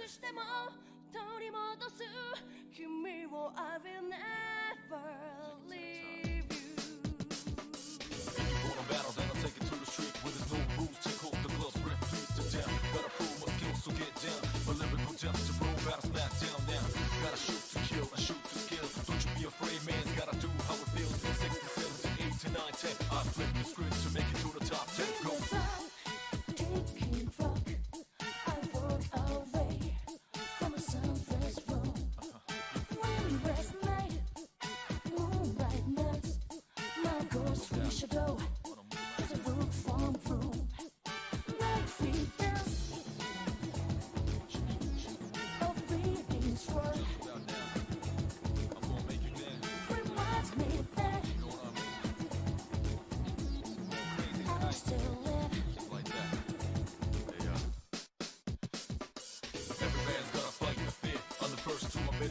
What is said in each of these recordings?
しても取り戻す君を I will never leave you. Going to battle, then I'll take it to the street where there's no rules. Take hold the gloves, breath, freeze to down. Gotta prove my skills, so get down. My lyrical depth to roll, battle, smack down now. Gotta shoot to kill, I shoot to skill. Don't you be afraid, man's gotta do how it feels. 60, 70, 80, 9, 10. I flip the script to make it to the top 10. Go.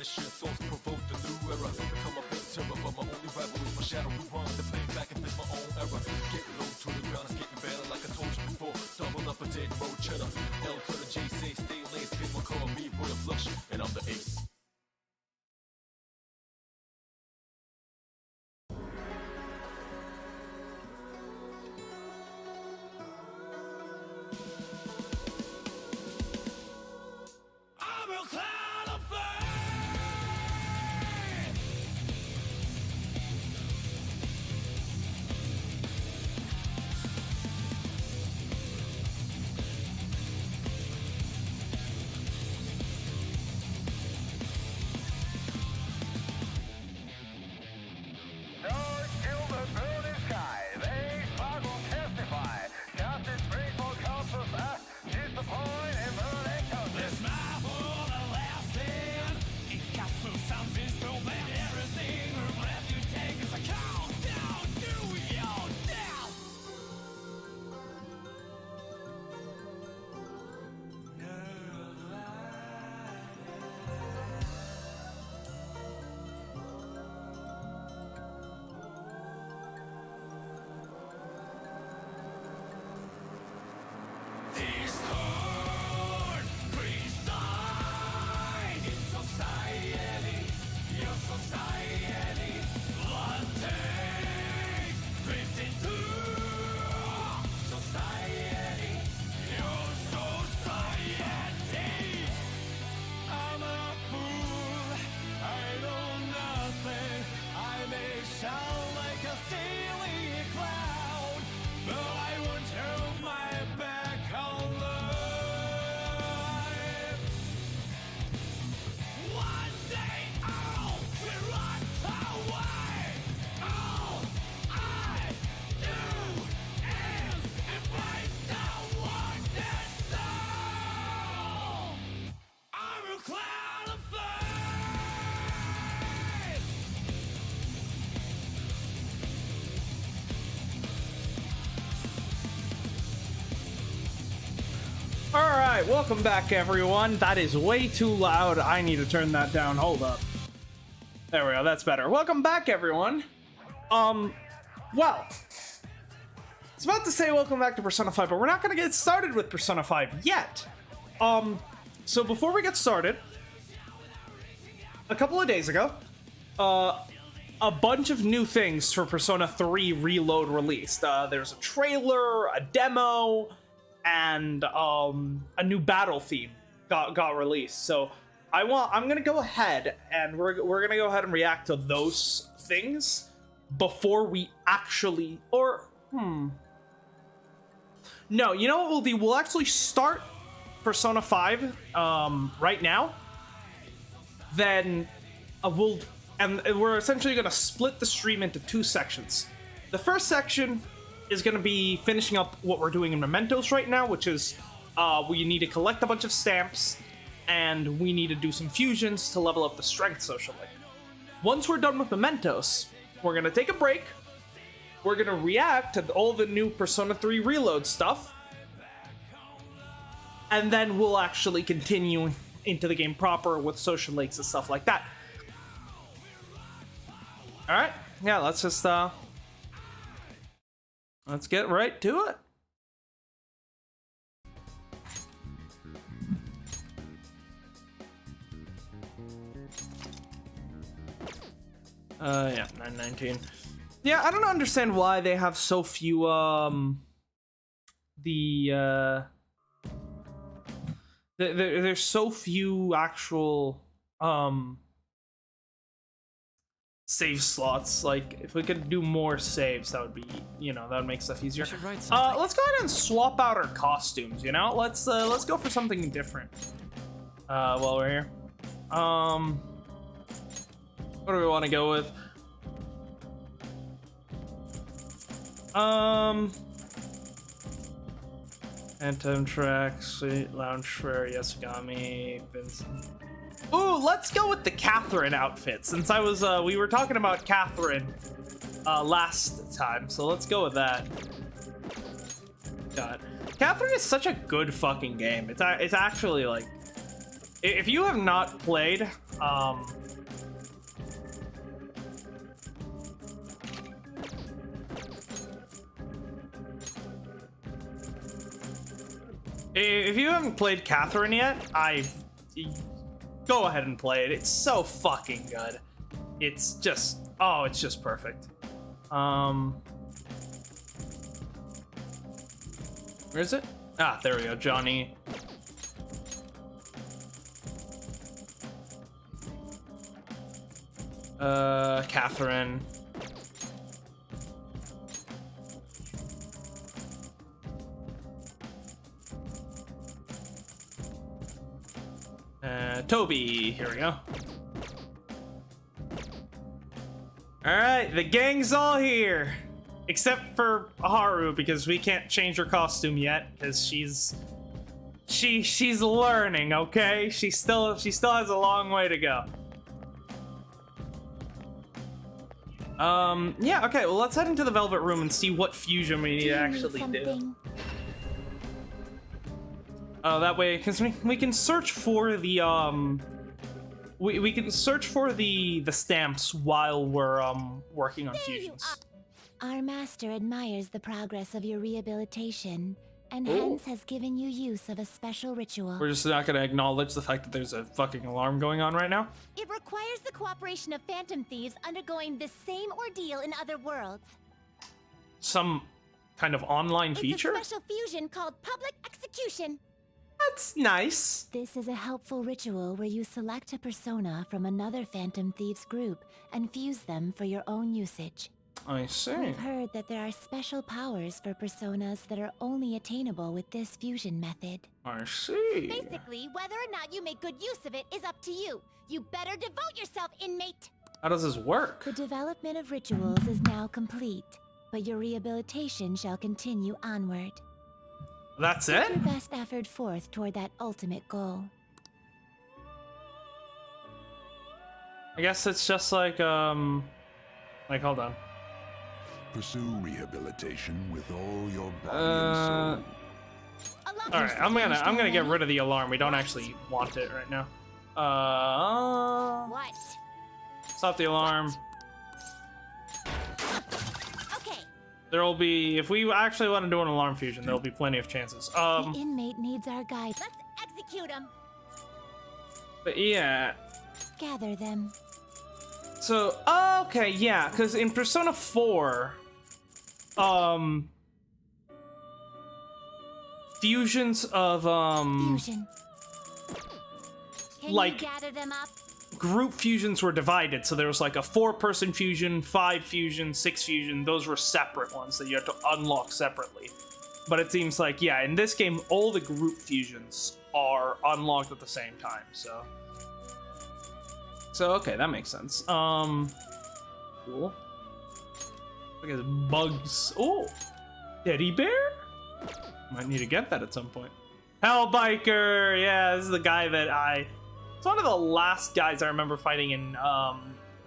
Shit thoughts provoked a new era. Become a big terror, but my only rival is my shadow. We run the pain back and fix my own error. Get low to the ground, it's getting better like I told you before. Double up a dead road cheddar. L to the J, say stay late. Spit my car, me boy a flush, and I'm the ace. Alright, welcome back everyone. That is way too loud. I need to turn that down. Hold up. There we go, that's better. Welcome back everyone. Well, I was about to say welcome back to Persona 5, but we're not gonna get started with Persona 5 yet. So before we get started, a couple of days ago, a bunch of new things for Persona 3 Reload released. There's a trailer, a demo, and a new battle theme got released. So I'm gonna go ahead and we're gonna go ahead and react to those things before we actually no, you know what we'll do? We'll actually start Persona 5 right now. Then we're essentially gonna split the stream into two sections. The first section is going to be finishing up what we're doing in Mementos right now, which is we need to collect a bunch of stamps, and we need to do some fusions to level up the strength socially. Once we're done with Mementos, we're going to take a break, we're going to react to all the new Persona 3 Reload stuff, and then we'll actually continue into the game proper with social links and stuff like that. Alright, yeah, let's just let's get right to it. Yeah, 919. Yeah, I don't understand why they have so few, there's so few actual, save slots. Like, if we could do more saves, that would be, that would make stuff easier. Let's go ahead and swap out our costumes, Let's go for something different. While we're here. What do we want to go with? Phantom Track, Sweet Lounge Fair, Yasugami, Vincent. Ooh, let's go with the Catherine outfit, since we were talking about Catherine last time, so let's go with that. God, Catherine is such a good fucking game. It's actually, like, if you have not played, if you haven't played Catherine yet, go ahead and play it. It's so fucking good. It's just perfect. Where is it? Ah, there we go, Johnny. Catherine. Toby, here we go. Alright, the gang's all here. Except for Haru, because we can't change her costume yet, because she's learning, okay? She still has a long way to go. Yeah, okay, well, let's head into the Velvet Room and see what fusion we need to actually do. Oh, that way, because we can search for the, we can search for the stamps while we're, working on fusions. Our master admires the progress of your rehabilitation, and hence has given you use of a special ritual. We're just not gonna acknowledge the fact that there's a fucking alarm going on right now? It requires the cooperation of phantom thieves undergoing the same ordeal in other worlds. Some kind of online feature? It's a special fusion called public execution. That's nice. This is a helpful ritual where you select a persona from another Phantom Thieves group and fuse them for your own usage. I see. We've heard that there are special powers for personas that are only attainable with this fusion method. I see. Basically, whether or not you make good use of it is up to you. You better devote yourself, inmate. How does this work? The development of rituals is now complete, but your rehabilitation shall continue onward. That's Put it? your best effort forth toward that ultimate goal. I guess it's just like, hold on. Pursue rehabilitation with all your body and soul. Alright, I'm gonna get rid of the alarm. We don't actually want it right now. What? Stop the alarm. Okay. There'll be, if we actually want to do an alarm fusion, there'll be plenty of chances. The inmate needs our guide. Let's execute him. But yeah. Gather them. So, okay, yeah, because in Persona 4, fusions of, Fusion. Can like, you gather them up? group fusions were divided, so there was like a 4-person fusion, 5 fusion, 6 fusion. Those were separate ones that you had to unlock separately. But it seems like, yeah, in this game, all the group fusions are unlocked at the same time, so okay, that makes sense. Cool. Look at the bugs. Oh, teddy bear? Might need to get that at some point. Hellbiker! Yeah, this is the guy that it's one of the last guys I remember fighting in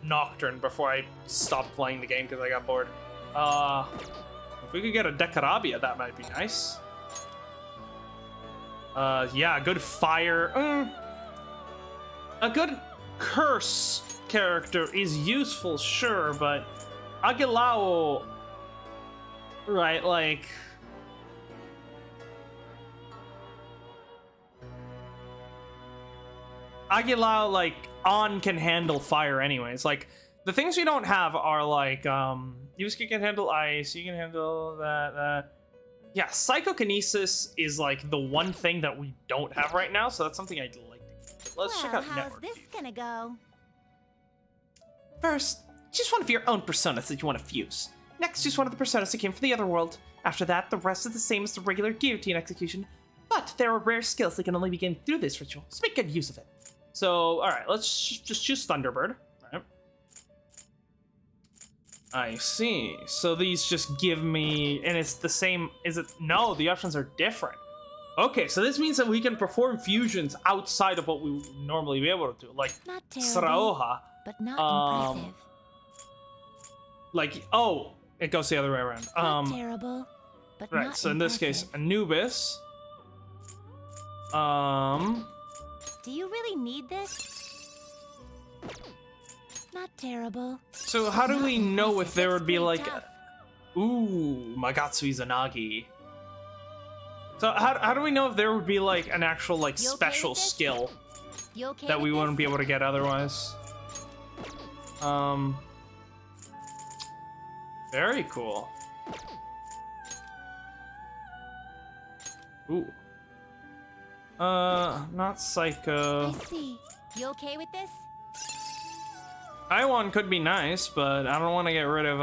Nocturne before I stopped playing the game because I got bored. If we could get a Decarabia, that might be nice. Yeah, a good fire. A good curse character is useful, sure, but Agilao, right, like, Agilao, like, can handle fire anyways. Like, The things we don't have are like, Yusuke can handle ice, you can handle that. Yeah, psychokinesis is like the one thing that we don't have right now, so that's something I'd like to. Let's check out how's network. this gonna go? First, choose one of your own personas that you want to fuse. Next, choose one of the personas that came from the other world. After that, the rest is the same as the regular guillotine execution, but there are rare skills that can only be gained through this ritual, so make good use of it. So, alright, let's just choose Thunderbird. Right. I see. So these just give me... And it's the same... Is it... No, the options are different. Okay, so this means that we can perform fusions outside of what we would normally be able to do. Like, Not terrible, Sraoha. but not impressive. Like, oh, it goes the other way around. Not terrible, but Right, not so in this case, impressive. Anubis. Do you really need this? Not terrible. So how do we know if there would be like... Tough. Ooh, Magatsu Izanagi. So how do we know if there would be like an actual like You okay special with this? skill You okay that we with wouldn't this? be able to get otherwise? Very cool. Ooh. Not Psycho. I see. You okay with this? Iwon could be nice, but I don't want to get rid of,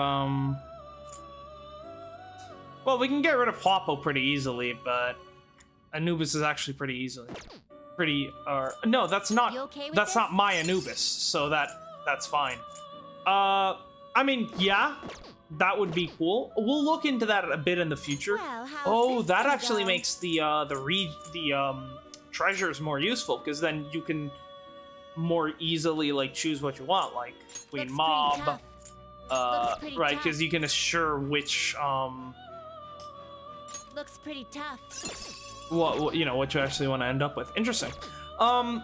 Well, we can get rid of Huapo pretty easily, but Anubis is actually pretty easily. No, that's not, You okay with that's this? not my Anubis, so that's fine. I mean, yeah, that would be cool. We'll look into that a bit in the future. Well, how's Oh, this that gonna actually go? makes the treasures more useful, because then you can more easily like choose what you want, like Queen Looks Mob, pretty tough. Looks pretty right? tough. Because you can assure which Looks pretty tough. what you know what you actually want to end up with. Interesting. But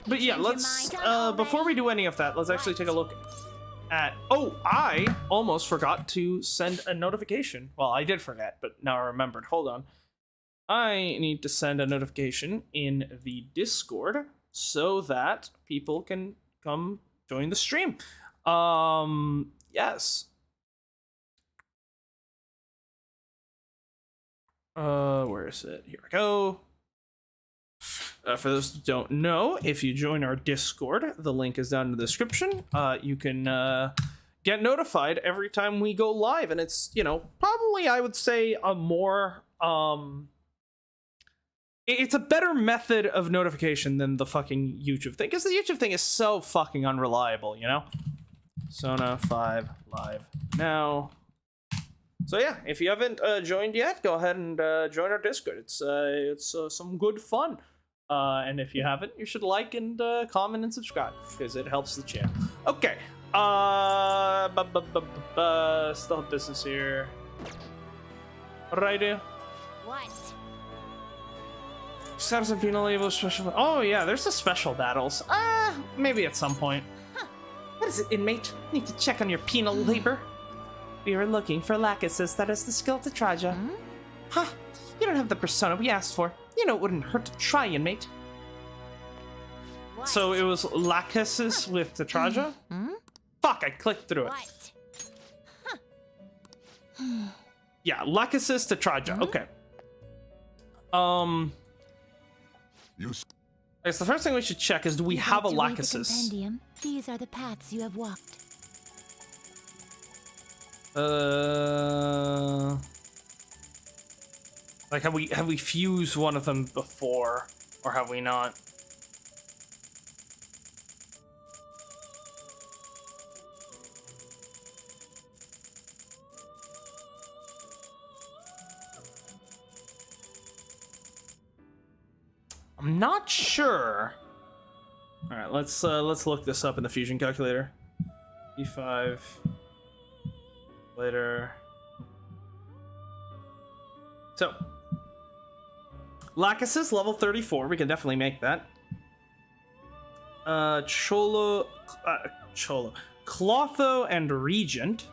yeah, Change your let's mind already? before we do any of that, let's actually take a look at. Oh, I almost forgot to send a notification. Well, I did forget, but now I remembered. Hold on. I need to send a notification in the Discord so that people can come join the stream. Yes. Where is it? Here we go. For those who don't know, if you join our Discord, the link is down in the description. You can get notified every time we go live, and it's, you know, probably I would say a more it's a better method of notification than the fucking YouTube thing, because the YouTube thing is so fucking unreliable, you know? Sona 5 live now. So yeah, if you haven't joined yet, go ahead and join our Discord. It's some good fun. And if you haven't, you should like and comment and subscribe, because it helps the channel. Okay. Still have business here. What did I do? What? Status and penal label special. Oh yeah, there's the special battles. Maybe at some point. What is it, inmate? Need to check on your penal labor. We were looking for Lachesis that has the skill to Traja. Huh? You don't have the persona we asked for. You know it wouldn't hurt to try, inmate. What? So it was Lachesis with Tetraja? Fuck, I clicked through it. What? Yeah, Lachesis Tetraja. Okay. You I guess the first thing we should check is, do we You'd have a like to read the Lachesis? compendium? These are the paths you have walked. Like, have we fused one of them before, or have we not? I'm not sure. All right, let's look this up in the fusion calculator. E5 later. So, Lachesis level 34. We can definitely make that. Clotho and Regent.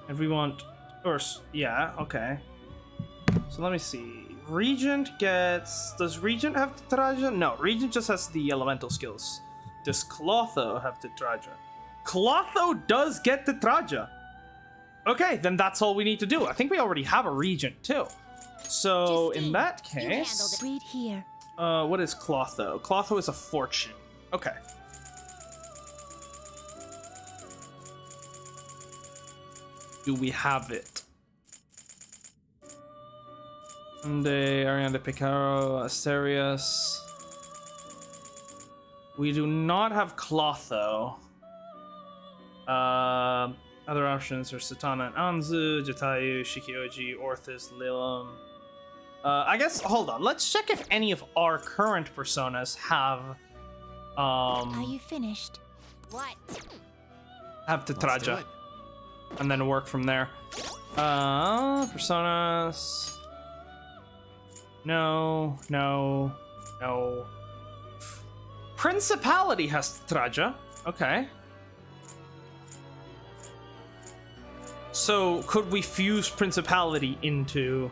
If we want, or yeah, okay. So let me see. Regent gets. Does Regent have Tetraja? No, Regent just has the elemental skills. Does Clotho have Tetraja? Clotho does get to Traja. Okay, then that's all we need to do. I think we already have a regent too. So in that case, Read here. what is Clotho? Clotho is a fortune. Okay. Do we have it? De Ariana Picaro, Asterius. We do not have Clotho. Other options are Satana and Anzu, Jatayu, Shikioji, Orthus, Lilam. I guess, hold on. Let's check if any of our current personas have, Are you finished? What? have Tetraja. And then work from there. Personas. No. Principality has Tetraja. Okay. So, could we fuse Principality into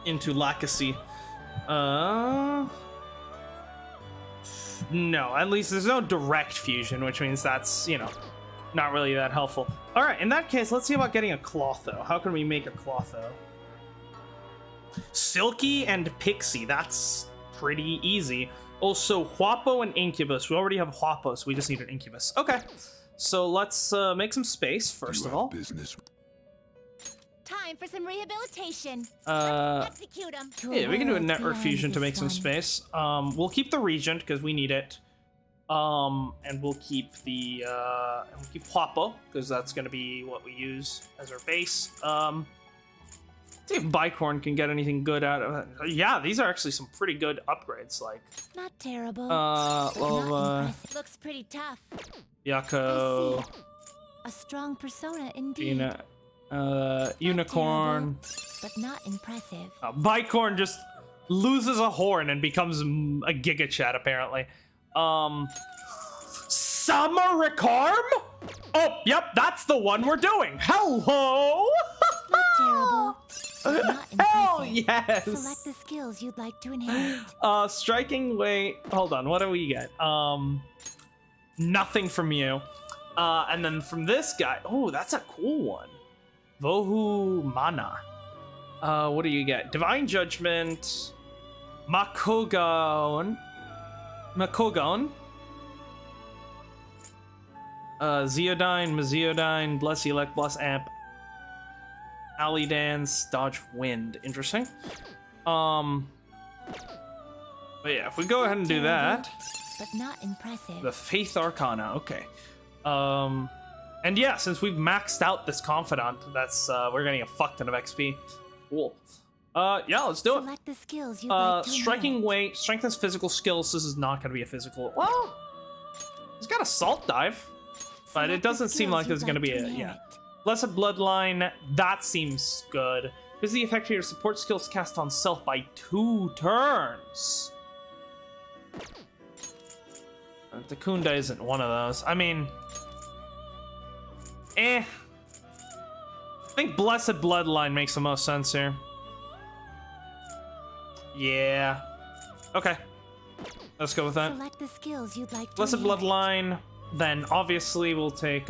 Lacacy? No, at least there's no direct fusion, which means that's, you know, not really that helpful. Alright, in that case, let's see about getting a Clotho. How can we make a Clotho? Silky and Pixie, that's pretty easy. Also, Huapo and Incubus. We already have Huapo, so we just need an Incubus. Okay. So let's make some space first You of have all. business. Time for some rehabilitation. Execute them. Yeah, we can do a network fusion to make some space. We'll keep the Regent because we need it. And we'll keep the we'll keep Huapo because that's going to be what we use as our base. See if Bicorn can get anything good out of it. Yeah, these are actually some pretty good upgrades. Like, Not terrible. well, not impressive. Looks pretty tough. Yako, I see. A strong persona indeed. Gina, Not Unicorn. terrible, but not impressive. Bicorn just loses a horn and becomes a Giga Chat, apparently. Summer Recarm? Oh, yep, that's the one we're doing. Hello! Not terrible, but not impressive. Hell yes! Select the skills you'd like to inherit. Striking weight. Hold on, what do we get? Nothing from you. And then from this guy. Oh, that's a cool one. Vohu Mana. What do you get? Divine Judgment. Makogon. Zeodine, Mazeodine, Bless Elect, Bless Amp. Alley Dance, Dodge Wind. Interesting. But yeah, if we go ahead and do that. But not impressive. The Faith Arcana, okay. And yeah, since we've maxed out this Confidant, that's we're getting a fuck ton of XP. Cool. Yeah, let's do it. Select the skills you'd like to Striking inherit. weight, strengthens physical skills. This is not going to be a physical. Well, he's got Assault Dive, but Select it the doesn't seem skills like there's you'd going to be like a to yeah. inherit. Blessed Bloodline, that seems good. Because the effect of your support skills cast on self by 2 turns. Takunda isn't one of those. I mean, I think Blessed Bloodline makes the most sense here. Yeah. Okay. Let's go with that. Select the skills you'd like to Blessed inherit. Bloodline. Then obviously we'll take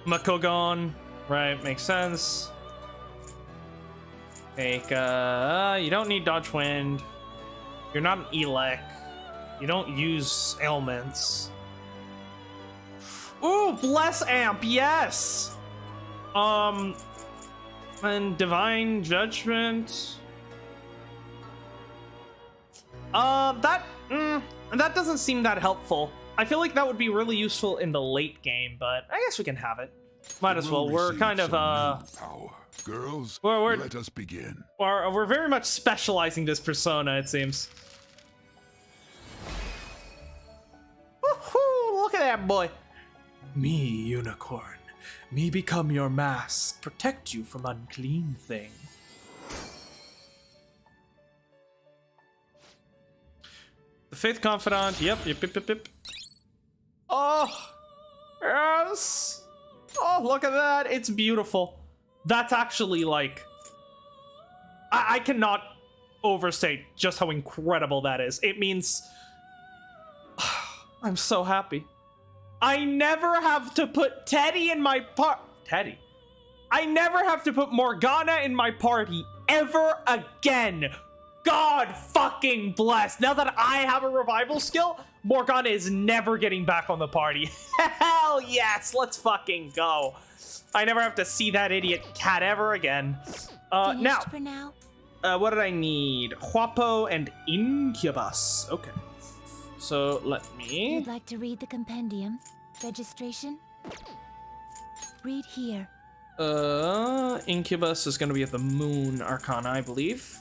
Makogon. Right, makes sense. Take you don't need Dodge Wind. You're not an Elec. You don't use ailments. Ooh, Bless Amp, yes! And Divine Judgment. That doesn't seem that helpful. I feel like that would be really useful in the late game, but I guess we can have it. Might as well. We'll We're receive kind of some new power. Girls, we're- let us begin. we're very much specializing this persona, it seems. Woohoo! Look at that boy. Me, Unicorn. Me become your mask. Protect you from unclean thing. The Faith Confidant. Yep. Oh, yes. Oh, look at that. It's beautiful. That's actually like... I cannot overstate just how incredible that is. It means I'm so happy. I never have to put Teddy in my Teddy. I never have to put Morgana in my party ever again. God fucking bless. Now that I have a revival skill, Morgana is never getting back on the party. Hell yes, let's fucking go. I never have to see that idiot cat ever again. Now, For now? What did I need? Huapo and Incubus. Okay. So let me... You'd like to read the compendium? Registration? Read here. Incubus is going to be at the Moon Arcana, I believe.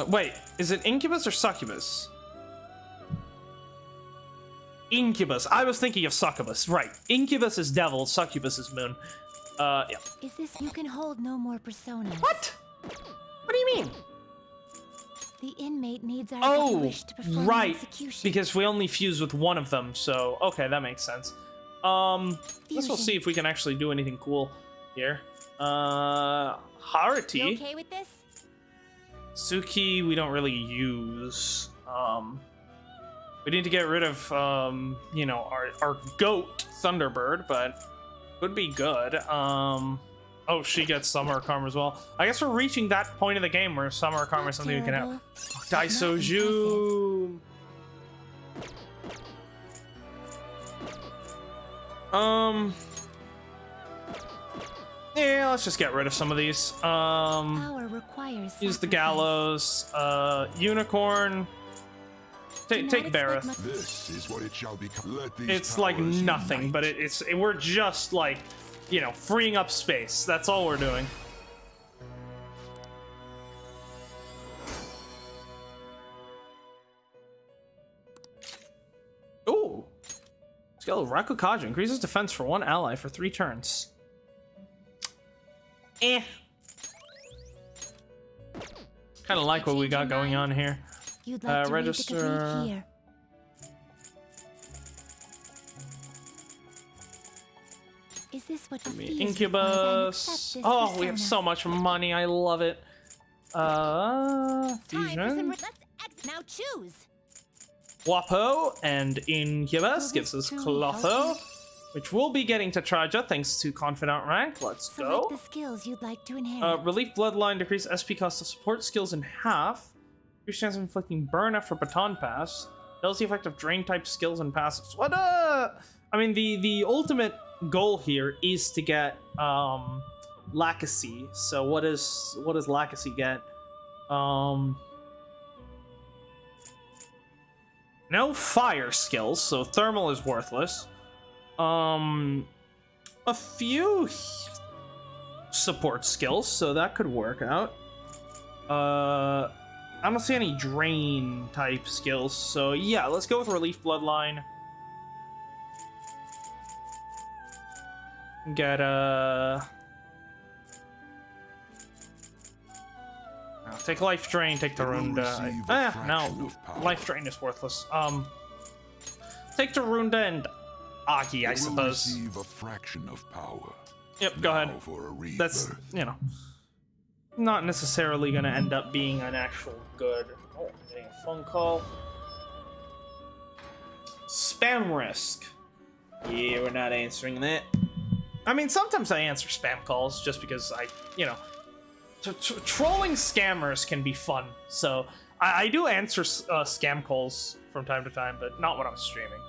Wait, is it Incubus or Succubus? Incubus. I was thinking of Succubus. Right. Incubus is Devil, Succubus is Moon. Yeah. Is this you can hold no more personas? What? What do you mean? The inmate needs our Oh, wish to perform right. execution. Because we only fuse with one of them, so okay, that makes sense. Let's we'll see if we can actually do anything cool here. Harati. You okay with this? Suki, we don't really use. We need to get rid of, you know, our goat, Thunderbird, but would be good. Oh, she gets Summer Karma as well. I guess we're reaching that point of the game where Summer Karma is something we can have. Daisoju. Yeah, let's just get rid of some of these. Power requires Use the sacrifice. Gallows, Unicorn. Take Bareth. This is what it shall become. Let these It's like powers nothing, unite. but we're just like, you know, freeing up space. That's all we're doing. Ooh. Skill of Rakukaja increases defense for one ally for 3 turns. Eh. Kind of like what we got going on here. You'd like to register- read the complete here. Is this what you feel? Incubus. Oh, we have so much money. I love it. Fusion. Now choose. Wapo and Incubus gives us Truly Clotho, healthy. which we'll be getting to Traja thanks to Confidant rank. Let's Select go. the skills you'd like to inherit. Relief Bloodline, decrease SP cost of support skills in half. Increase chance of inflicting burn after Baton Pass. Tells the effect of drain type skills and passives. What I mean, the ultimate goal here is to get Lacacy. So what does Lacacy get? No fire skills, so thermal is worthless. A few support skills, so that could work out. I don't see any drain type skills, so yeah, let's go with Relief Bloodline. Get take Life Drain, take the Runda. receive a fraction No, of power. Life Drain is worthless. Take the Runda and Aki, I It will suppose. receive a fraction of power. Yep, go ahead. Now for a rebirth. That's, you know, not necessarily gonna end up being an actual good. Oh, I'm getting a phone call. Spam risk. Yeah, we're not answering that. I mean, sometimes I answer spam calls just because you know, trolling scammers can be fun. So I do answer scam calls from time to time, but not when I'm streaming.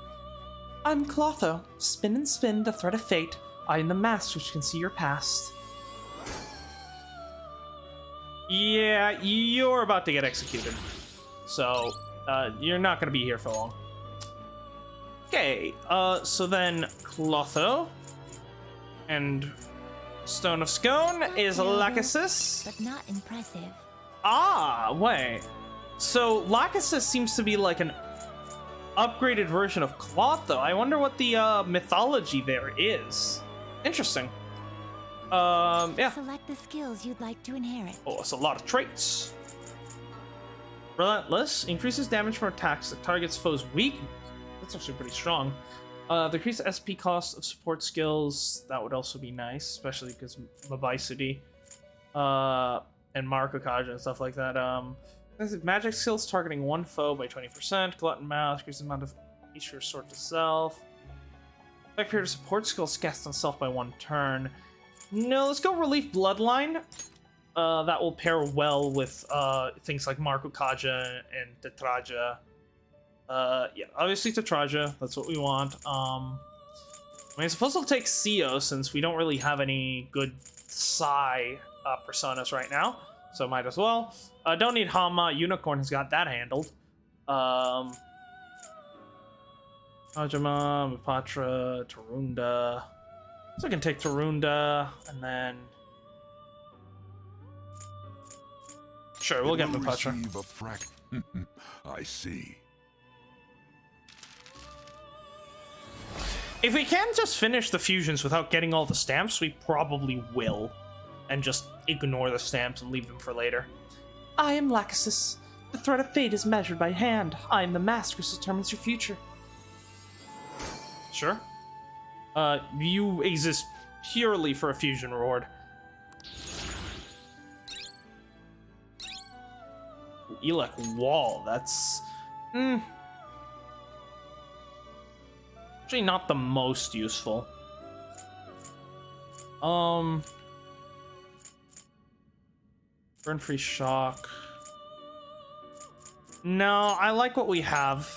I'm Clotho. Spin and spin, the thread of fate. I am the mask which can see your past. Yeah, you're about to get executed. So, you're not gonna be here for long. Okay, so then Clotho and Stone of Scone is terrible, Lachesis. but not impressive. Ah, wait. So Lachesis seems to be like an upgraded version of Clotho. I wonder what the mythology there is. Interesting. Yeah. Select the skills you'd like to inherit. Oh, it's a lot of traits. Relentless increases damage from attacks that targets foes' weakness. That's actually pretty strong. Decrease SP cost of support skills. That would also be nice, especially because Mabisity. Marco-Kaja and stuff like that. This is magic skills targeting one foe by 20%. Glutton Mouth increases the amount of each your sword to self. Effect period of support skills cast on self by 1 turn. No, let's go Relief Bloodline. That will pair well with things like Marco-Kaja and Tetraja. Yeah, obviously Tetraja. That's what we want. I mean, I suppose I'll take Sio since we don't really have any good Psi personas right now, so might as well. Don't need Hama. Unicorn has got that handled. Hajima, Mipatra, Tarunda. So I can take Tarunda, and then... Sure, we'll get Mipatra. Receive a I see. If we can just finish the fusions without getting all the stamps, we probably will. And just ignore the stamps and leave them for later. I am Lachesis. The thread of fate is measured by hand. I am the master who determines your future. Sure. You exist purely for a fusion reward. Elec Wall, that's... actually not the most useful. Burn free shock. No, I like what we have.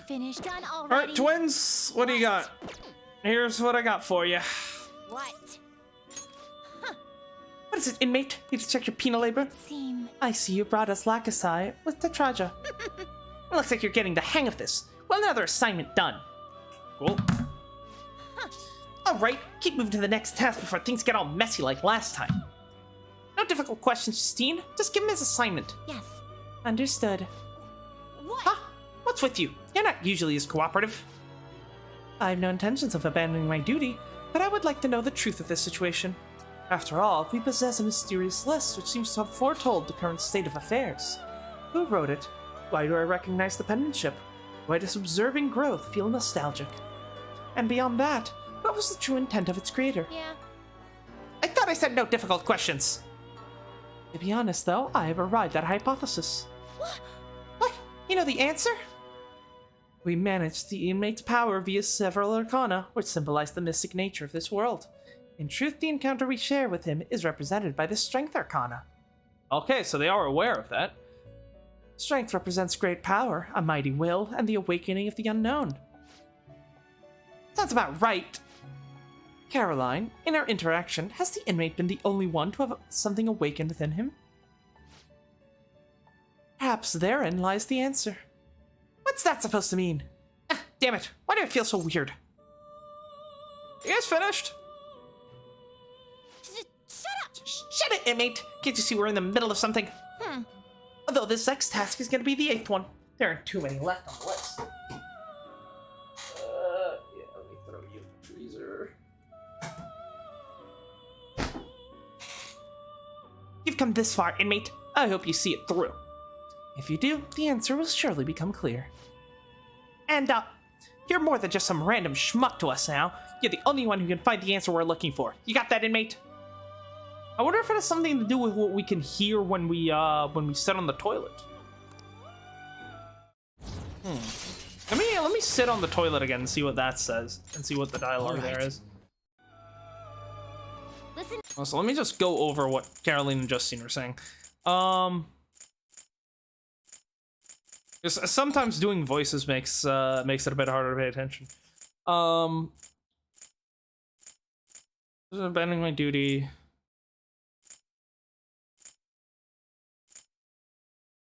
Finished done already. Alright, twins, what do you got? Here's what I got for you. What? What is it, inmate? Need to check your penal labor? Seem I see you brought us Lakasai with Tetraja. It looks like you're getting the hang of this. Well, another assignment done. Cool. Alright, keep moving to the next task before things get all messy like last time. No difficult questions, Justine. Just give him his assignment. yes. Understood. What? Huh? What's with you? You're not usually as cooperative. I have no intentions of abandoning my duty, but I would like to know the truth of this situation. After all, we possess a mysterious list which seems to have foretold the current state of affairs. Who wrote it? Why do I recognize the penmanship? Why does observing growth feel nostalgic? And beyond that, what was the true intent of its creator? Yeah. I thought I said no difficult questions! To be honest, though, I have arrived at a hypothesis. What? You know the answer? We managed the inmate's power via several arcana, which symbolize the mystic nature of this world. In truth, the encounter we share with him is represented by the Strength Arcana. Okay, so they are aware of that. Strength represents great power, a mighty will, and the awakening of the unknown. Sounds about right. Caroline, in our interaction, has the inmate been the only one to have something awakened within him? Perhaps therein lies the answer. What's that supposed to mean? Ah, damn it, why do I feel so weird? You guys finished? Shut it, inmate! Can't you see we're in the middle of something? Although this next task is gonna be the 8th one. There aren't too many left on the list. Yeah, let me throw you in the freezer. You've come this far, inmate. I hope you see it through. If you do, the answer will surely become clear. And, you're more than just some random schmuck to us now. You're the only one who can find the answer we're looking for. You got that, inmate? I wonder if it has something to do with what we can hear when we sit on the toilet. Let me sit on the toilet again and see what that says, and see what the dialogue there is. Listen. So let me just go over what Caroline and Justine were saying. Sometimes doing voices makes it a bit harder to pay attention. Abandoning my duty.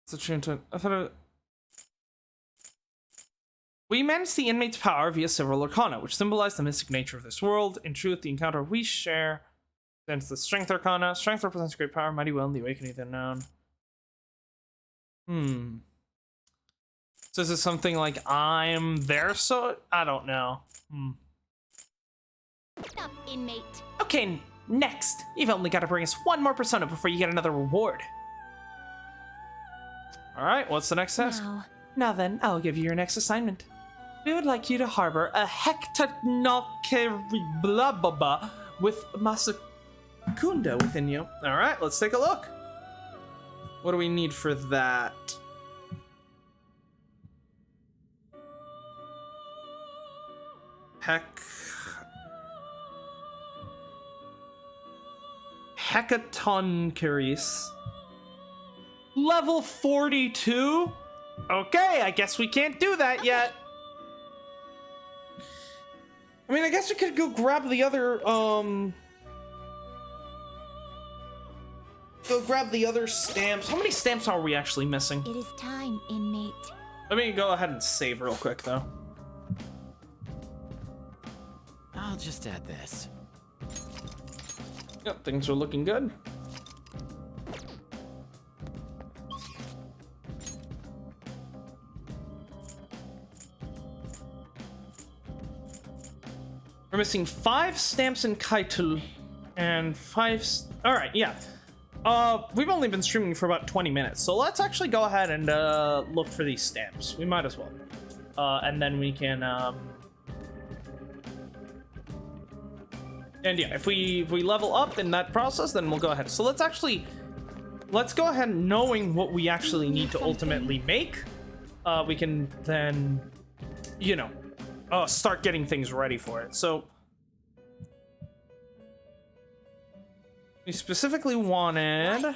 It's a true intent. We manage the inmate's power via several arcana, which symbolize the mystic nature of this world. In truth, the encounter we share represents the Strength Arcana. Strength represents great power, mighty will, and the awakening of the unknown. So is it something like I'm there, so I don't know. Up, inmate. Okay, next. You've only got to bring us one more persona before you get another reward. Alright, what's the next task? Now then, I'll give you your next assignment. We would like you to harbor a hectanocary blah blah blah with Masakunda within you. All right, let's take a look. What do we need for that? Hecaton Carice. Level 42? Okay, I guess we can't do that yet. I mean, I guess we could go grab the other, Go grab the other stamps. How many stamps are we actually missing? It is time, inmate. Let me go ahead and save real quick, though. I'll just add this. Yep, things are looking good. We're missing 5 stamps in Kaitul and 5. All right, yeah. We've only been streaming for about 20 minutes, so let's actually go ahead and look for these stamps. We might as well, and then we can. And yeah, if we level up in that process, then we'll go ahead. So let's go ahead knowing what we actually need to ultimately make. We can then, you know, start getting things ready for it. So we specifically wanted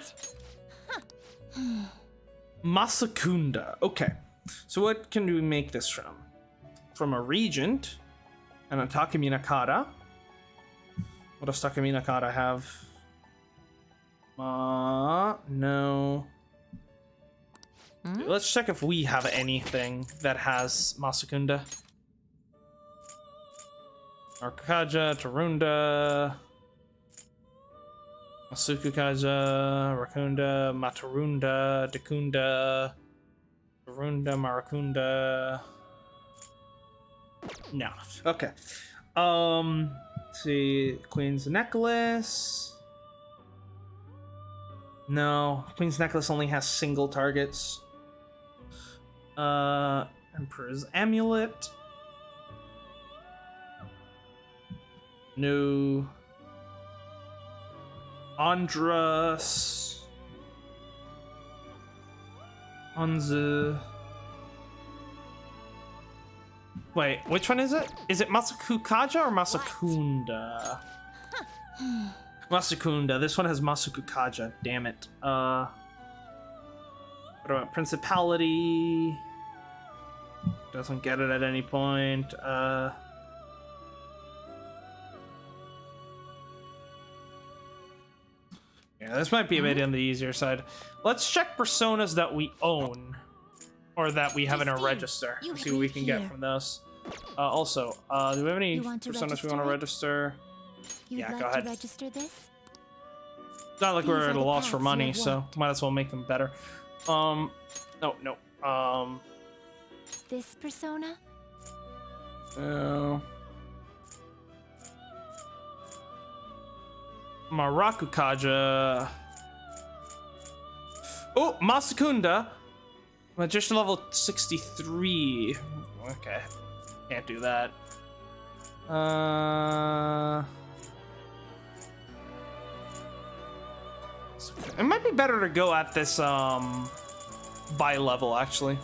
Masakunda. Okay, so what can we make this from? From a regent and a Takeminakata. What does Takeminakata have? No. Let's check if we have anything that has Masakunda. Arkaja, Tarunda, Masukukaja, Rakunda, Matarunda, Dakunda, Tarunda, Marakunda. No. Okay. Let's see. Queen's Necklace. No. Queen's Necklace only has single targets. Emperor's Amulet. No. Andras. Anzu. Wait, which one is it? Is it Masakukaja or Masakunda? Masakunda. This one has Masakukaja. Damn it. What about Principality? Doesn't get it at any point. Yeah, this might be a bit on the easier side. Let's check personas that we own. Or that we have in our register. See what we can get from those. Also, do we have any personas we want to register? Yeah, go ahead. Register this? It's not like we're at a loss for money, so might as well make them better. No. This persona? Marakukaja. Oh, Masakunda. Magician level 63. Okay. Can't do that. It might be better to go at this by level, actually.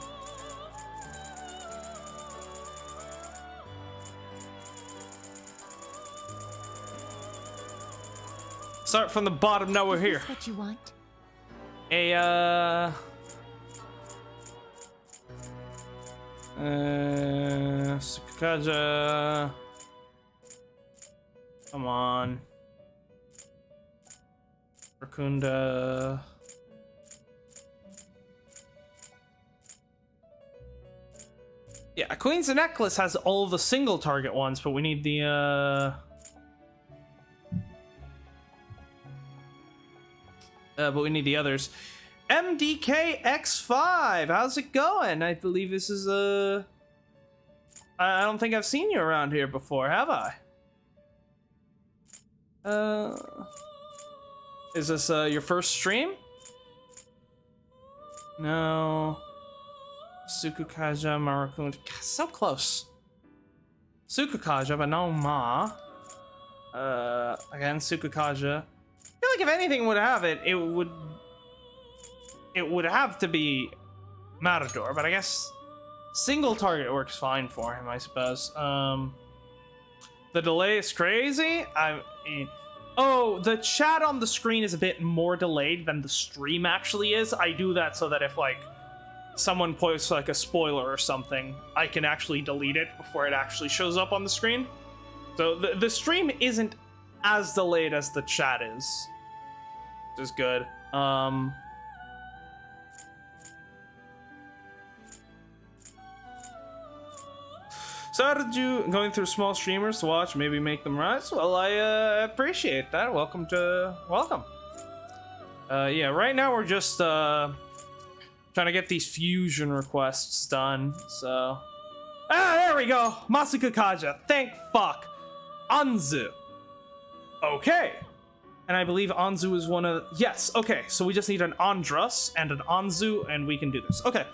Start from the bottom, now we're here. What you want? Sukaja. Come on. Rakunda. Yeah, Queen's Necklace has all the single target ones, but we need the but we need the others. MDKX5, how's it going? I believe this is I don't think I've seen you around here before, have I? Is this your first stream? No. Sukukaja, Marakunda. So close. Sukukaja, but no Ma. Again, Sukukaja. I feel like if anything would have it, it would have to be Matador, but I guess single target works fine for him, I suppose. The delay is crazy. Oh, the chat on the screen is a bit more delayed than the stream actually is. I do that so that if, like, someone posts, like, a spoiler or something, I can actually delete it before it actually shows up on the screen. So the stream isn't as delayed as the chat is, which is good. So how did you, going through small streamers to watch, maybe make them rise? Well, I appreciate that. Welcome. Yeah, right now we're just trying to get these fusion requests done, so... Ah, there we go! Masuka Kaja, thank fuck! Anzu. Okay. And I believe Anzu is one of... Yes, okay, so we just need an Andras and an Anzu, and we can do this. Okay,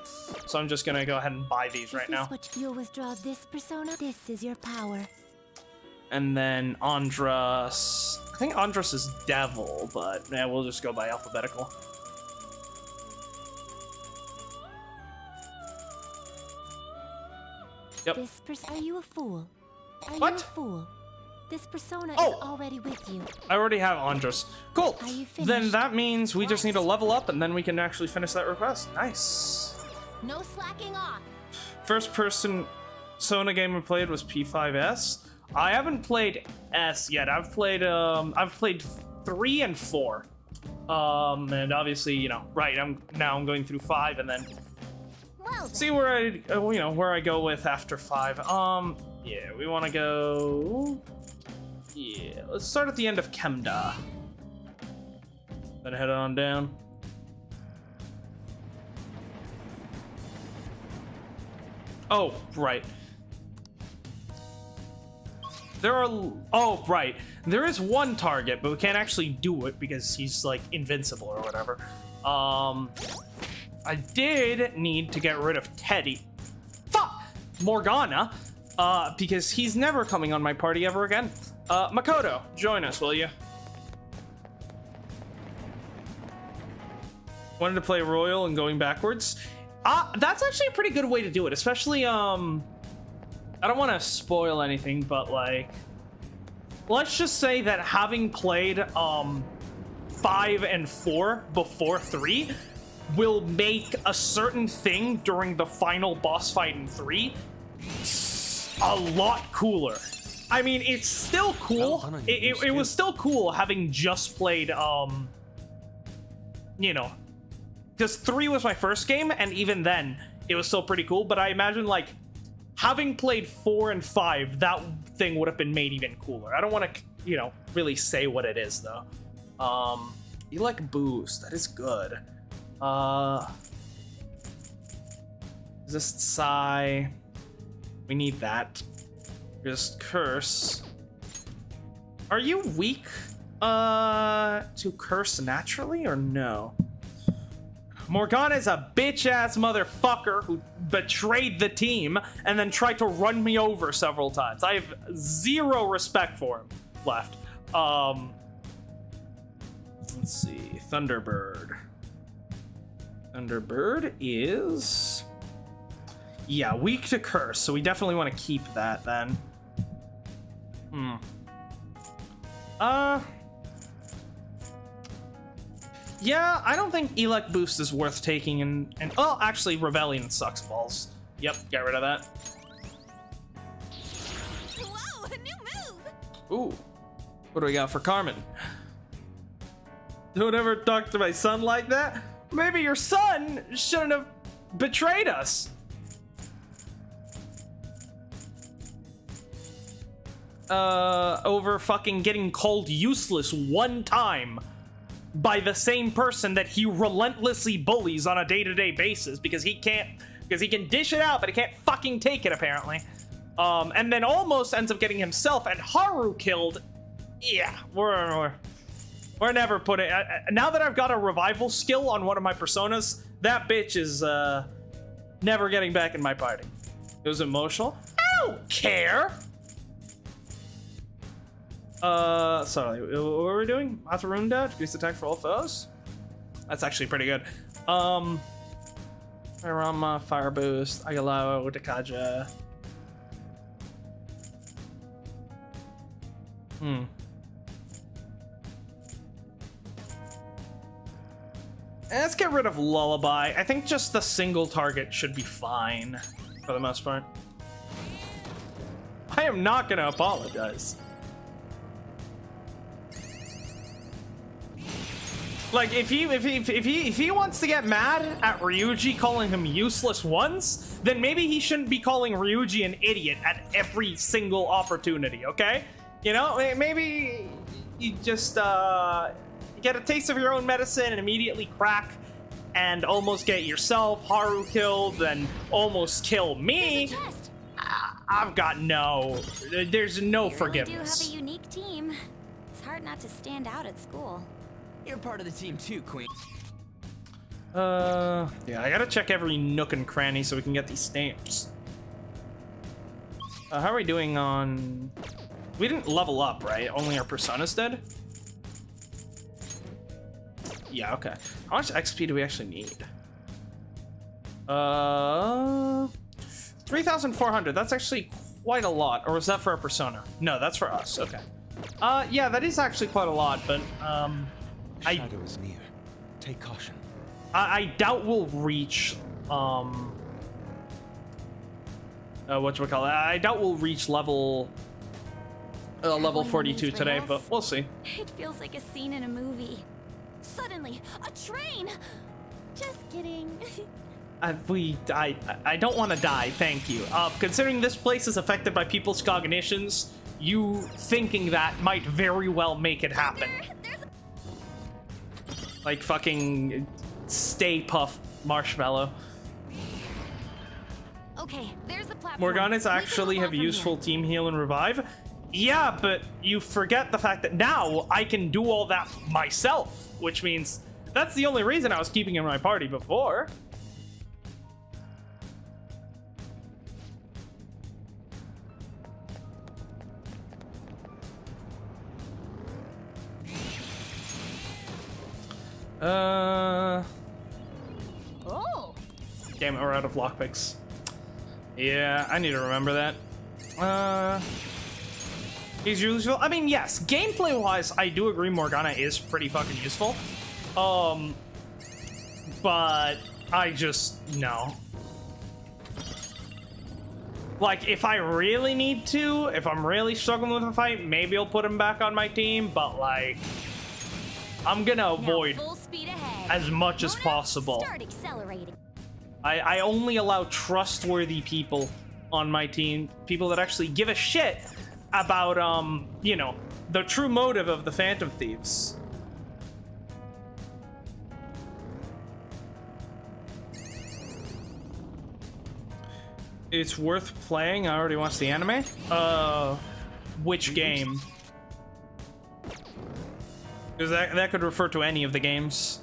so I'm just gonna go ahead and buy these right now. You'll withdraw this persona. This is your power. And then Andras... I think Andras is Devil, but yeah, we'll just go by alphabetical. Yep. Are you a fool? Are What? you a fool? This persona is Oh. already with you. I already have Andras. Cool. Are you Then finished? that means we just need to level up, and then we can actually finish that request. Nice. No slacking off. First person Sona game I played was P5S. I haven't played S yet. I've played 3 and 4. And obviously, you know, right, I'm going through 5 and then Well, see where I go with after 5. Yeah, we want to go. Yeah, let's start at the end of Kemda. Then head on down. Oh, right. Right. There is one target, but we can't actually do it because he's, like, invincible or whatever. I did need to get rid of Teddy. Fuck! Morgana. Because he's never coming on my party ever again. Makoto, join us, will you? Wanted to play Royal and going backwards. That's actually a pretty good way to do it, especially, I don't want to spoil anything, but, like, let's just say that having played, 5 and 4 before 3 will make a certain thing during the final boss fight in 3 a lot cooler. I mean, it's still cool. It was still cool having just played, you know, because 3 was my first game, and even then, it was still pretty cool, but I imagine, like, having played 4 and 5, that thing would have been made even cooler. I don't want to, you know, really say what it is, though. You like boost. That is good. Resist Psy. We need that. Just curse. Are you weak to curse naturally or no? Morgana is a bitch-ass motherfucker who betrayed the team and then tried to run me over several times. I have zero respect for him left. Let's see. Thunderbird. Thunderbird is... yeah, weak to curse, so we definitely want to keep that then. Yeah, I don't think Elect Boost is worth taking and oh, actually, Rebellion sucks balls. Yep, get rid of that. Whoa, a new move! Ooh, what do we got for Carmen? Don't ever talk to my son like that. Maybe your son shouldn't have betrayed us. Over fucking getting called useless one time by the same person that he relentlessly bullies on a day-to-day basis because he can dish it out, but he can't fucking take it apparently. And then almost ends up getting himself and Haru killed. Yeah, we're never putting. Now that I've got a revival skill on one of my personas, that bitch is never getting back in my party. It was emotional. I don't care. Sorry, what were we doing? Matarunda, decrease attack for all foes. That's actually pretty good. Rama, Fire Boost, Agalao, Dekaja. Let's get rid of Lullaby. I think just the single target should be fine for the most part. I am not gonna apologize. Like, if he wants to get mad at Ryuji calling him useless once, then maybe he shouldn't be calling Ryuji an idiot at every single opportunity, okay? You know, maybe you just get a taste of your own medicine and immediately crack and almost get yourself Haru killed, then almost kill me. I've got there's no forgiveness. You do have a unique team. It's hard not to stand out at school. You're part of the team too, Queen. Yeah, I gotta check every nook and cranny so we can get these stamps. How are we doing on... We didn't level up, right? Only our personas did? Yeah, okay. How much XP do we actually need? 3,400. That's actually quite a lot. Or was that for a persona? No, that's for us. Okay. Yeah, that is actually quite a lot, but Shadow is near. Take caution. I doubt we'll reach whatchamacallit. I doubt we'll reach level 42 today, but we'll see. It feels like a scene in a movie. Suddenly, a train! Just kidding. I don't want to die, thank you. Considering this place is affected by people's cognitions, you thinking that might very well make it happen. Like fucking Stay Puft Marshmallow. Okay, there's the platform. Morgana's actually have useful team heal and revive. Yeah, but you forget the fact that now I can do all that myself, which means that's the only reason I was keeping in my party before. Oh. Damn it, we're out of lockpicks. Yeah, I need to remember that. He's useful. I mean, yes, gameplay-wise, I do agree Morgana is pretty fucking useful. But I just, no. Like, if I really need to, if I'm really struggling with a fight, maybe I'll put him back on my team, but like, I'm gonna avoid as much as possible. Start accelerating. I only allow trustworthy people on my team, people that actually give a shit about, you know, the true motive of the Phantom Thieves. It's worth playing. I already watched the anime. Which game? Because that could refer to any of the games.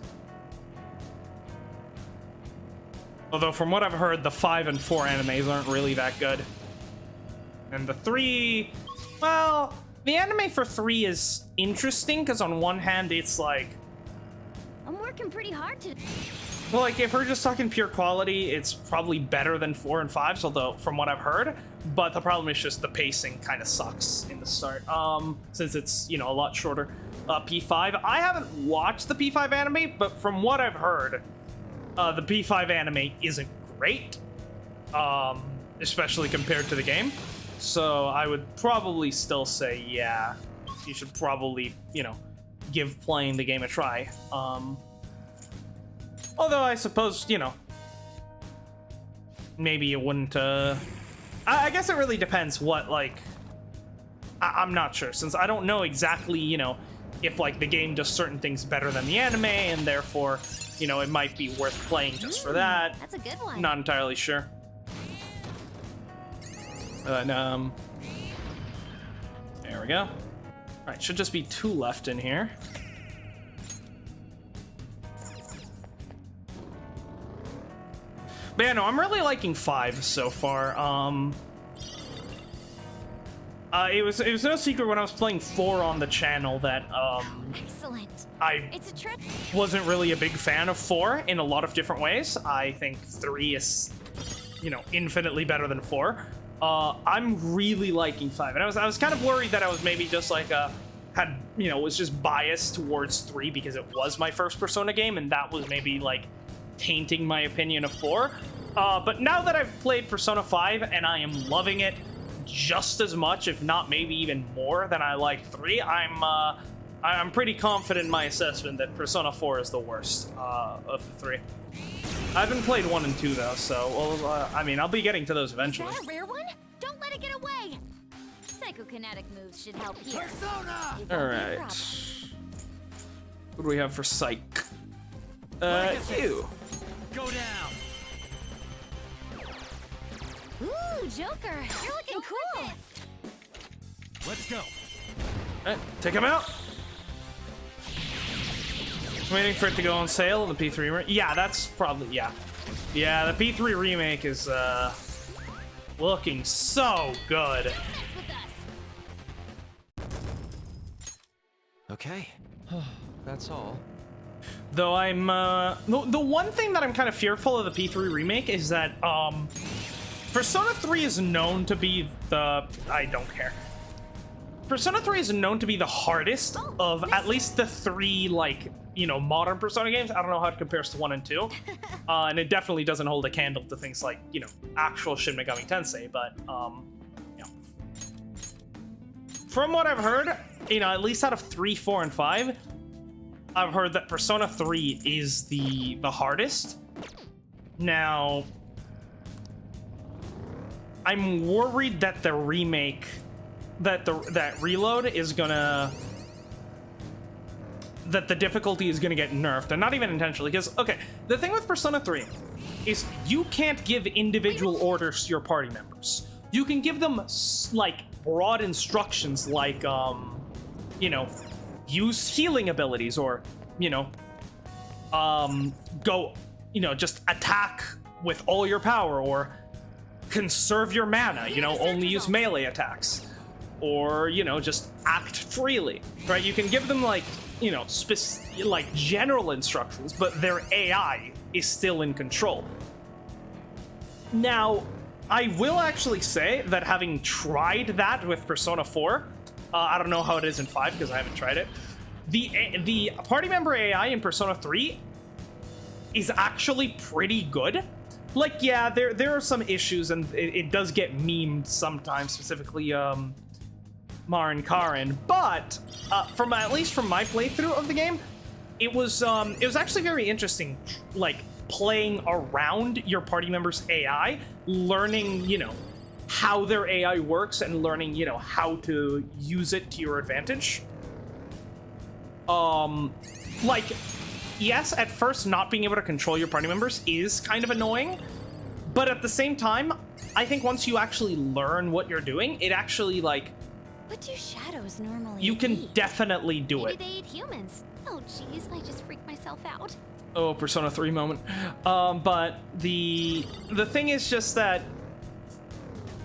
Although from what I've heard, the 5 and 4 animes aren't really that good. And the 3, well, the anime for 3 is interesting because on one hand it's like, I'm working pretty hard to. well, like if we're just talking pure quality, it's probably better than 4 and 5, although from what I've heard. But the problem is just the pacing kind of sucks in the start, since it's, you know, a lot shorter. P5, I haven't watched the P5 anime, but from what I've heard, the P5 anime isn't great, especially compared to the game. So I would probably still say, yeah, you should probably, you know, give playing the game a try. Although I suppose, you know, maybe you wouldn't, I guess it really depends what, like, I'm not sure, since I don't know exactly, you know, if, like, the game does certain things better than the anime, and therefore, you know, it might be worth playing just for that. That's a good one. Not entirely sure. But, there we go. Alright, should just be 2 left in here. But yeah, no, I'm really liking 5 so far. It was no secret when I was playing 4 on the channel that Excellent. I It's a trip. wasn't really a big fan of 4 in a lot of different ways. I think 3 is, you know, infinitely better than 4. I'm really liking 5, and I was kind of worried that I was maybe just like was just biased towards 3 because it was my first Persona game, and that was maybe like tainting my opinion of 4. But now that I've played Persona 5 and I am loving it just as much, if not maybe even more than I like 3, I'm pretty confident in my assessment that Persona 4 is the worst of the 3. I haven't played 1 and 2 though, so I mean, I'll be getting to those Is eventually. that a rare one? Don't let it get away. Psychokinetic moves should help here. Persona! All right. What do we have for psych? You. Go down. Ooh, Joker, you're looking cool. Let's go. Alright, take him out. Waiting for it to go on sale. The P3 remake. Yeah, that's probably yeah. The P3 remake is looking so good. Okay. That's all. Though I'm the one thing that I'm kind of fearful of the P3 remake is that Persona 3 is known to be I don't care. Persona 3 is known to be the hardest of at least the 3, like, you know, modern Persona games. I don't know how it compares to 1 and 2. And it definitely doesn't hold a candle to things like, you know, actual Shin Megami Tensei, but, you know. From what I've heard, you know, at least out of 3, 4, and 5, I've heard that Persona 3 is the hardest. Now, I'm worried that the remake, that reload is gonna, that the difficulty is gonna get nerfed, and not even intentionally, because, okay, the thing with Persona 3 is you can't give individual orders to your party members. You can give them, like, broad instructions, like, you know, use healing abilities, or, you know, go, you know, just attack with all your power, or conserve your mana, you know, only use melee attacks, or, you know, just act freely, right? You can give them, like, you know, like general instructions, but their AI is still in control. Now, I will actually say that having tried that with Persona 4, I don't know how it is in 5 because I haven't tried it, the party member AI in Persona 3 is actually pretty good. Like, yeah, there are some issues, and it does get memed sometimes, specifically Marin Karin, but at least from my playthrough of the game, it was actually very interesting, like, playing around your party members' AI, learning, you know, how their AI works, and learning, you know, how to use it to your advantage. Like, yes, at first not being able to control your party members is kind of annoying, but at the same time, I think once you actually learn what you're doing, it actually, like, What do shadows normally you can eat? definitely do Maybe it. they eat humans. Oh, jeez, I just freaked myself out. Oh, Persona 3 moment. But the thing is just that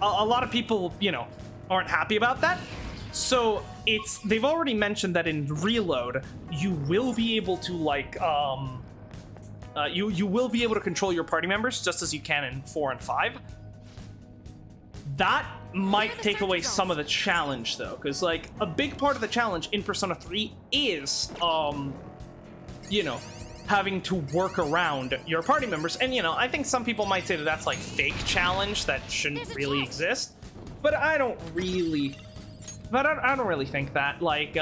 a lot of people, you know, aren't happy about that. So they've already mentioned that in Reload, you will be able to, like, you will be able to control your party members just as you can in 4 and 5. That might take away some of the challenge, though, because, like, a big part of the challenge in Persona 3 is, you know, having to work around your party members. And, you know, I think some people might say that that's, like, fake challenge that shouldn't really exist. But I don't really... But I don't really think that. Like,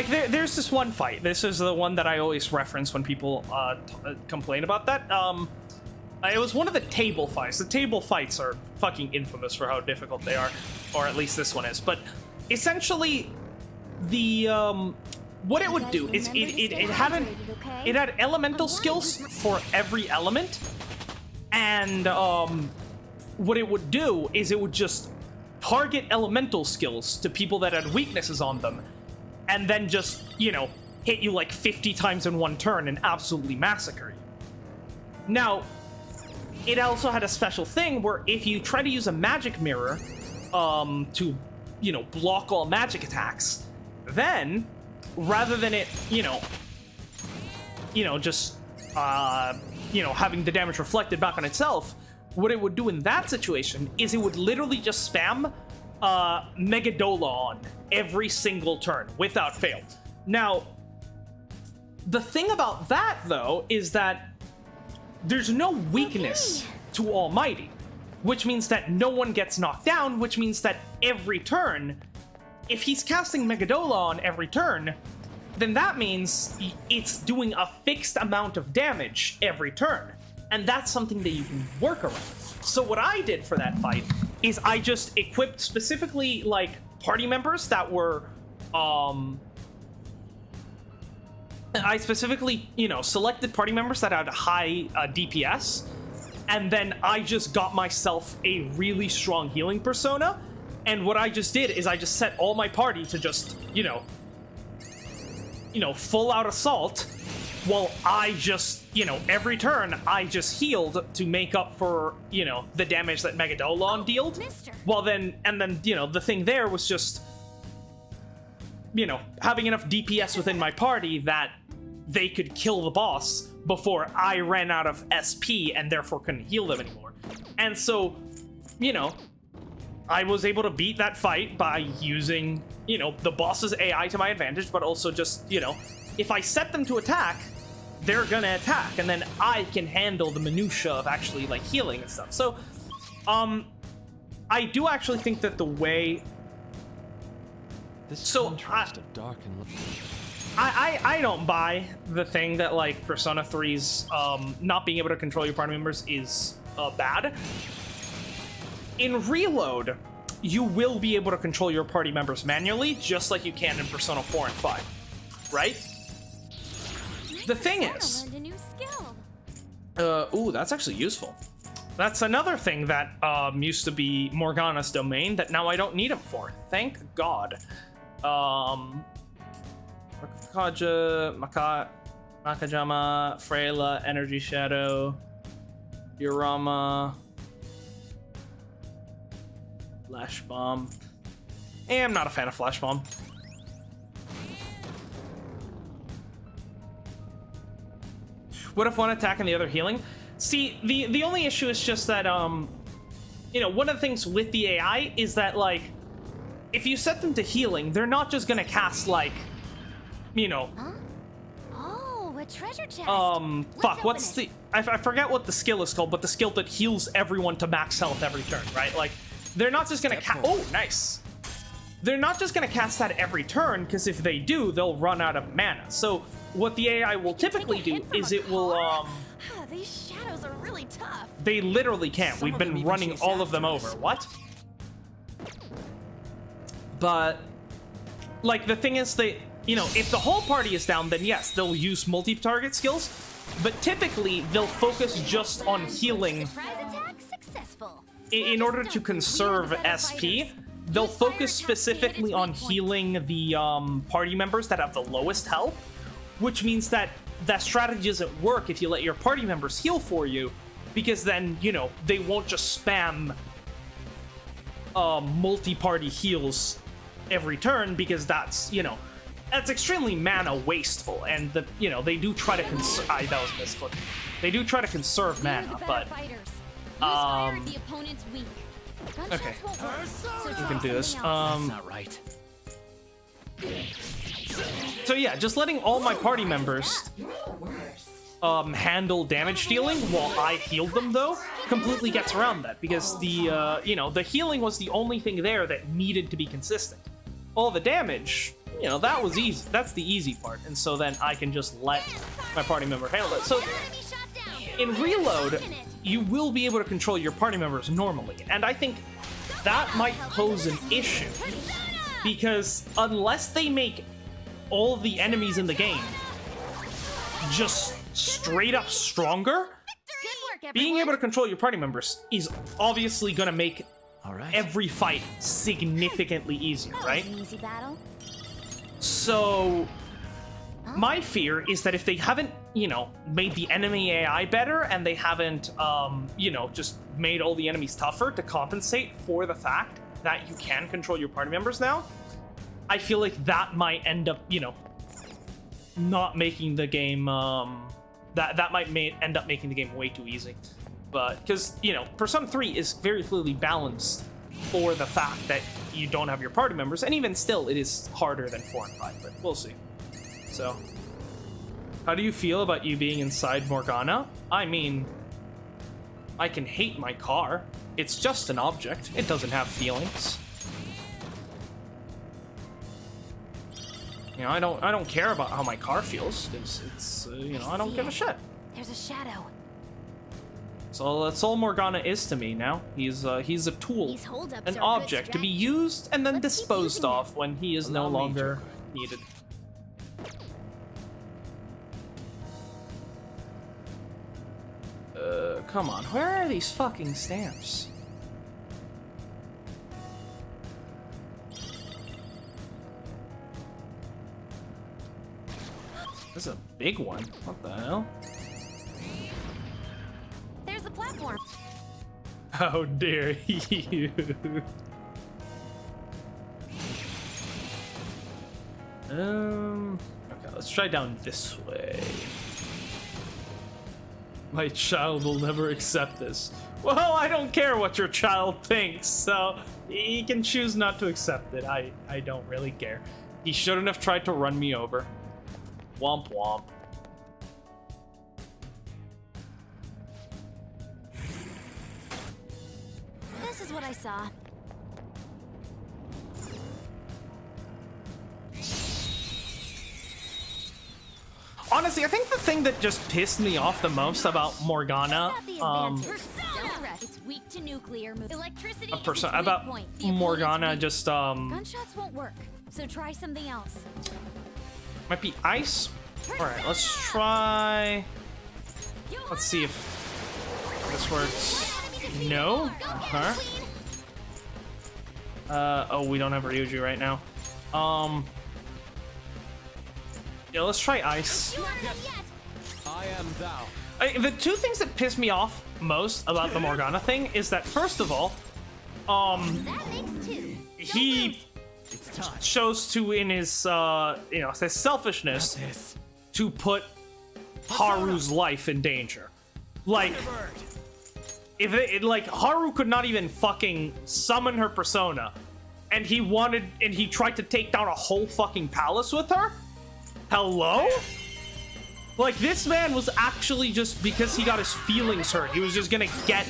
there's this one fight. This is the one that I always reference when people complain about that. It was one of the table fights. The table fights are fucking infamous for how difficult they are, or at least this one is. But essentially, the what it would do is it had elemental skills for every element, and what it would do is it would just target elemental skills to people that had weaknesses on them, and then just, you know, hit you like 50 times in one turn and absolutely massacre you. Now, it also had a special thing where if you try to use a magic mirror to, you know, block all magic attacks, then rather than it, just having the damage reflected back on itself, what it would do in that situation is it would literally just spam Megadola on every single turn without fail. Now, the thing about that, though, is that there's no weakness to Almighty, which means that no one gets knocked down, which means that every turn, if he's casting Megadola on every turn, then that means it's doing a fixed amount of damage every turn. And that's something that you can work around. So what I did for that fight is I just equipped specifically, like, party members that were, I specifically, selected party members that had high DPS, and then I just got myself a really strong healing persona, and what I just did is I just set all my party to just, full out assault, while I just, every turn I just healed to make up for, the damage that Megadolon dealt. Well then, the thing there was just, having enough DPS within my party that they could kill the boss before I ran out of SP and therefore couldn't heal them anymore. And so, I was able to beat that fight by using, the boss's AI to my advantage, but also just, if I set them to attack, they're gonna attack, and then I can handle the minutia of actually, like, healing and stuff. So, I do actually think that the way... This contrast of dark and I don't buy the thing that, like, Persona 3's not being able to control your party members is bad. In Reload, you will be able to control your party members manually, just like you can in Persona 4 and 5, right? The thing is... ooh, that's actually useful. That's another thing that used to be Morgana's domain that now I don't need him for. Thank God. Makajama, Freyla, Energy Shadow, Urama, Flash Bomb. I'm not a fan of Flash Bomb. What if one attack and the other healing? See, the only issue is just that, one of the things with the AI is that, like, if you set them to healing, they're not just gonna cast, like, Huh? Oh, a treasure chest. Fuck, what's the... I forget what the skill is called, but the skill that heals everyone to max health every turn, right? Like, they're not just gonna cast... Oh, nice. They're not just gonna cast that every turn, because if they do, they'll run out of mana. So, what the AI will typically do is it will, These shadows are really tough. They literally can't. We've been running all of them over. What? But, like, the thing is they... if the whole party is down, then yes, they'll use multi-target skills, but typically they'll focus just on healing. In order to conserve SP, they'll focus specifically on healing the party members that have the lowest health, which means that that strategy doesn't work if you let your party members heal for you, because then, they won't just spam multi-party heals every turn, because that's, that's extremely mana wasteful, and they do try to conserve. That was misclick. They do try to conserve mana, but okay, we can do this. That's not right. So yeah, just letting all my party members handle damage dealing while I healed them, though, completely gets around that, because the the healing was the only thing there that needed to be consistent. All the damage, that was easy. That's the easy part, and so then I can just let my party member handle it. So in Reload, you will be able to control your party members normally, and I think that might pose an issue, because unless they make all the enemies in the game just straight up stronger, being able to control your party members is obviously going to make every fight significantly easier, right? So my fear is that if they haven't, you know, made the enemy AI better and they haven't, you know, just made all the enemies tougher to compensate for the fact that you can control your party members now, I feel like that might end up, you know, not making the game, that might end up making the game way too easy. But, because, you know, Persona 3 is very clearly balanced for the fact that you don't have your party members, and even still, it is harder than 4 and 5, but we'll see. So, how do you feel about you being inside Morgana? I mean, I can hate my car. It's just an object. It doesn't have feelings. You know, I don't care about how my car feels, because it's, you know, I don't give a shit. There's a shadow. So that's all Morgana is to me now. He's a tool, These holdups an are a good object to be used and then Let's keep disposed using of when he is no Allow me, longer Joker. needed. Come on, where are these fucking stamps? This is a big one. What the hell? There's the platform. How dare you? Okay, let's try down this way. My child will never accept this. Well, I don't care what your child thinks, so he can choose not to accept it. I don't really care. He shouldn't have tried to run me over. Womp womp. This is what I saw. Honestly, I think the thing that just pissed me off the most about Morgana, It's weak to nuclear. Electricity. a person is its weak about point. The Morgana opponent's just weak. Gunshots won't work, so try something else. might be ice. All right, let's try. Let's see if this works. No. Huh? Oh, we don't have Ryuji right now. Yeah, let's try ice. I am thou. The two things that piss me off most about the Morgana thing is that, first of all, That makes two. he chose to, in his, you know, his selfishness, to put Haru's life in danger. Like, if like, Haru could not even fucking summon her persona, and he tried to take down a whole fucking palace with her? Hello? Like, this man was actually just, because he got his feelings hurt, he was just gonna get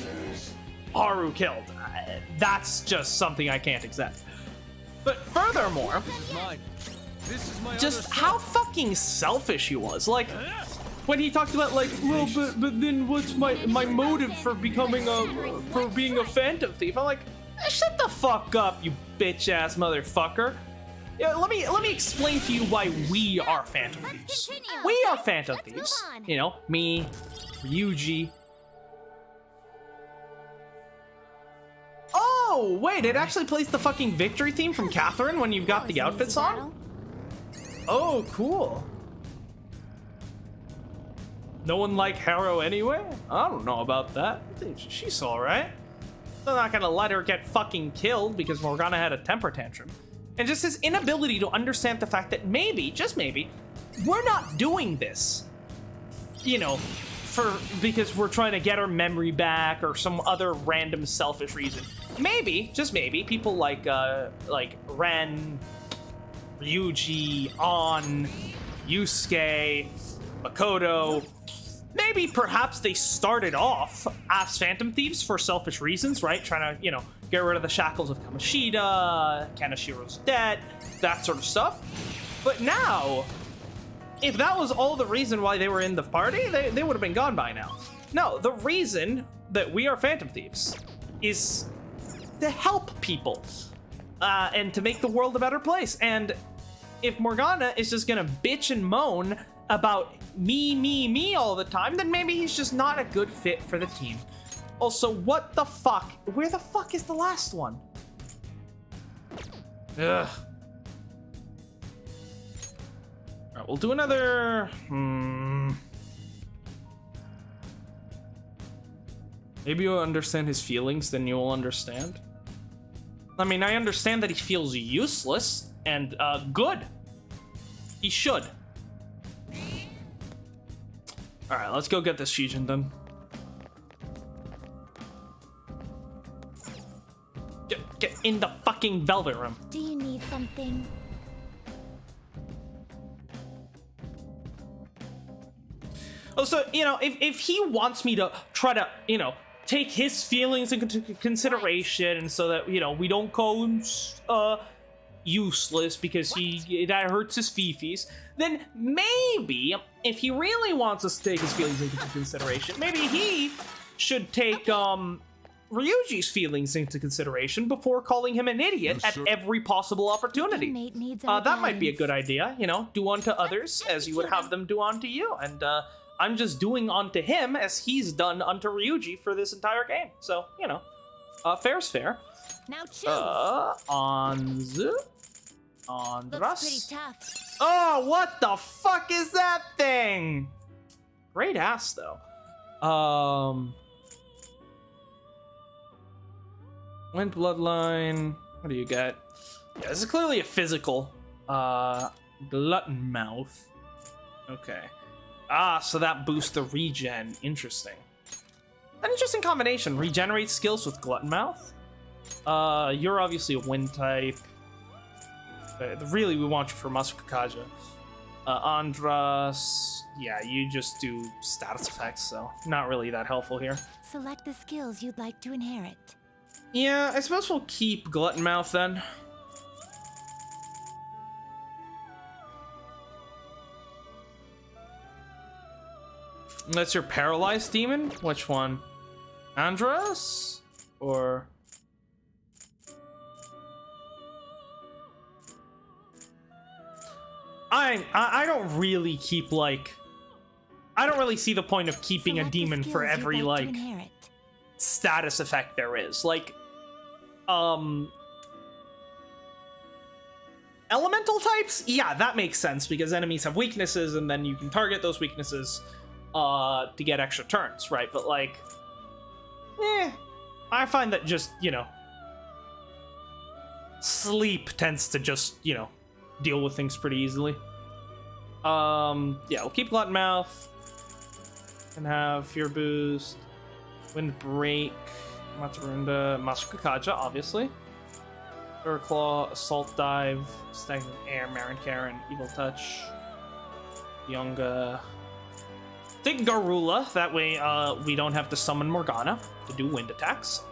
Haru killed. That's just something I can't accept. But furthermore, This is my just other how fucking selfish he was. Like, when he talked about, like, well, but then what's my motive for becoming for being a phantom thief? I'm like, shut the fuck up, you bitch ass motherfucker. Yeah, let me explain to you why we are phantom thieves. continue. We are phantom Let's move thieves. on. You know, me, Ryuji. Oh, wait, it actually plays the fucking victory theme from Catherine when you've got the outfits on? Oh, cool. No one like Harrow anyway? I don't know about that. I think she's alright. They're not gonna let her get fucking killed because Morgana had a temper tantrum. And just his inability to understand the fact that maybe, just maybe, we're not doing this, you know, because we're trying to get our memory back or some other random selfish reason. Maybe, just maybe, people like Ren, Ryuji, An, Yusuke, Makoto, maybe perhaps they started off as phantom thieves for selfish reasons, right? Trying to, you know, get rid of the shackles of Kamoshida, Kanashiro's debt, that sort of stuff. But now, if that was all the reason why they were in the party, they would have been gone by now. No, the reason that we are phantom thieves is to help people and to make the world a better place. And if Morgana is just gonna bitch and moan about me all the time, then maybe he's just not a good fit for the team. Also, what the fuck? Where the fuck is the last one? Ugh. Alright, right, we'll do another. Maybe you'll understand his feelings, then you'll understand. I mean, I understand that he feels useless, and good. He should. All right, let's go get this Shijin then. Get in the fucking velvet room. Do you need something? Also, you know, if he wants me to try to, you know, take his feelings into consideration so that, you know, we don't call him useless because that hurts his fifis, then maybe if he really wants us to take his feelings into consideration, maybe he should take Ryuji's feelings into consideration before calling him an idiot at every possible opportunity. That might be a good idea, you know, do unto others as you would have them do unto you, and I'm just doing unto him as he's done unto Ryuji for this entire game. So, you know, fair's fair. Now choose. Anzu. Looks pretty tough. Oh, what the fuck is that thing? Great ass, though. Wind Bloodline. What do you get? Yeah, this is clearly a physical. Glutton Mouth. Okay. Ah, so that boosts the regen. Interesting. An interesting combination. Regenerate skills with Glutton Mouth. You're obviously a wind type. Really, we want you for Masukakaja. Andras. Yeah, you just do status effects, so not really that helpful here. Select the skills you'd like to inherit. Yeah, I suppose we'll keep Glutton Mouth then. That's your paralyzed demon? Which one? Andros? Or... I don't really keep, like... I don't really see the point of keeping a demon for every, like, status effect there is. Like, elemental types? Yeah, that makes sense, because enemies have weaknesses, and then you can target those weaknesses to get extra turns, right? But, like, I find that just, you know, sleep tends to just, you know, deal with things pretty easily. Yeah, we'll keep Glutton Mouth. And have Fear Boost, Wind Break, Matsurunda, Masukakaja, obviously. Door Claw, Assault Dive, Stagnant Air, Marin Karen, Evil Touch, Yunga. Take Garula, that way we don't have to summon Morgana to do wind attacks.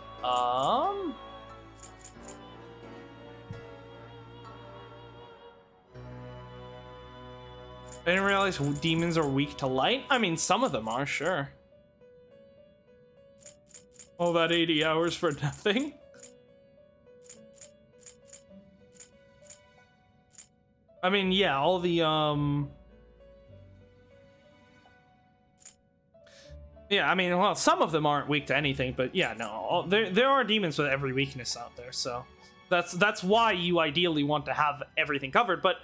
I didn't realize demons are weak to light. I mean, some of them are, sure. All that 80 hours for nothing? I mean, yeah, all the, yeah, I mean, well, some of them aren't weak to anything, but yeah, no, there are demons with every weakness out there, so that's why you ideally want to have everything covered, but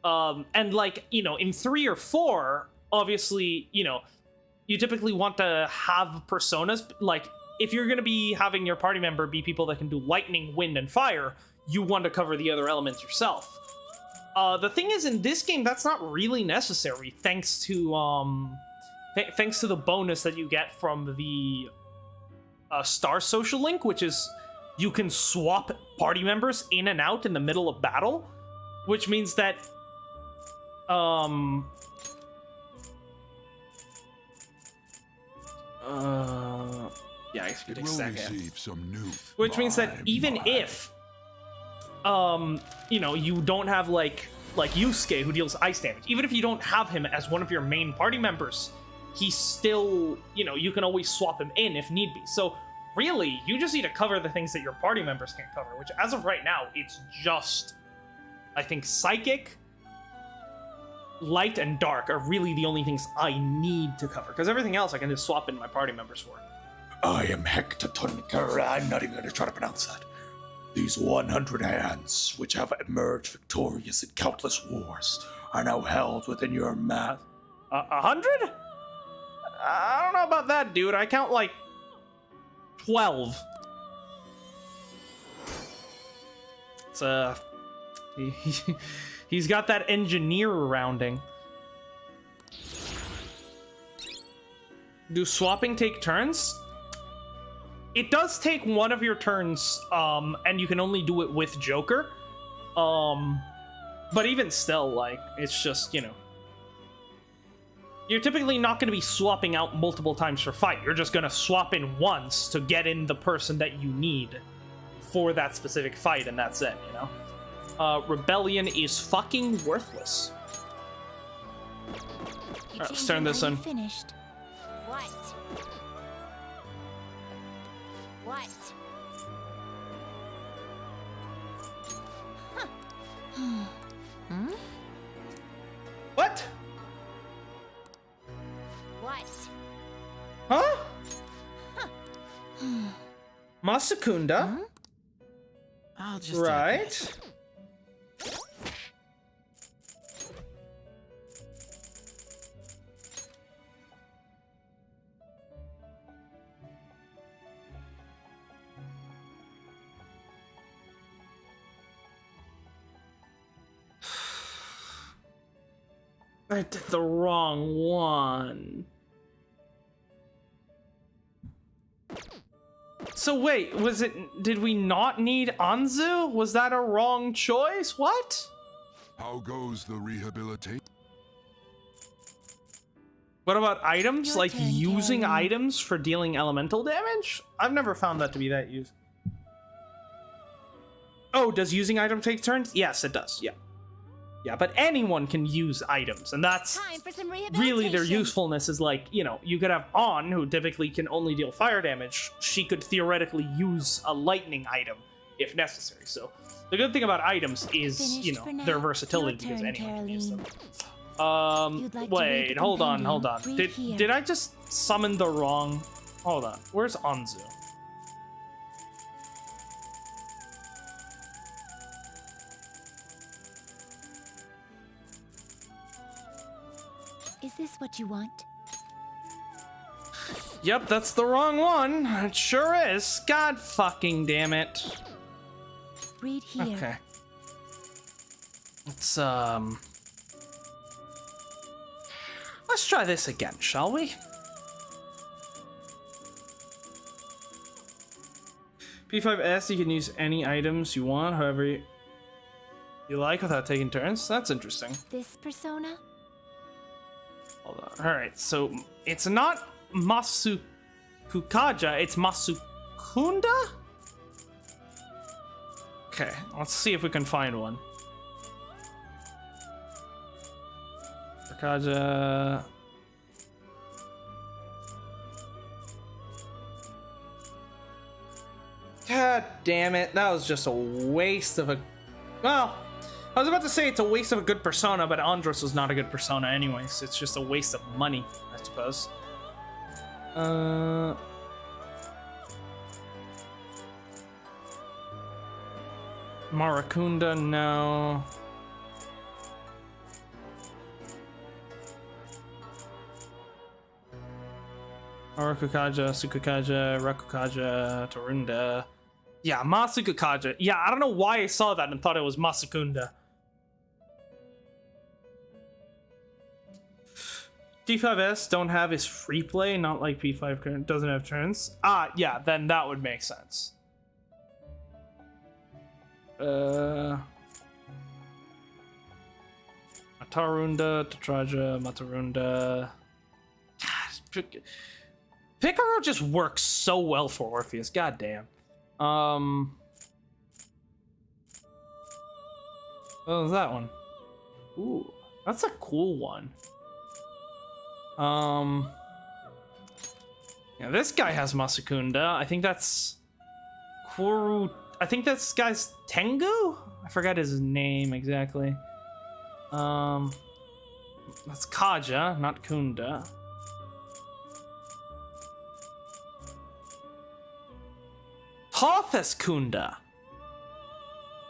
and like, you know, in 3 or 4, obviously, you know, you typically want to have personas, like, if you're going to be having your party member be people that can do lightning, wind, and fire, you want to cover the other elements yourself. The thing is, in this game, that's not really necessary, thanks to, thanks to the bonus that you get from the Star Social Link, which is you can swap party members in and out in the middle of battle, which means that yeah, I guess it takes a second. Which means that even if, you know, you don't have like Yusuke who deals ice damage, even if you don't have him as one of your main party members, he's still, you know, you can always swap him in if need be. So really, you just need to cover the things that your party members can't cover, which as of right now, it's just, I think, Psychic, Light, and Dark are really the only things I need to cover, because everything else I can just swap in my party members for. I am Hectatonica. I'm not even going to try to pronounce that. These 100 hands, which have emerged victorious in countless wars, are now held within your mass. 100? I don't know about that, dude. I count like 12. It's he's got that engineer rounding. Do swapping take turns? It does take one of your turns, and you can only do it with Joker. But even still, like, it's just, you know. You're typically not going to be swapping out multiple times for fight. You're just going to swap in once to get in the person that you need for that specific fight, and that's it, you know? Rebellion is fucking worthless. Alright, let's turn this on. Finished. What? What? What? What? Huh? Masakunda? I'll just Right. I did the wrong one. So wait, did we not need Anzu? Was that a wrong choice? What? How goes the rehabilitation? What about items? Your Like turn, using Caroline. items for dealing elemental damage? I've never found that to be that used. Oh, does using item take turns? Yes, it does. Yeah. Yeah, but anyone can use items, and that's Time for some really their rehabilitation. usefulness is like, you know, you could have On, who typically can only deal fire damage. She could theoretically use a lightning item if necessary. So the good thing about items is, Finished you know, for now. their versatility Your because turn, anyone can use them. You'd like to read Wait, the hold on. compendium? Read here. Did I just summon the wrong? Hold on. Where's Anzu? Is this what you want? Yep, that's the wrong one. It sure is. God fucking damn it. Read here. Okay. Let's try this again, shall we? P5S, you can use any items you want, however you like, without taking turns. That's interesting. This persona? Hold on. Alright, so it's not Masukukaja, it's Masukunda? Okay, let's see if we can find one. Kaja. God damn it, that was just a waste of a... Well, I was about to say it's a waste of a good persona, but Andros was not a good persona anyways. It's just a waste of money, I suppose. Marakunda, no. Arakukaja, Sukukaja, Rakukaja, Torunda. Yeah, Masukukaja. Yeah, I don't know why I saw that and thought it was Masakunda. P5S don't have his free play, not like P5 doesn't have turns. Ah, yeah, then that would make sense. Matarunda, Tatraja, Matarunda. Picaro just works so well for Orpheus, goddamn. What was that one? Ooh, that's a cool one. Yeah, this guy has Masakunda. I think that's Kuru. I think this guy's Tengu? I forgot his name exactly. That's Kaja, not Kunda. Tothas Kunda.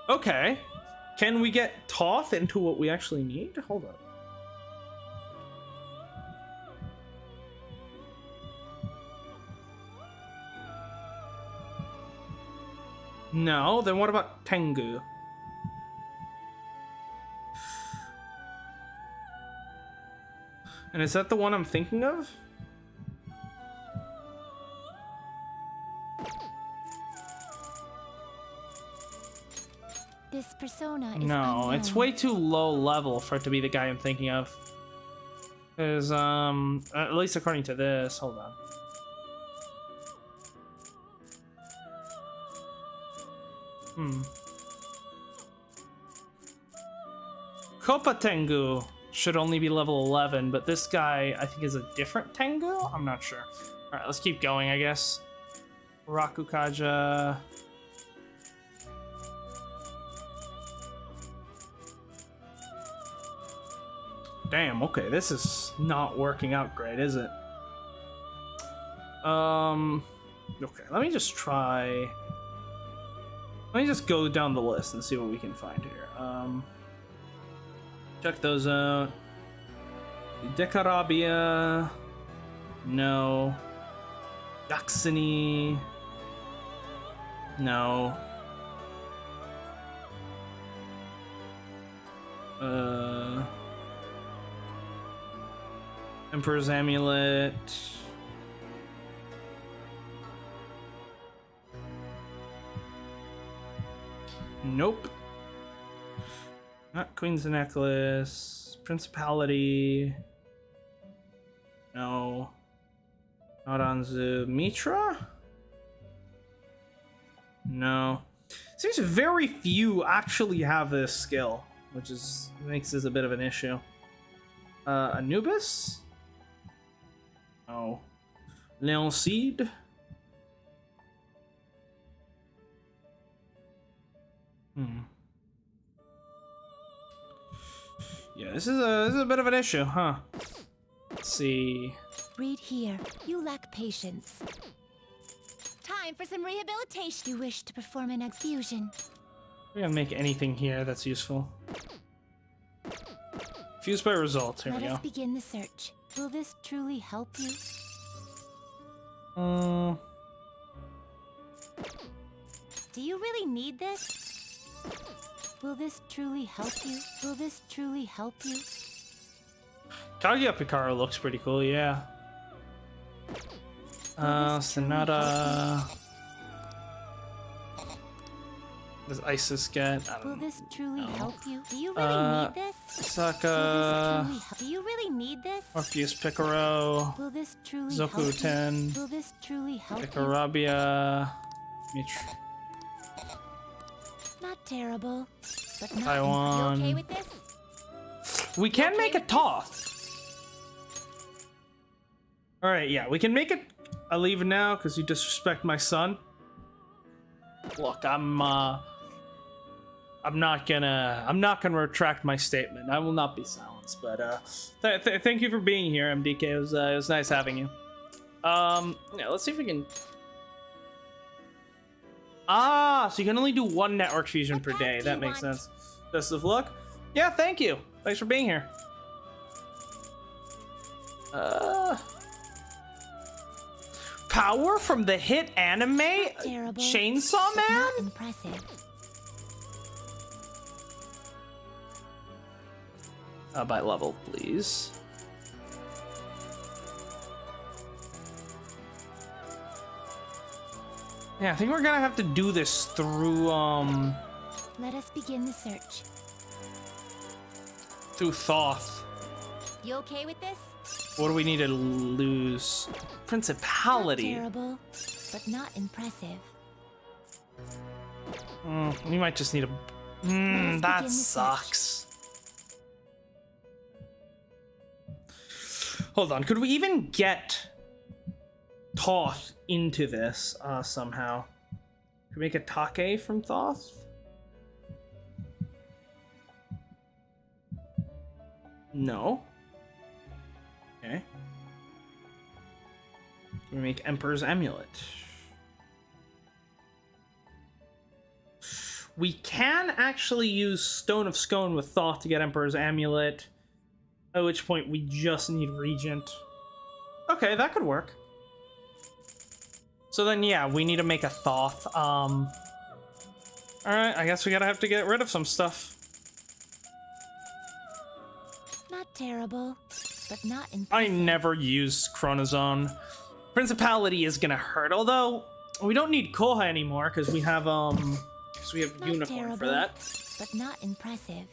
Okay. Can we get Toth into what we actually need? Hold up. No, then what about Tengu? And is that the one I'm thinking of? This persona is No, it's unknown. way too low level for it to be the guy I'm thinking of. Because, at least according to this, hold on. Kopa Tengu should only be level 11, but this guy, I think, is a different Tengu? I'm not sure. Alright, let's keep going, I guess. Rakukaja. Damn, okay, this is not working out great, is it? Okay, let me just try... Let me just go down the list and see what we can find here. Check those out. Decarabia. No. Yaxini. No. Emperor's Amulet. Nope. Not Queen's Necklace. Principality. No. Not Anzu. Mitra? No. Seems very few actually have this skill, which is makes this a bit of an issue. Anubis? No. Leoncide? Yeah, this is a bit of an issue, huh? Let's see. Read here. You lack patience. Time for some rehabilitation. You wish to perform an exfusion. We're gonna make anything here that's useful. Fused by results. Here Let we us go. begin the search. Will this truly help you? Do you really need this? Will this truly help you? Will this truly help you? Kaguya Picaro looks pretty cool, yeah. Sonata. Does Isis get? I Will don't know. this truly help you? Do you really need this? Saka. Do you really need this? Orpheus Picaro. Will this truly Zoku help you? 10. Will this truly help you? Picarabia. Not terrible, but not. Taiwan. You okay with this? We can okay make a with Toth. Alright, yeah, we can make it. I leave now because you disrespect my son. Look, I'm not gonna retract my statement. I will not be silenced. But thank you for being here, MDK. It was nice having you. Yeah, let's see if we can. So you can only do one network fusion per day. That makes sense. Best of luck. Yeah, thank you. Thanks for being here. Power from the hit anime Terrible, Chainsaw but Man? not impressive. By level, please. Yeah, I think we're gonna have to do this through Let us begin the search. through Thoth. You okay with this? What do we need to lose? Principality. Not terrible, but not impressive. We might just need a. begin That the sucks. Hold on, could we even get Thoth into this somehow? Could we make a Take from Thoth? No. Okay. Can we make Emperor's Amulet? We can actually use Stone of Scone with Thoth to get Emperor's Amulet, at which point we just need Regent. Okay, that could work. So then, yeah, we need to make a Thoth. Alright, I guess we gotta have to get rid of some stuff. Not terrible, but not impressive. I never use Chronozone. Principality is gonna hurt, although we don't need Koha anymore because we have Not Unicorn terrible, for that. but not impressive.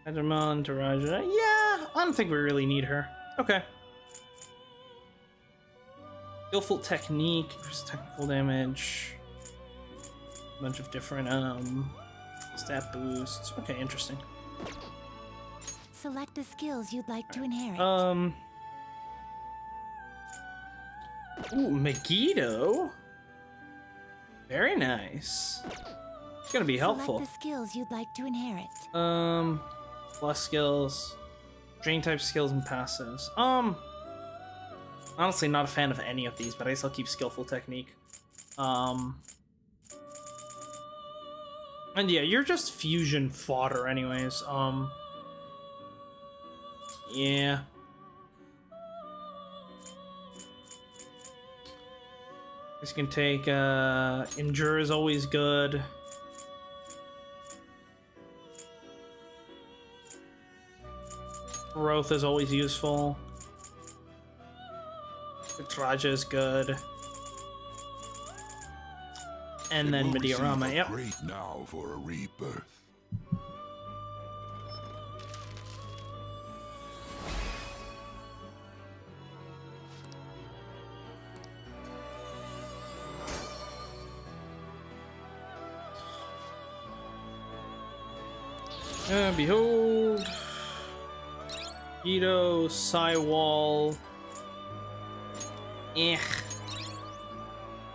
Edamon, Taraja. Yeah, I don't think we really need her. Okay. Skillful Technique, increase technical damage. A bunch of different stat boosts. Okay, interesting. Select the skills you'd like to inherit. Ooh, Megiddo. Very nice. It's gonna be helpful. Select the skills you'd like to inherit. Plus skills, drain type skills and passives. Honestly, not a fan of any of these, but I still keep Skillful Technique. And yeah, you're just fusion fodder anyways. Yeah. This can take, Endure is always good. Growth is always useful. Vitraja is good. And then Mediarama, yep. Great now for a rebirth. Behold. Ito, Cywall.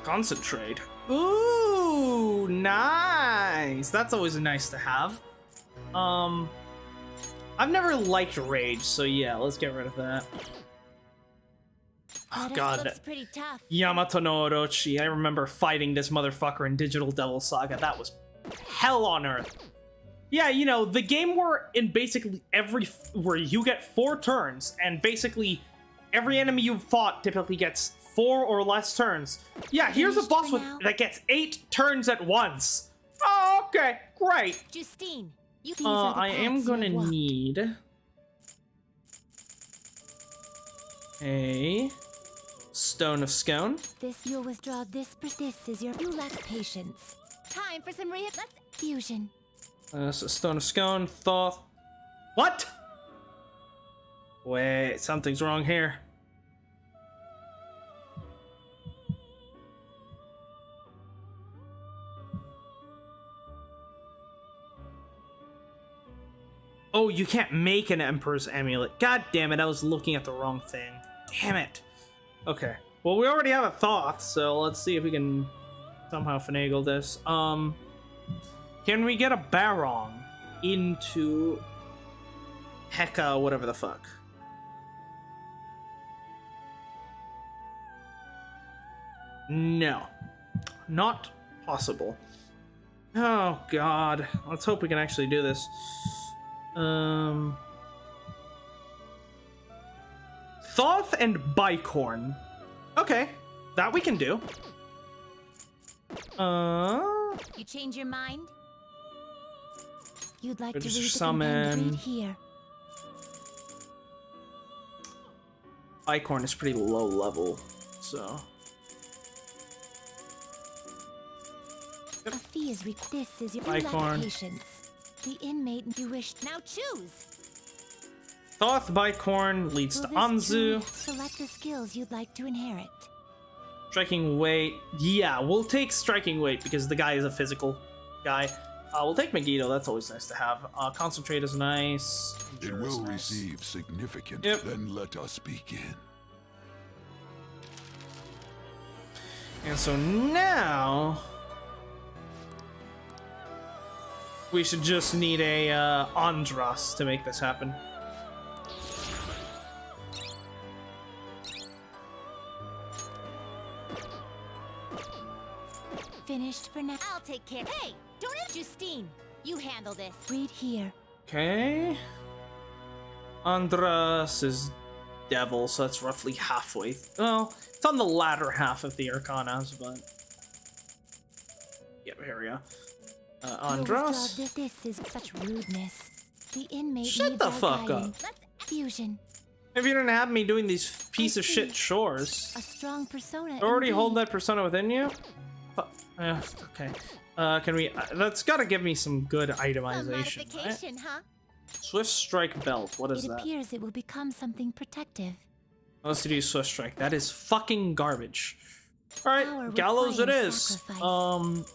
Concentrate. Ooh, nice. That's always nice to have. I've never liked Rage, so yeah, let's get rid of that. Oh god. Looks pretty tough. Yamato no Orochi. I remember fighting this motherfucker in Digital Devil Saga. That was hell on earth. Yeah, you know, the game where in basically where you get 4 turns, and basically every enemy you've fought typically gets 4 or less turns. Yeah, here's a boss that gets 8 turns at once. Oh, okay, great. Justine, I am gonna need a Stone of Scone. You'll withdraw this is your. You lack patience. Time for some fusion. So Stone of Scone, Thoth. What? Wait, something's wrong here. Oh, you can't make an Emperor's Amulet. God damn it, I was looking at the wrong thing. Damn it. Okay. Well, we already have a Thoth, so let's see if we can somehow finagle this. Can we get a Barong into Heka, whatever the fuck? No. Not possible. Oh, God. Let's hope we can actually do this. Thoth and Bicorn. Okay. That we can do. You change your mind? You'd like to read just the summon. command, read here. Bicorn is pretty low level, so. A fee is this is your Bicorn. patience. The inmate you wish. Now choose. Thoth Bicorn leads to Anzu. Select the skills you'd like to inherit. Striking weight. Yeah, we'll take striking weight because the guy is a physical guy. We'll take Megiddo. That's always nice to have. Concentrate is nice. It Endure is will nice. receive significant. Yep. Then let us begin. And so now we should just need a Andras to make this happen. Finished for now. I'll take care. Hey, Don't hit Justine. You handle this. Read here. Okay. Andras is devil, so that's roughly halfway. Well, it's on the latter half of the Arcanas, but yeah, here we go. Andras. This is such rudeness. The inmate Shut needs the our fuck guidance. up. Fusion. If you didn't have me doing these piece of shit chores, A strong persona. already hold indeed. that persona within you. Okay. Can we? That's got to give me some good Some itemization, right? modification, huh? Swift Strike Belt. What is It that? appears it will become something protective. Let's do Swift Strike. That is fucking garbage. All right, Power Gallows it requires is. sacrifice.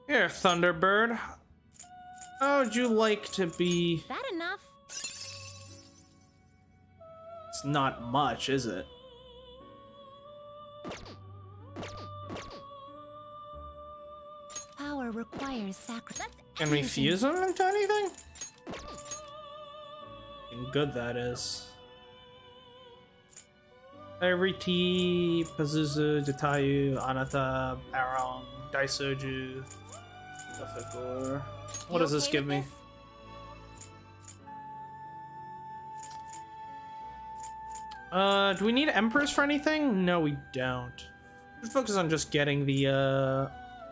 Here, Thunderbird. How would you like to be? Is that enough? It's not much, is it? Power requires sacrifice. Can we fuse them into anything? And good that is. Every Pazuzu, Jatayu, Anata, Baron, Daisoju, Suffolk. What does this give me? Do we need Empress for anything? No, we don't. Let's focus on just getting the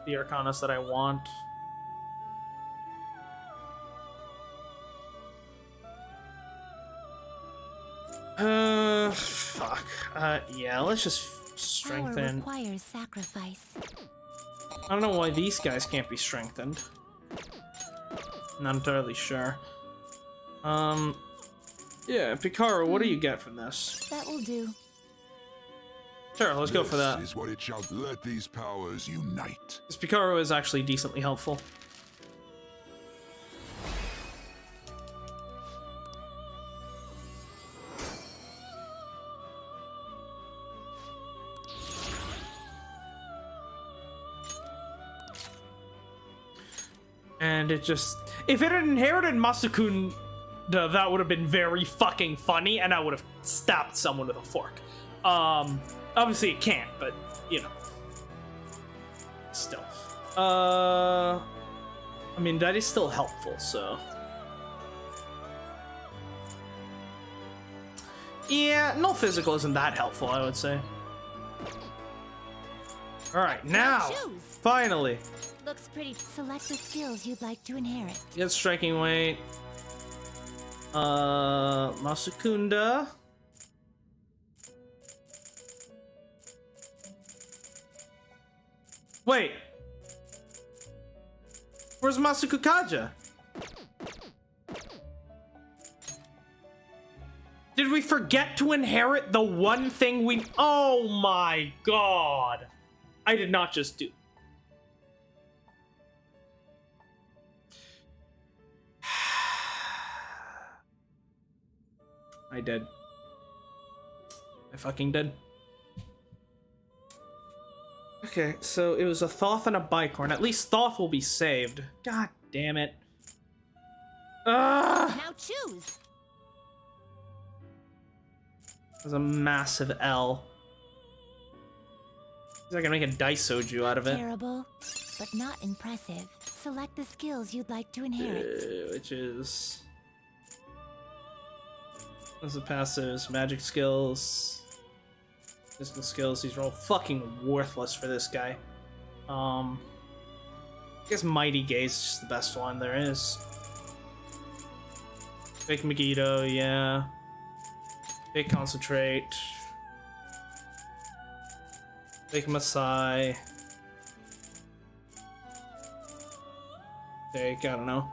Arcanas that I want. Fuck. Yeah, let's just strengthen. Power requires sacrifice. I don't know why these guys can't be strengthened. Not entirely sure. Yeah, Picaro, what do you get from this? That will do. Sure, let's go for that. This is what it shall. Let these powers unite. This Picaro is actually decently helpful. And it just... If it had inherited Masakun, that would have been very fucking funny, and I would have stabbed someone with a fork. Obviously it can't, but, you know. Still. I mean, that is still helpful, so... Yeah, no physical isn't that helpful, I would say. Alright, now! Choose. Finally! Looks pretty. Select the skills you'd like to inherit. Get striking weight. Masukunda. Wait. Where's Masukukaja? Did we forget to inherit the one thing we... Oh my god. I did not just do... I did. I fucking did. Okay, so it was a Thoth and a Bicorn. At least Thoth will be saved. God damn it. Ugh! Now choose. There's a massive L. He's not gonna make a Daisoju out of it. Terrible, but not impressive. Select the skills you'd like to inherit. Which is... Those are passives, magic skills, physical skills. These are all fucking worthless for this guy. I guess Mighty Gaze is just the best one there is. Big Megiddo, yeah. Big Concentrate. Big Masai. Take, I don't know.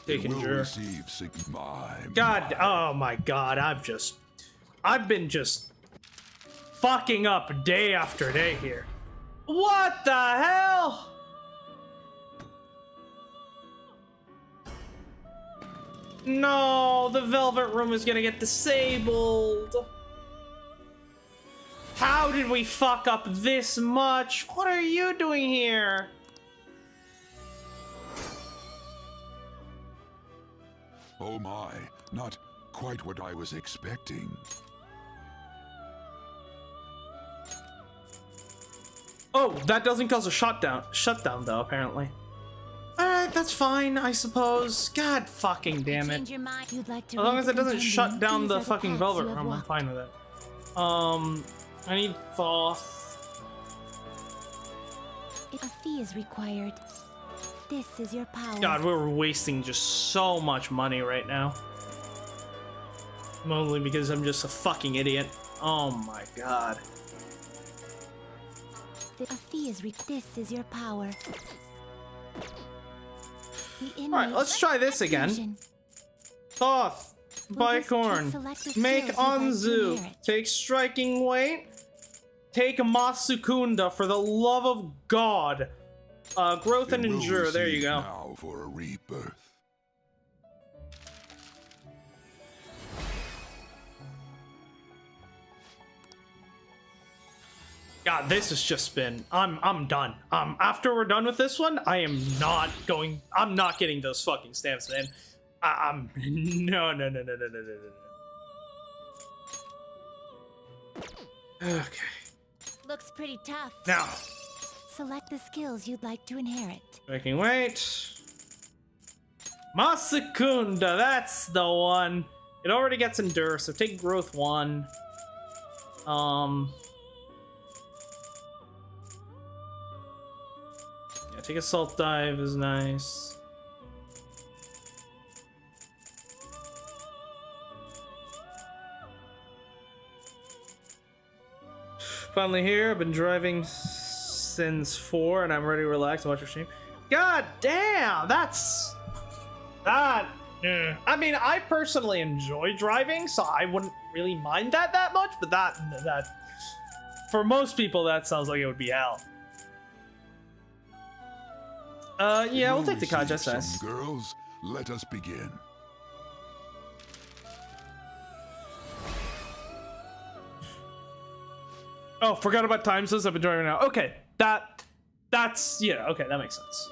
Receive Sigma. God, oh my god, I've been just fucking up day after day here. What the hell? No, the Velvet Room is gonna get disabled. How did we fuck up this much? What are you doing here? Oh my, not quite what I was expecting. Oh, that doesn't cause a shutdown though, apparently. Alright, that's fine, I suppose. God fucking damn it. Change your mind. You'd like to As long read as the it doesn't compendium. shut down These the are fucking paths velvet you have room, I'm walked. fine with it. I need Thoth. A fee is required. This is your power. God, we're wasting just so much money right now. Only because I'm just a fucking idiot. Oh my god. A fee is This is your power. Alright, let's try this again. Thoth, Bicorn, make Anzu, take Striking Weight, take Masukunda for the love of God. Growth and It will Endure, there you receive go. Now for a rebirth. God, this has just been. I'm done. After we're done with this one, I'm not getting those fucking stamps, man. No. Okay. Looks pretty tough. Now, Select the skills you'd like to inherit. making weight. Masakunda, that's the one. It already gets Endure, so take Growth 1. Yeah, take Assault Dive is nice. Finally here, I've been driving since 4 and I'm ready to relax and watch your stream. God damn, that's... That... I mean, I personally enjoy driving, so I wouldn't really mind that much, but that... For most people, that sounds like it would be hell. Yeah, we'll take the Kaj SS. Some girls, let us begin. Oh, forgot about time since I've been driving now. Okay, that's yeah. Okay, that makes sense.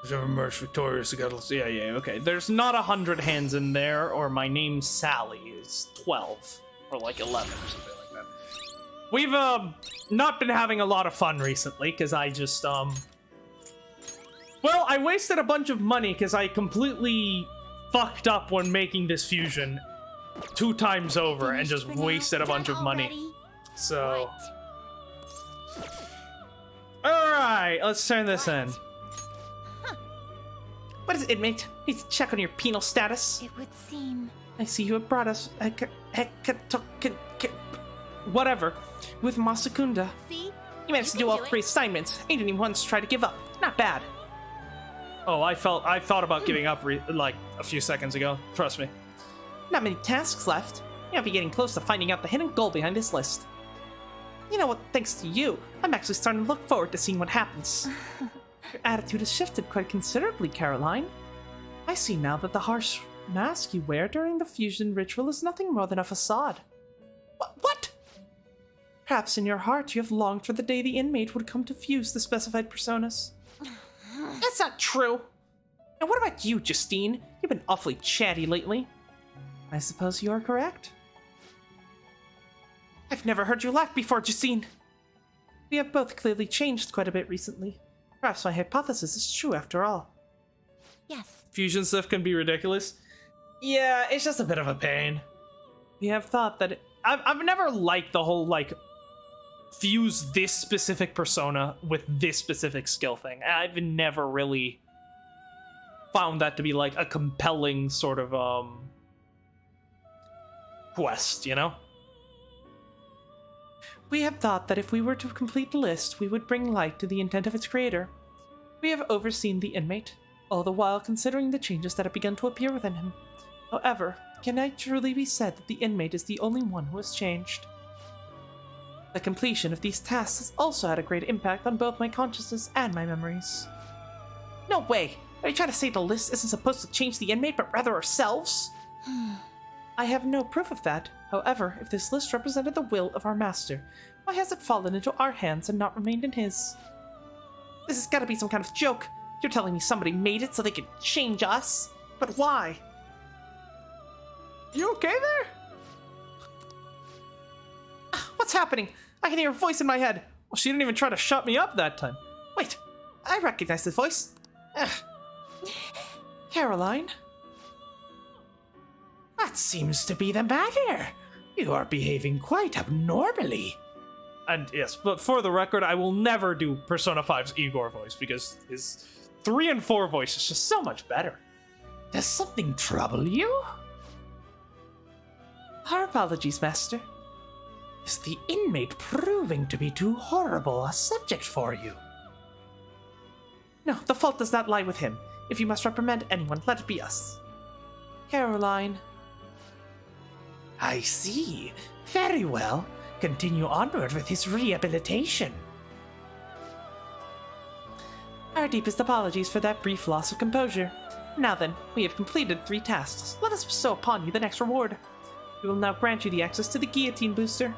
Who's ever emerged victorious? Yeah. Okay, there's not 100 hands in there, or my name's Sally is 12 or like 11 or something like that. We've not been having a lot of fun recently because I just well, I wasted a bunch of money because I completely fucked up when making this fusion 2 times over and just wasted a bunch of money. So, alright, let's turn this in. What is it, inmate? Need to check on your penal status. It would seem. I see you have brought us whatever with Masakunda. See? You managed to do all 3 assignments. Ain't even once tried to give up. Not bad. Oh, I thought about giving up like a few seconds ago. Trust me. Not many tasks left. You'll be getting close to finding out the hidden goal behind this list. You know what, thanks to you, I'm actually starting to look forward to seeing what happens. Your attitude has shifted quite considerably, Caroline. I see now that the harsh mask you wear during the fusion ritual is nothing more than a facade. What? Perhaps in your heart you have longed for the day the inmate would come to fuse the specified personas. That's not true. And what about you, Justine? You've been awfully chatty lately. I suppose you are correct. I've never heard you laugh before, Justine. We have both clearly changed quite a bit recently. Perhaps my hypothesis is true after all. Yes. Fusion stuff can be ridiculous. Yeah, it's just a bit of a pain. We have thought that I've never liked the whole like fuse this specific persona with this specific skill thing. I've never really found that to be like a compelling sort of quest, you know? We have thought that if we were to complete the list, we would bring light to the intent of its creator. We have overseen the inmate, all the while considering the changes that have begun to appear within him. However, can it truly be said that the inmate is the only one who has changed? The completion of these tasks has also had a great impact on both my consciousness and my memories. No way! Are you trying to say the list isn't supposed to change the inmate, but rather ourselves? I have no proof of that. However, if this list represented the will of our master, why has it fallen into our hands and not remained in his? This has got to be some kind of joke. You're telling me somebody made it so they could change us? But why? You okay there? What's happening? I can hear a voice in my head. Well, she didn't even try to shut me up that time. Wait, I recognize this voice. Caroline? What seems to be the matter? You are behaving quite abnormally. And yes, but for the record, I will never do Persona 5's Igor voice because his 3 and 4 voice is just so much better. Does something trouble you? Our apologies, Master. Is the inmate proving to be too horrible a subject for you? No, the fault does not lie with him. If you must reprimand anyone, let it be us. Caroline. I see. Very well. Continue onward with his rehabilitation. Our deepest apologies for that brief loss of composure. Now then, we have completed 3 tasks. Let us bestow upon you the next reward. We will now grant you the access to the Guillotine Booster.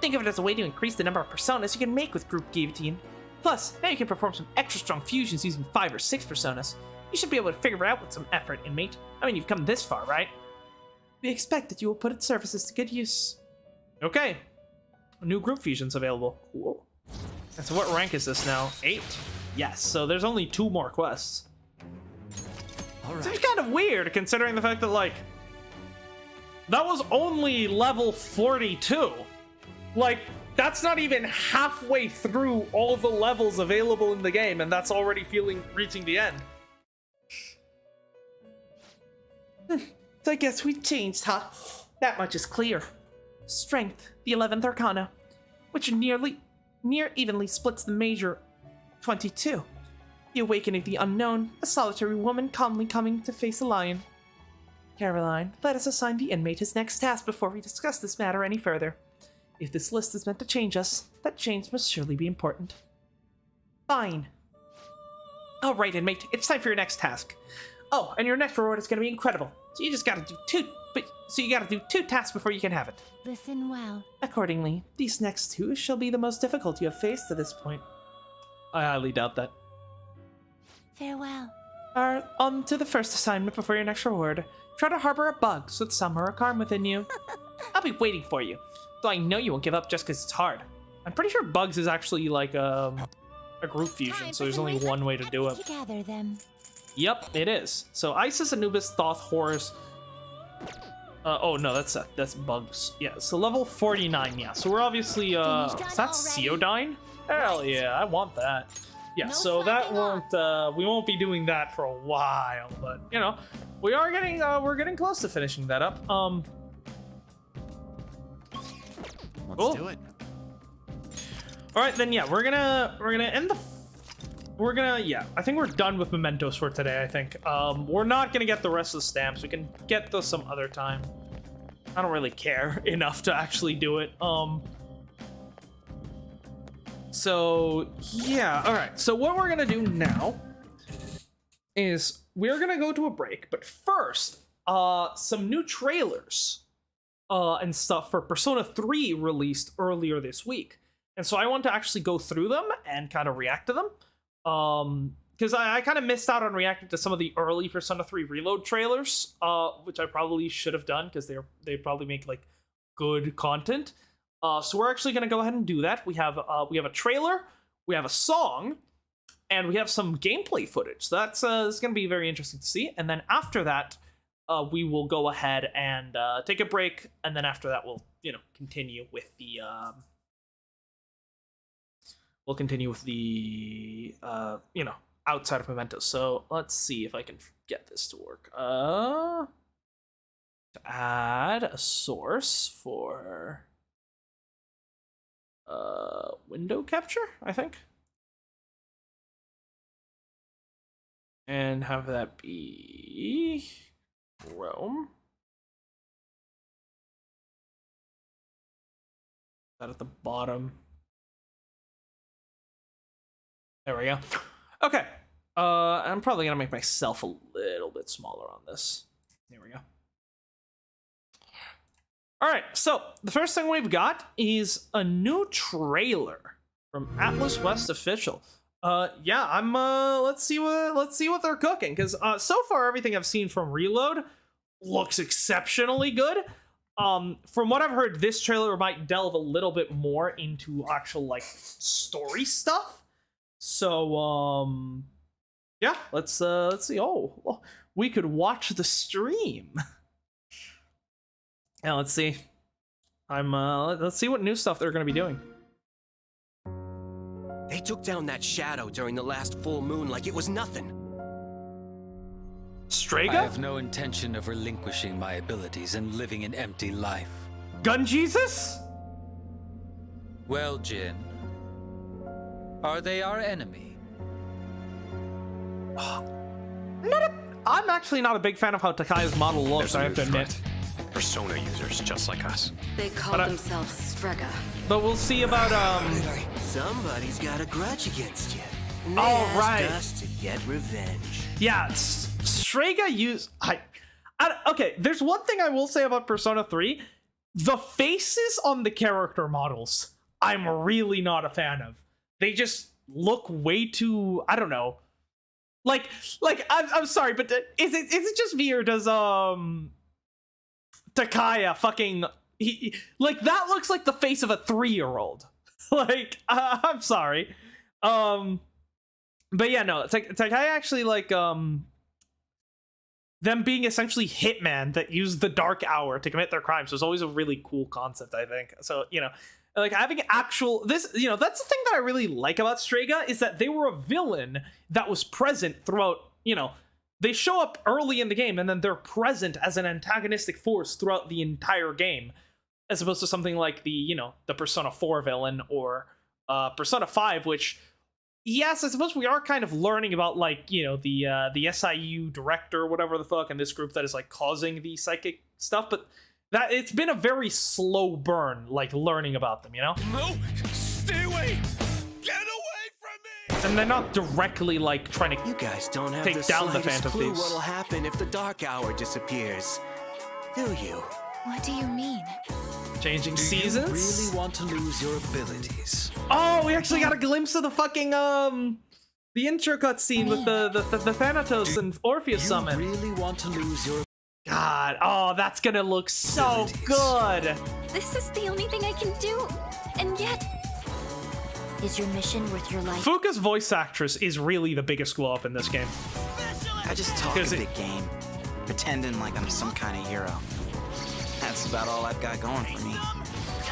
Think of it as a way to increase the number of personas you can make with Group Guillotine. Plus, now you can perform some extra strong fusions using 5 or 6 personas. You should be able to figure it out with some effort, inmate. I mean, you've come this far, right? We expect that you will put its services to good use. Okay. New group fusions available. Cool. And so what rank is this now? 8? Yes, so there's only 2 more quests. Alright. It's kind of weird considering the fact that, like, that was only level 42. Like, that's not even halfway through all the levels available in the game, and that's already reaching the end. So I guess we changed, huh? That much is clear. Strength, the 11th Arcana, which near evenly splits the major 22. The awakening of the unknown, a solitary woman calmly coming to face a lion. Caroline, let us assign the inmate his next task before we discuss this matter any further. If this list is meant to change us, that change must surely be important. Fine. Alright, inmate, it's time for your next task. Oh, and your next reward is going to be incredible. So you just gotta do 2 tasks before you can have it. Listen well. Accordingly, these next 2 shall be the most difficult you have faced to this point. I highly doubt that. Farewell. On to the first assignment before your next reward. Try to harbor a bug so that some are calm within you. I'll be waiting for you. Though I know you won't give up just because it's hard. I'm pretty sure bugs is actually like a group fusion, so there's only one way to do it. Gather them. Yep, it is. So Isis, Anubis, Thoth, Horus. Oh no, that's bugs. Yeah, so level 49. Yeah, so we're obviously is that Ceodine? Hell yeah, I want that. Yeah, so that won't we won't be doing that for a while, but you know, we're getting close to finishing that up. Let's do it. All right, then yeah, we're gonna end the. I think we're done with Mementos for today, I think. We're not gonna get the rest of the stamps. We can get those some other time. I don't really care enough to actually do it. So, yeah, all right. So what we're gonna do now is we're gonna go to a break, but first, some new trailers and stuff for Persona 3 released earlier this week. And so I want to actually go through them and kind of react to them. Because I kind of missed out on reacting to some of the early Persona 3 Reload trailers, which I probably should have done because they probably make like good content. So we're actually gonna go ahead and do that. We have a trailer, we have a song, and we have some gameplay footage. So that's it's gonna be very interesting to see. And then after that, we will go ahead and take a break, and then after that we'll continue with the outside of Mementos. So let's see if I can get this to work. To add a source for window capture, I think. And have that be Chrome. That at the bottom. There we go. Okay. I'm probably gonna make myself a little bit smaller on this. There we go. All right, so the first thing we've got is a new trailer from Atlas West Official. Yeah, I'm let's see what they're cooking, because so far everything I've seen from Reload looks exceptionally good. From what I've heard, this trailer might delve a little bit more into actual like story stuff. So yeah, let's see. Oh, we could watch the stream. Yeah, let's see. Let's see what new stuff they're gonna be doing. They took down that shadow during the last full moon like it was nothing. Strega? I have no intention of relinquishing my abilities and living an empty life. Gun Jesus? Well, Jin, are they our enemy? I'm actually not a big fan of how Takai's model looks, I have to admit. Persona users just like us. They call themselves Strega. But we'll see about Somebody's got a grudge against you. And Oh, right. Us to get revenge. Yeah, Strega use okay, there's one thing I will say about Persona 3. The faces on the character models, I'm really not a fan of. They just look way too, I don't know. Like I'm sorry, but is it just me, or does Takaya fucking like that looks like the face of a 3-year-old. Like I'm sorry. But yeah, no, Takaya actually like them being essentially hitman that use the dark hour to commit their crimes was always a really cool concept, I think. So, you know, like having actual that's the thing that I really like about Strega, is that they were a villain that was present throughout, you know, they show up early in the game and then they're present as an antagonistic force throughout the entire game, as opposed to something like the, you know, the Persona 4 villain or Persona 5, which, yes, I suppose we are kind of learning about, like, you know, the SIU director, whatever the fuck, and this group that is like causing the psychic stuff, but that it's been a very slow burn, like learning about them, you know? No! Stay away! Get away from me! And they're not directly like trying to You guys don't have take the down the slightest Phantom clue Thieves. what'll happen if the dark hour disappears. Do you? What do you mean? Changing Do seasons? you really want to lose your abilities? Oh, we actually got a glimpse of the fucking the intro cutscene with the Thanatos and Orpheus You summon. really want to lose your God, oh, that's gonna look so good. This is the only thing I can do, and yet... Is your mission worth your life? Fuka's voice actress is really the biggest glow up in this game. I just talk a big game, pretending like I'm some kind of hero. That's about all I've got going for me.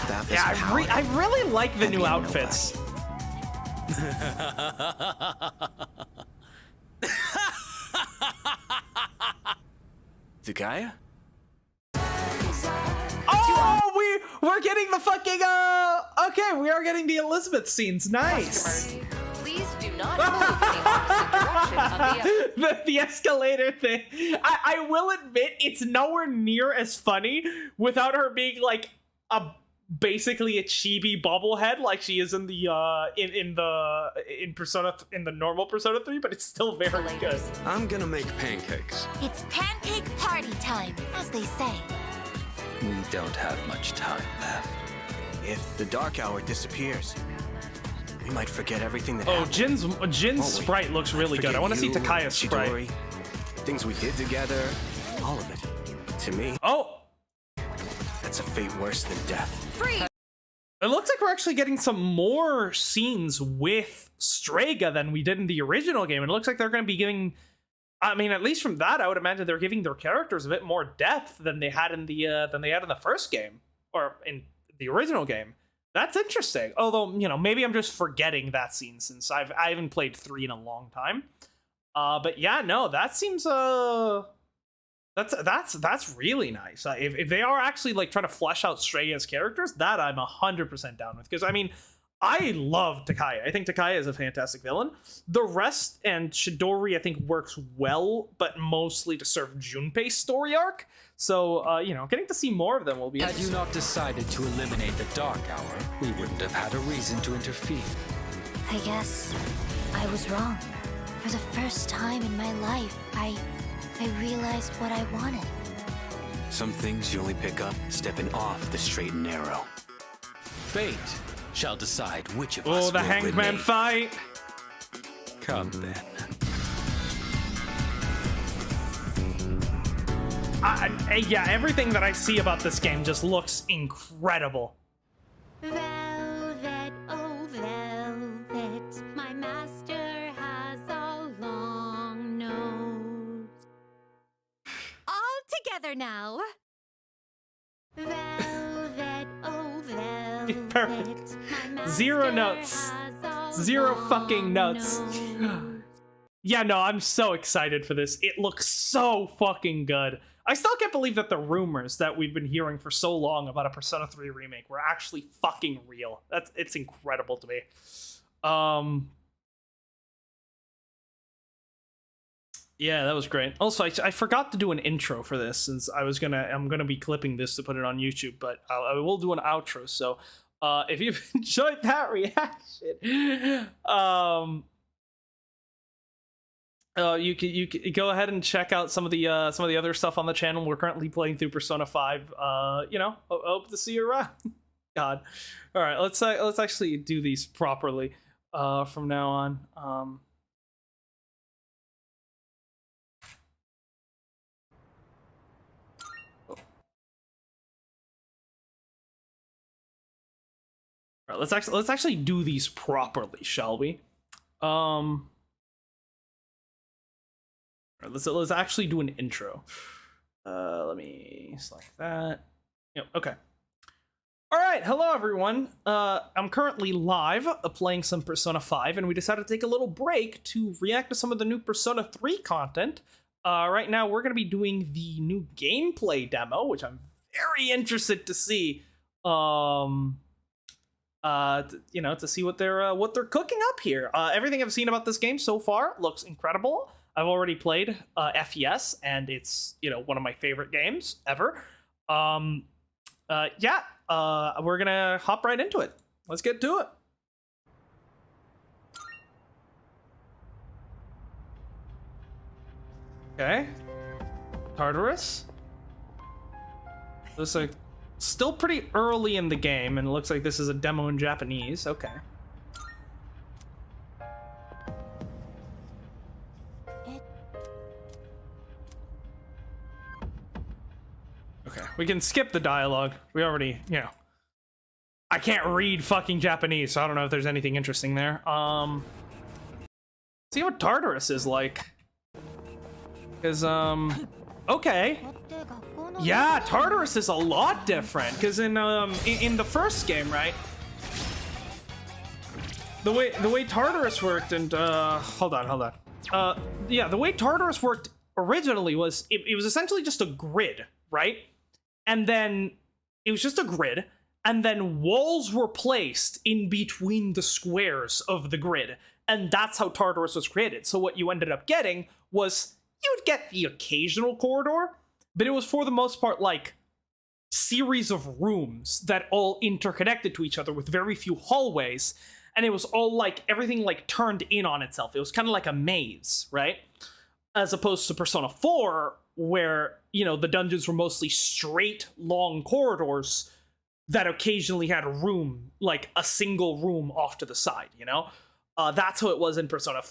Without this power, I really like the I'd be new a outfits. Takaya? Oh, we're getting the fucking okay, we are getting the Elizabeth scenes. Nice. Please do not move in the opposite direction of the escalator thing. I will admit it's nowhere near as funny without her being like basically a chibi bobblehead like she is in the in the normal Persona 3, but it's still very good. I'm gonna make pancakes. It's pancake party time, as they say. We don't have much time left. If the dark hour disappears, we might forget everything that happened. Jin's Won't we? sprite looks really good. I want to see Takaya's sprite. Chidori, things we did together, all of it. To me, that's a fate worse than death. Free! It looks like we're actually getting some more scenes with Strega than we did in the original game. And it looks like they're going to be giving, I mean, at least from that, I would imagine they're giving their characters a bit more depth than they had in the first game or in the original game. That's interesting. Although, you know, maybe I'm just forgetting that scene since I haven't played 3 in a long time. But yeah, no, that seems that's really nice. If they are actually like trying to flesh out Strega's characters, that I'm 100% down with. Because I mean, I love Takaya. I think Takaya is a fantastic villain. The rest and Chidori I think works well, but mostly to serve Junpei's story arc. So you know, getting to see more of them will be Had interesting. you not decided to eliminate the Dark Hour, we wouldn't have had a reason to interfere. I guess I was wrong. For the first time in my life, I realized what I wanted. Some things you only pick up stepping off the straight and narrow. Fate shall decide which of us Oh, the will Hangman remain. fight. Come then. Yeah, everything that I see about this game just looks incredible. Velvet, oh velvet, my master has a long nose. All together now. Velvet, oh velvet. Perfect. My Zero master notes. has a Zero long fucking notes. nose. Yeah, no, I'm so excited for this. It looks so fucking good. I still can't believe that the rumors that we've been hearing for so long about a Persona 3 remake were actually fucking real. It's incredible to me. Yeah, that was great. Also, I forgot to do an intro for this since I'm gonna be clipping this to put it on YouTube, but I will do an outro. So, if you've enjoyed that reaction, you can go ahead and check out some of the other stuff on the channel. We're currently playing through Persona 5. Hope to see you around. God. All right, let's actually do these properly from now on. All right, let's actually do these properly, shall we? Let's actually do an intro. Let me select that. Yep, okay. All right, hello everyone. I'm currently live playing some Persona 5, and we decided to take a little break to react to some of the new Persona 3 content. Right now, we're going to be doing the new gameplay demo, which I'm very interested to see. To see what they're cooking up here. Everything I've seen about this game so far looks incredible. I've already played FES, and it's one of my favorite games ever. We're gonna hop right into it. Let's get to it. Okay, Tartarus. Looks like still pretty early in the game, and it looks like this is a demo in Japanese. Okay. We can skip the dialogue. We already, I can't read fucking Japanese, so I don't know if there's anything interesting there. See what Tartarus is like. Because, okay. Yeah, Tartarus is a lot different. Because in the first game, right? The way Tartarus worked, and, hold on. Yeah, the way Tartarus worked originally was, it was essentially just a grid, right? And then it was just a grid, and then walls were placed in between the squares of the grid, and that's how Tartarus was created. So what you ended up getting was, you would get the occasional corridor, but it was for the most part like series of rooms that all interconnected to each other with very few hallways, and it was all like everything like turned in on itself. It was kind of like a maze, right? As opposed to Persona 4, where the dungeons were mostly straight long corridors that occasionally had a room, like a single room off to the side. That's how it was in Persona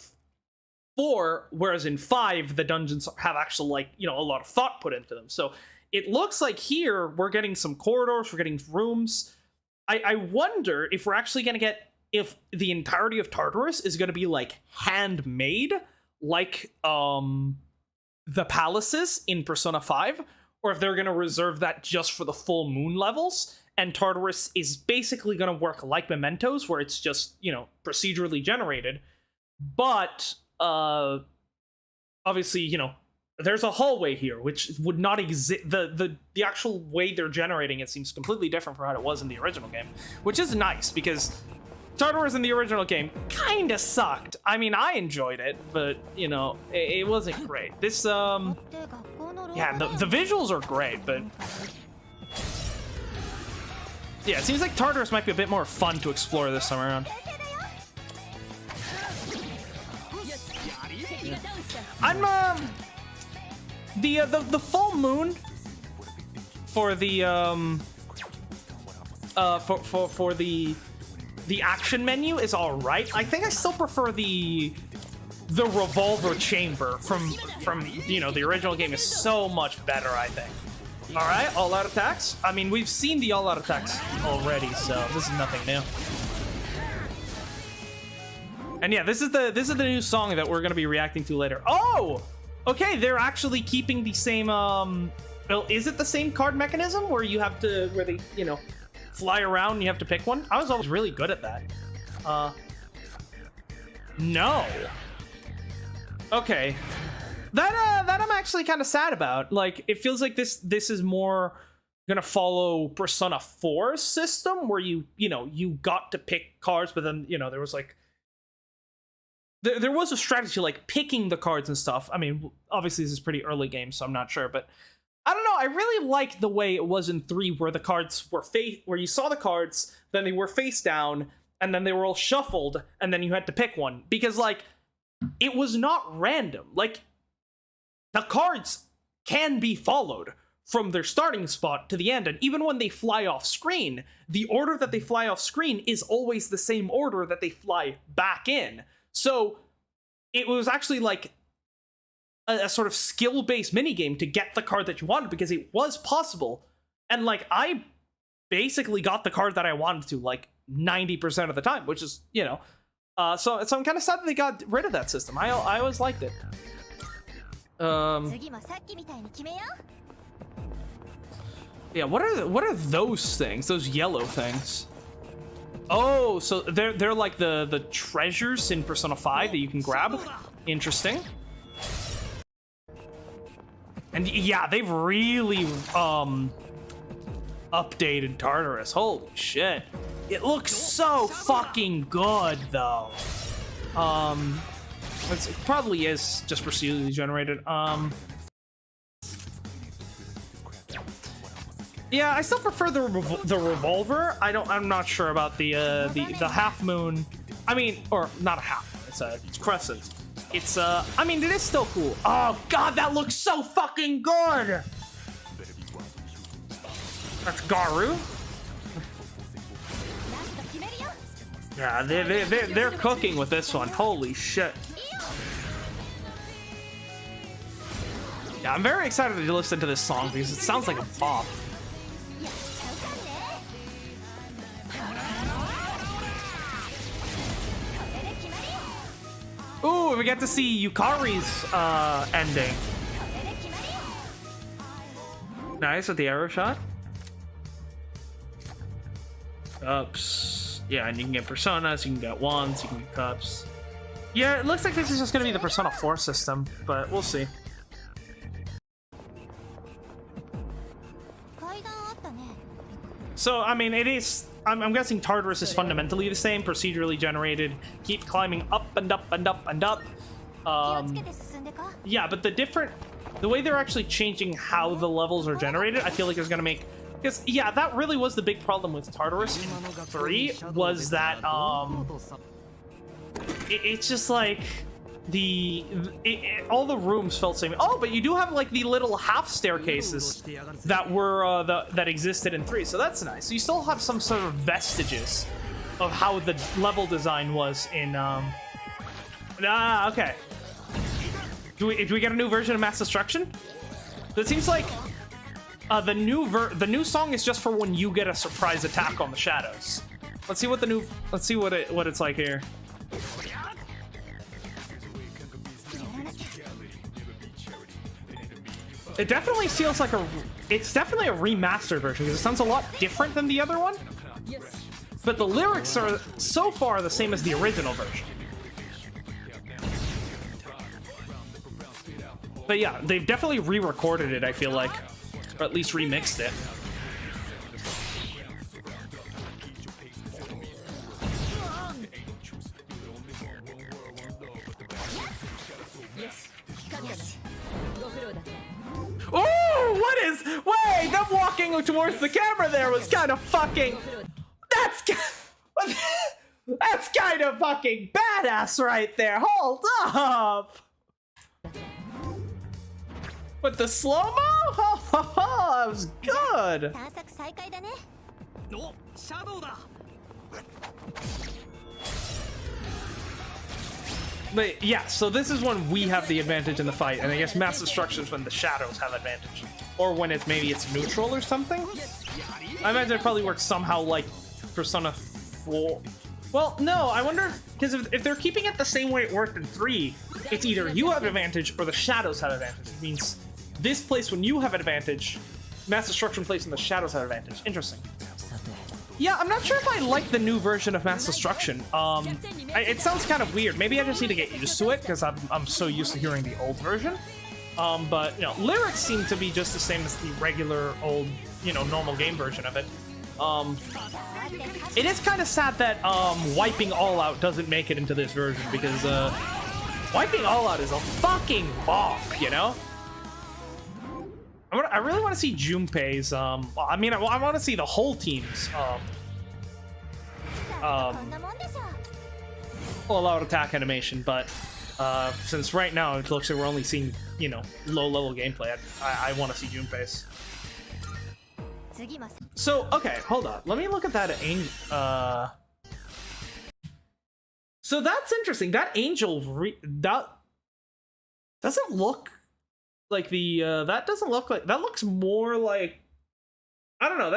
4, whereas in 5 the dungeons have actually a lot of thought put into them. So it looks like here we're getting some corridors, we're getting rooms. I wonder if we're actually gonna get, if the entirety of Tartarus is gonna be like handmade, like the palaces in Persona 5, or if they're going to reserve that just for the full moon levels, and Tartarus is basically going to work like Mementos, where it's just, procedurally generated, but obviously, there's a hallway here, which would not exist. The actual way they're generating it seems completely different from how it was in the original game, which is nice, because Tartarus in the original game kind of sucked. I mean, I enjoyed it, but, it wasn't great. This, yeah, the visuals are great, but... Yeah, it seems like Tartarus might be a bit more fun to explore this time around. Yeah. I'm, the full moon for the, for the action menu is all right. I think I still prefer the the revolver chamber from you know, the original game is so much better, I think. All right, all out attacks. I mean, we've seen the all out attacks already, so this is nothing new. And yeah, this is the new song that we're gonna be reacting to later. Oh, okay, they're actually keeping the same. Well, is it the same card mechanism where you have to, where they, you know, fly around and you have to pick one? I was always really good at that. No. Okay. That I'm actually kind of sad about. Like, it feels like this is more gonna follow Persona 4's system, where you know, you got to pick cards, but then, you know, there was like there was a strategy like picking the cards and stuff. I mean, obviously this is pretty early game, so I'm not sure, but I don't know. I really liked the way it was in 3, where the cards were where you saw the cards, then they were face down, and then they were all shuffled, and then you had to pick one, because like it was not random. Like, the cards can be followed from their starting spot to the end, and even when they fly off screen, the order that they fly off screen is always the same order that they fly back in. So it was actually like a sort of skill-based minigame to get the card that you wanted, because it was possible. And like, I basically got the card that I wanted to like 90% of the time, which is, you know, so I'm kind of sad that they got rid of that system. I always liked it. Yeah, what are those things? Those yellow things? Oh, so they're like the treasures in Persona 5 that you can grab. Interesting. And yeah, they've really updated Tartarus. Holy shit. It looks so fucking good though. It probably is just procedurally generated. Yeah, I still prefer the revolver. I'm not sure about the half moon. I mean, or not a half. It's crescent. It's I mean, it is still cool. Oh god, that looks so fucking good. That's Garu. Yeah, they're cooking with this one. Holy shit. Yeah, I'm very excited to listen to this song because it sounds like a bop. Ooh, we get to see Yukari's ending. Nice with the arrow shot. Cups. Yeah, and you can get personas, you can get wands, you can get cups. Yeah, it looks like this is just gonna be the Persona 4 system, but we'll see. So, I mean, it is... I'm guessing Tartarus is fundamentally the same, procedurally generated. Keep climbing up and up and up and up. Yeah, but the way they're actually changing how the levels are generated, I feel like is going to make... Because, yeah, that really was the big problem with Tartarus in 3, was that, it's just like... all the rooms felt the same. Oh, but you do have like the little half staircases that were that existed in 3, so that's nice. So you still have some sort of vestiges of how the level design was in okay. Do we get a new version of Mass Destruction? It seems like the new song is just for when you get a surprise attack on the shadows. Let's see what it's like here. It definitely feels like it's definitely a remastered version because it sounds a lot different than the other one. But the lyrics are so far the same as the original version. But yeah, they've definitely re-recorded it, I feel like. Or at least remixed it. Oh, what is... Wait, them walking towards the camera there was kind of fucking... That's kind of fucking badass right there. Hold up. With the slow-mo? That was good. But yeah, so this is when we have the advantage in the fight, and I guess mass destruction is when the shadows have advantage, or when it's neutral or something. I imagine it probably works somehow like Persona 4. Well, no, I wonder because if they're keeping it the same way it worked in 3, it's either you have advantage or the shadows have advantage. It means this place when you have advantage, mass destruction place and the shadows have advantage. Interesting. Yeah, I'm not sure if I like the new version of mass destruction. It sounds kind of weird. Maybe I just need to get used to it because I'm so used to hearing the old version. But you know, lyrics seem to be just the same as the regular old, you know, normal game version of it. It is kind of sad that wiping all out doesn't make it into this version because wiping all out is a fucking bop, you know. I really want to see Junpei's. I mean, I want to see the whole team's all-out attack animation, but since right now it looks like we're only seeing, you know, low-level gameplay, I want to see Junpei's. So, okay, hold on. Let me look at that angel. So that's interesting. That angel, that doesn't look like the, that doesn't look like, that looks more like, I don't know,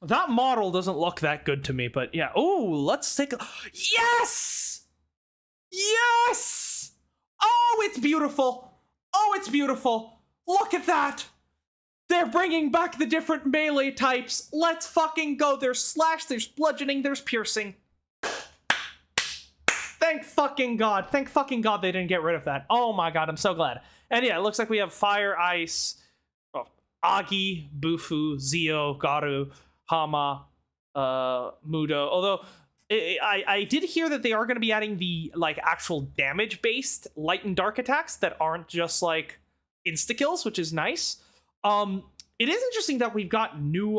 that model doesn't look that good to me, but yeah. Oh, let's take a, yes! Yes! Oh, it's beautiful. Oh, it's beautiful. Look at that. They're bringing back the different melee types. Let's fucking go. There's slash, there's bludgeoning, there's piercing. Thank fucking God. Thank fucking God they didn't get rid of that. Oh my God, I'm so glad. And yeah, it looks like we have fire, ice, Agi, Bufu, Zio, Garu, Hama, Mudo. Although I did hear that they are going to be adding the like actual damage-based light and dark attacks that aren't just like insta-kills, which is nice. It is interesting that we've got new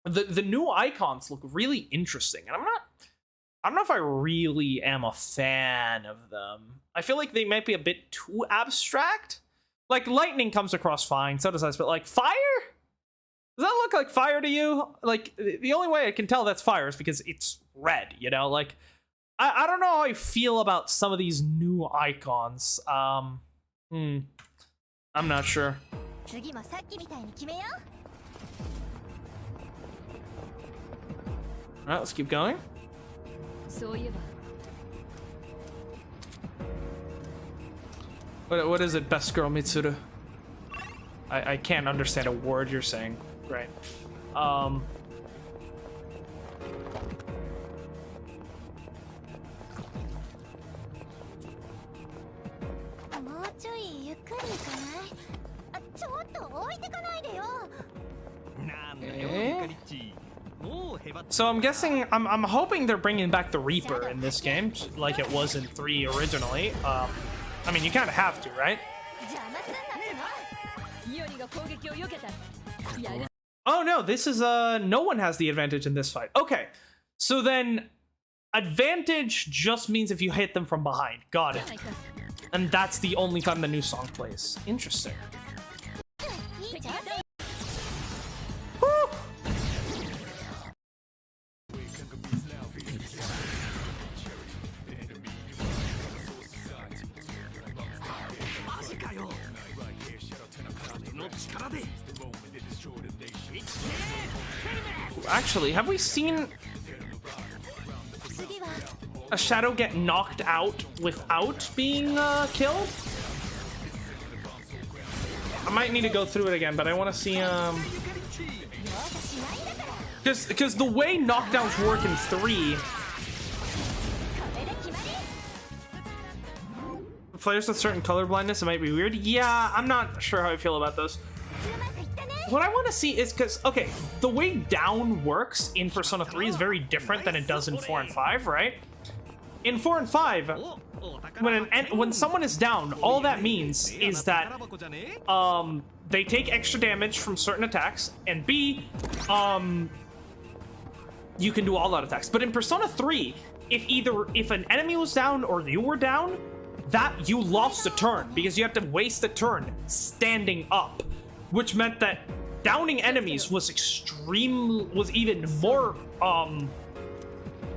the new icons look really interesting, and I don't know if I really am a fan of them. I feel like they might be a bit too abstract. Like lightning comes across fine, so does ice, but like fire? Does that look like fire to you? Like the only way I can tell that's fire is because it's red, you know? Like I don't know how I feel about some of these new icons. I'm not sure. Alright, let's keep going. What is it, best girl Mitsuru? I can't understand a word you're saying. Right. So I'm guessing, I'm hoping they're bringing back the Reaper in this game, like it was in 3 originally. I mean, you kind of have to, right? Oh no, this is no one has the advantage in this fight. Okay, so then advantage just means if you hit them from behind. Got it. And that's the only time the new song plays. Interesting. Woo! Actually, have we seen a shadow get knocked out without being killed? I might need to go through it again, but I want to see because the way knockdowns work in 3, players with certain color blindness, it might be weird. Yeah, I'm not sure how I feel about those. What I want to see is because, okay, the way down works in Persona 3 is very different than it does in 4 and 5, right? In 4 and 5, when someone is down, all that means is that they take extra damage from certain attacks, and B, you can do all-out attacks. But in Persona 3, if an enemy was down or you were down, that you lost a turn because you have to waste a turn standing up, which meant that downing enemies was even more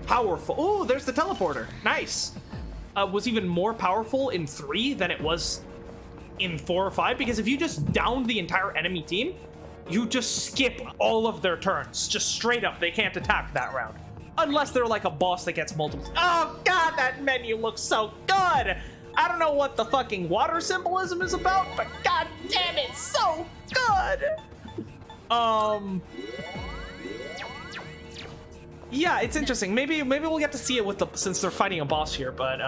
powerful. Oh, there's the teleporter. Nice. was even more powerful in 3 than it was in 4 or 5, because if you just downed the entire enemy team, you just skip all of their turns. Just straight up, they can't attack that round. Unless they're like a boss that gets multiple... Oh god, that menu looks so good! I don't know what the fucking water symbolism is about, but god damn it, so good! Yeah, it's interesting. Maybe we'll get to see it with the... since they're fighting a boss here, but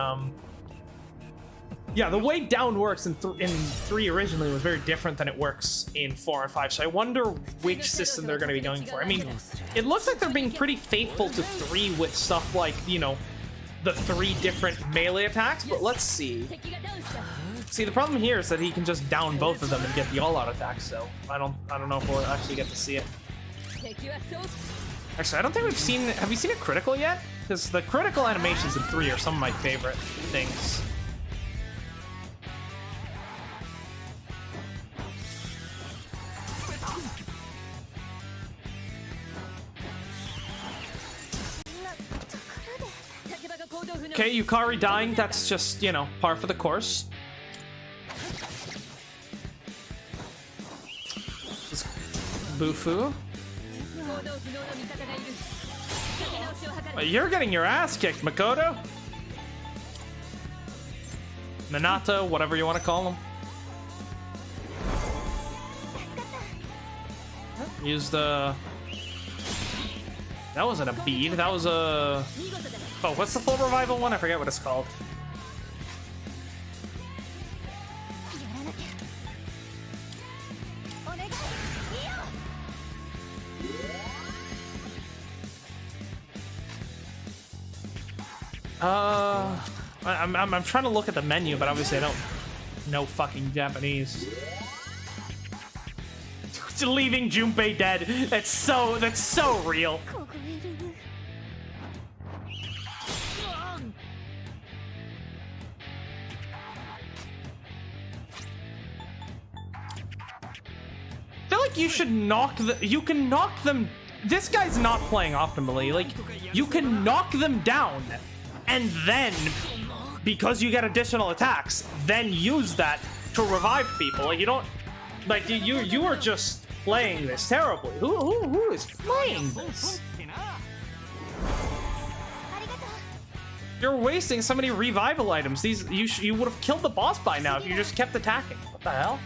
yeah, the way down works in 3 originally was very different than it works in 4 and 5, so I wonder which system they're going to be going for. I mean, it looks like they're being pretty faithful to 3 with stuff like, you know, the 3 different melee attacks, but let's see. See, the problem here is that he can just down both of them and get the all-out attack, so I don't know if we'll actually get to see it. Actually, I don't think we've seen... Have you seen a critical yet? Because the critical animations in 3 are some of my favorite things. Okay, Yukari dying, that's just, you know, par for the course. Bufu. You're getting your ass kicked, Makoto. Minato, whatever you want to call him. Use the... That wasn't a bead, that was a... Oh, what's the full revival one? I forget what it's called. I'm trying to look at the menu, but obviously I don't know fucking Japanese. Leaving Junpei dead. That's so real. I feel like you should you can knock them. This guy's not playing optimally. Like, you can knock them down and then, because you get additional attacks, then use that to revive people. Like, you don't, like, you are just playing this terribly. Who is playing this? You're wasting so many revival items. These you would have killed the boss by now if you just kept attacking. What the hell?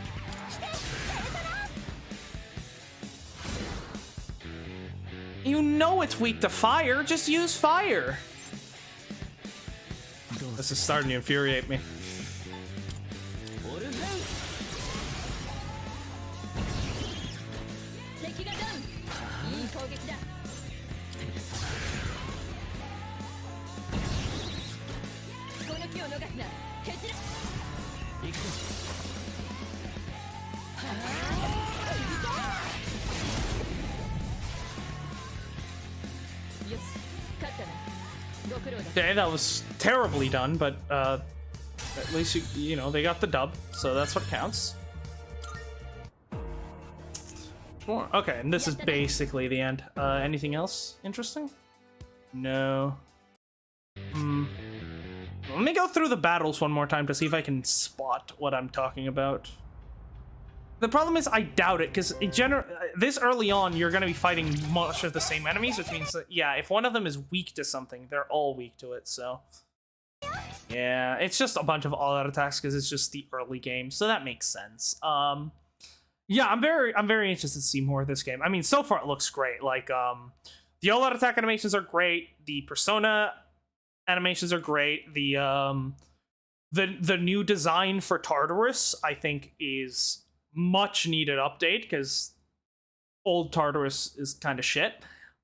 You know it's weak to fire. Just use fire. This is starting to infuriate me. Okay, that was terribly done, but at least you know they got the dub, so that's what counts. More. Okay, and this is basically the end. Anything else interesting? No. Let me go through the battles one more time to see if I can spot what I'm talking about. The problem is I doubt it, because this early on you're going to be fighting much of the same enemies, which means that, yeah, if one of them is weak to something, they're all weak to it, so... Yeah, it's just a bunch of all-out attacks because it's just the early game, so that makes sense. Yeah, I'm very interested to see more of this game. I mean, so far it looks great. Like, the all-out attack animations are great, the Persona animations are great, the new design for Tartarus, I think, is much needed update because old Tartarus is kind of shit.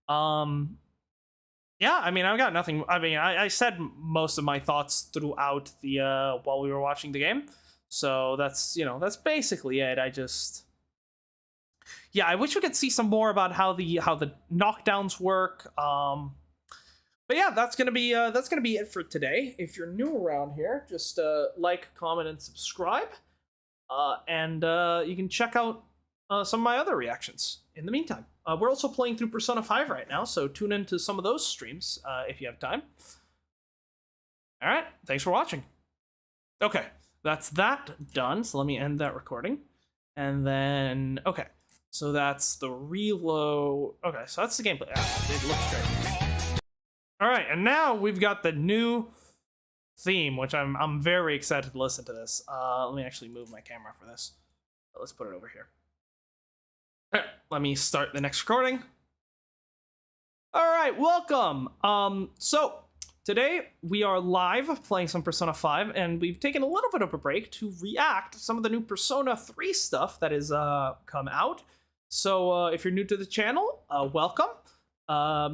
Yeah, I mean, I've got nothing. I mean, I said most of my thoughts throughout the while we were watching the game, so that's, you know, that's basically it. Yeah, I wish we could see some more about how the knockdowns work. But yeah, that's gonna be it for today. If you're new around here, just like, comment, and subscribe. And you can check out some of my other reactions in the meantime. We're also playing through Persona 5 right now, so tune into some of those streams if you have time. All right, thanks for watching. Okay, that's that done. So let me end that recording. And then, okay, so that's the reload. Okay, so that's the gameplay. It looks great. All right, and now we've got the new theme, which I'm very excited to listen to this. Let me actually move my camera for this. Let's put it over here. All right, let me start the next recording. All right, welcome. So today we are live playing some Persona 5, and we've taken a little bit of a break to react to some of the new Persona 3 stuff that has come out. So if you're new to the channel, welcome.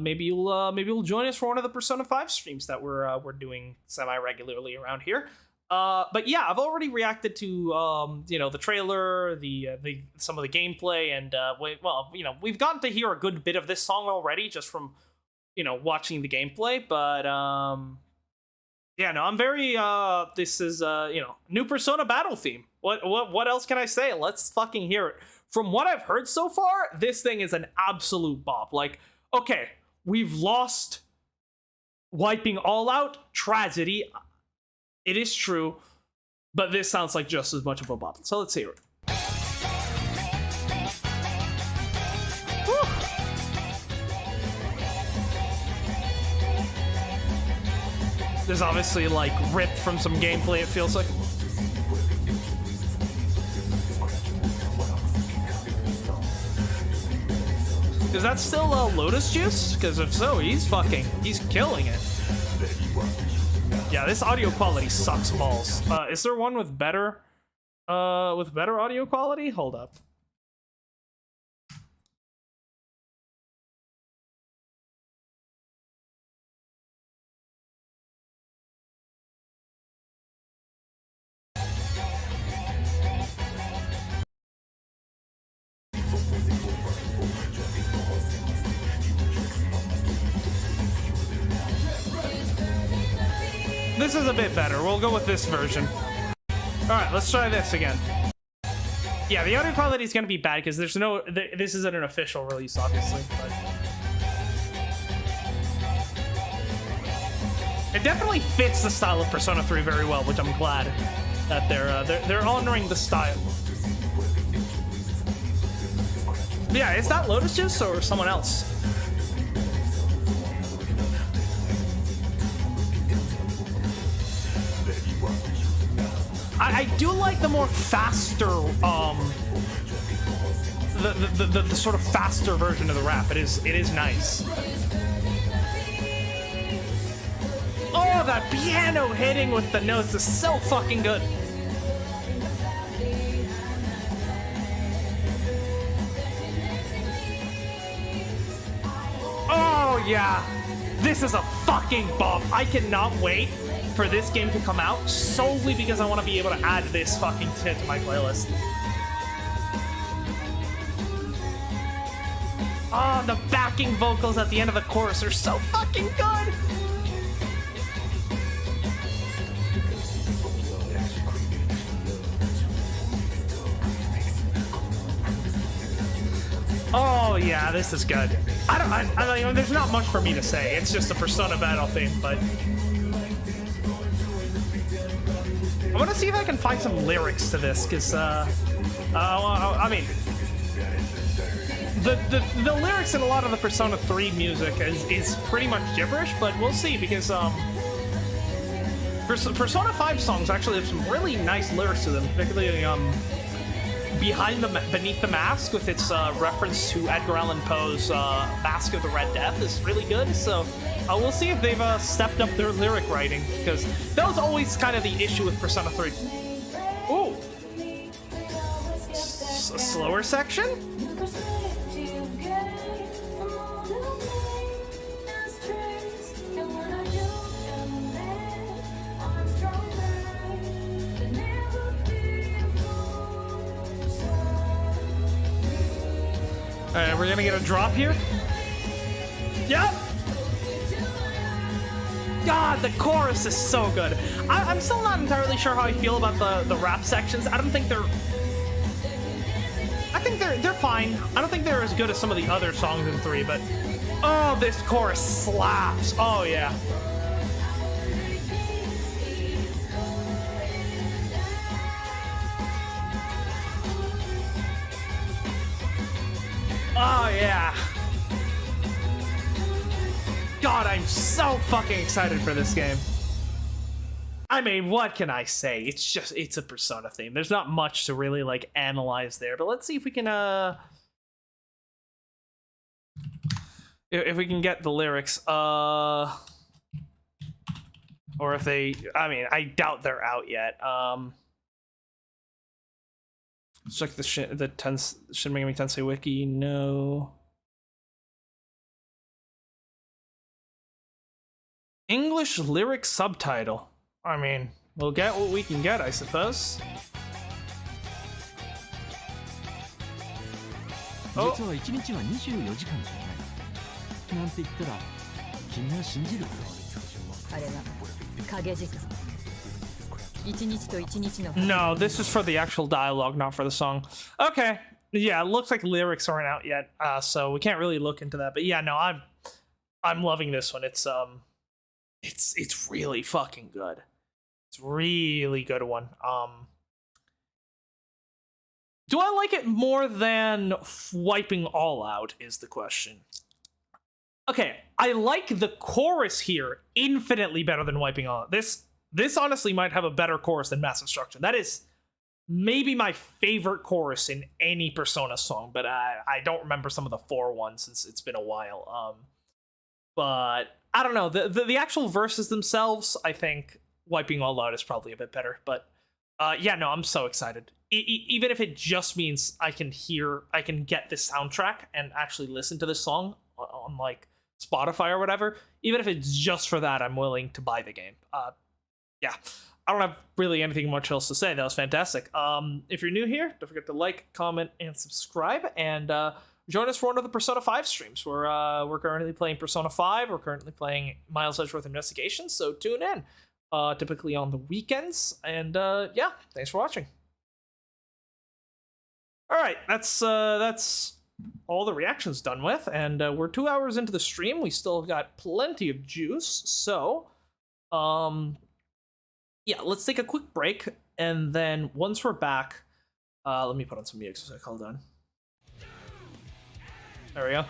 Maybe you'll join us for one of the Persona 5 streams that we're doing semi-regularly around here. But yeah, I've already reacted to you know, the trailer, the some of the gameplay, and well, you know, we've gotten to hear a good bit of this song already just from, you know, watching the gameplay. But yeah, no, I'm very this is you know, new Persona battle theme. What else can I say? Let's fucking hear it. From what I've heard so far, this thing is an absolute bop. Like, okay, we've lost wiping all out, tragedy. It is true, but this sounds like just as much of a bop. So let's hear it. Woo. There's obviously like ripped from some gameplay, it feels like. Is that still Lotus Juice? Because if so, he's killing it. Yeah, this audio quality sucks balls. Is there one with better audio quality? Hold up. This is a bit better. We'll go with this version. Alright, let's try this again. Yeah, the audio quality is going to be bad because there's no... This isn't an official release, obviously. But it definitely fits the style of Persona 3 very well, which I'm glad that they're honoring the style. But yeah, is that Lotus Juice or someone else? I do like the more faster, the sort of faster version of the rap. It is nice. Oh, that piano hitting with the notes is so fucking good. Oh yeah, this is a fucking bop. I cannot wait for this game to come out solely because I want to be able to add this fucking shit to my playlist. Oh, the backing vocals at the end of the chorus are so fucking good. Oh yeah, this is good. I mean, there's not much for me to say. It's just a Persona battle theme, but I want to see if I can find some lyrics to this, because, I mean, the lyrics in a lot of the Persona 3 music is pretty much gibberish, but we'll see, because, Persona 5 songs actually have some really nice lyrics to them, particularly, Beneath the Mask, with its, reference to Edgar Allan Poe's, Mask of the Red Death is really good, so we'll see if they've stepped up their lyric writing, because that was always kind of the issue with Persona 3. Ooh! A slower section? Alright, we're gonna get a drop here? Yep! God, the chorus is so good. I'm still not entirely sure how I feel about the rap sections. I don't think they're... I think they're fine. I don't think they're as good as some of the other songs in 3, but... Oh, this chorus slaps. Oh, yeah. Oh, yeah. God, I'm so fucking excited for this game. I mean, what can I say? It's a Persona theme. There's not much to really, like, analyze there. But let's see if we can, if we can get the lyrics, or if they, I mean, I doubt they're out yet. Let's check the Shin Megami Tensei wiki. No. English lyric subtitle. I mean, we'll get what we can get, I suppose. Oh. No, this is for the actual dialogue, not for the song. Okay, yeah, it looks like lyrics aren't out yet, so we can't really look into that. But yeah, no, I'm loving this one. It's really fucking good. It's a really good one. Do I like it more than Wiping All Out is the question. Okay, I like the chorus here infinitely better than Wiping All Out. This honestly might have a better chorus than Mass Destruction. That is maybe my favorite chorus in any Persona song, but I don't remember some of the 4 ones since it's been a while. But I don't know. The actual verses themselves, I think Wiping All Out is probably a bit better. But yeah, no, I'm so excited. Even if it just means I can get this soundtrack and actually listen to this song on like Spotify or whatever. Even if it's just for that, I'm willing to buy the game. Yeah, I don't have really anything much else to say. That was fantastic. If you're new here, don't forget to like, comment, and subscribe. And join us for one of the Persona 5 streams. We're currently playing Persona 5. We're currently playing Miles Edgeworth Investigations. So tune in, typically on the weekends. And yeah, thanks for watching. All right, that's all the reactions done with. And we're 2 hours into the stream. We still got plenty of juice. So, yeah, let's take a quick break, and then once we're back, let me put on some music so I call done. There we go.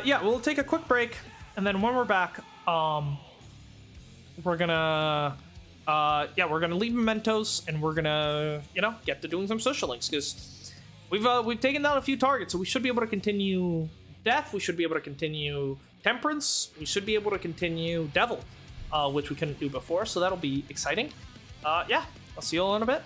Yeah, we'll take a quick break, and then when we're back, we're gonna leave Mementos, and we're gonna, get to doing some social links, because we've taken down a few targets, so we should be able to continue Death, we should be able to continue Temperance, we should be able to continue Devil, which we couldn't do before, so that'll be exciting. Yeah, I'll see you all in a bit.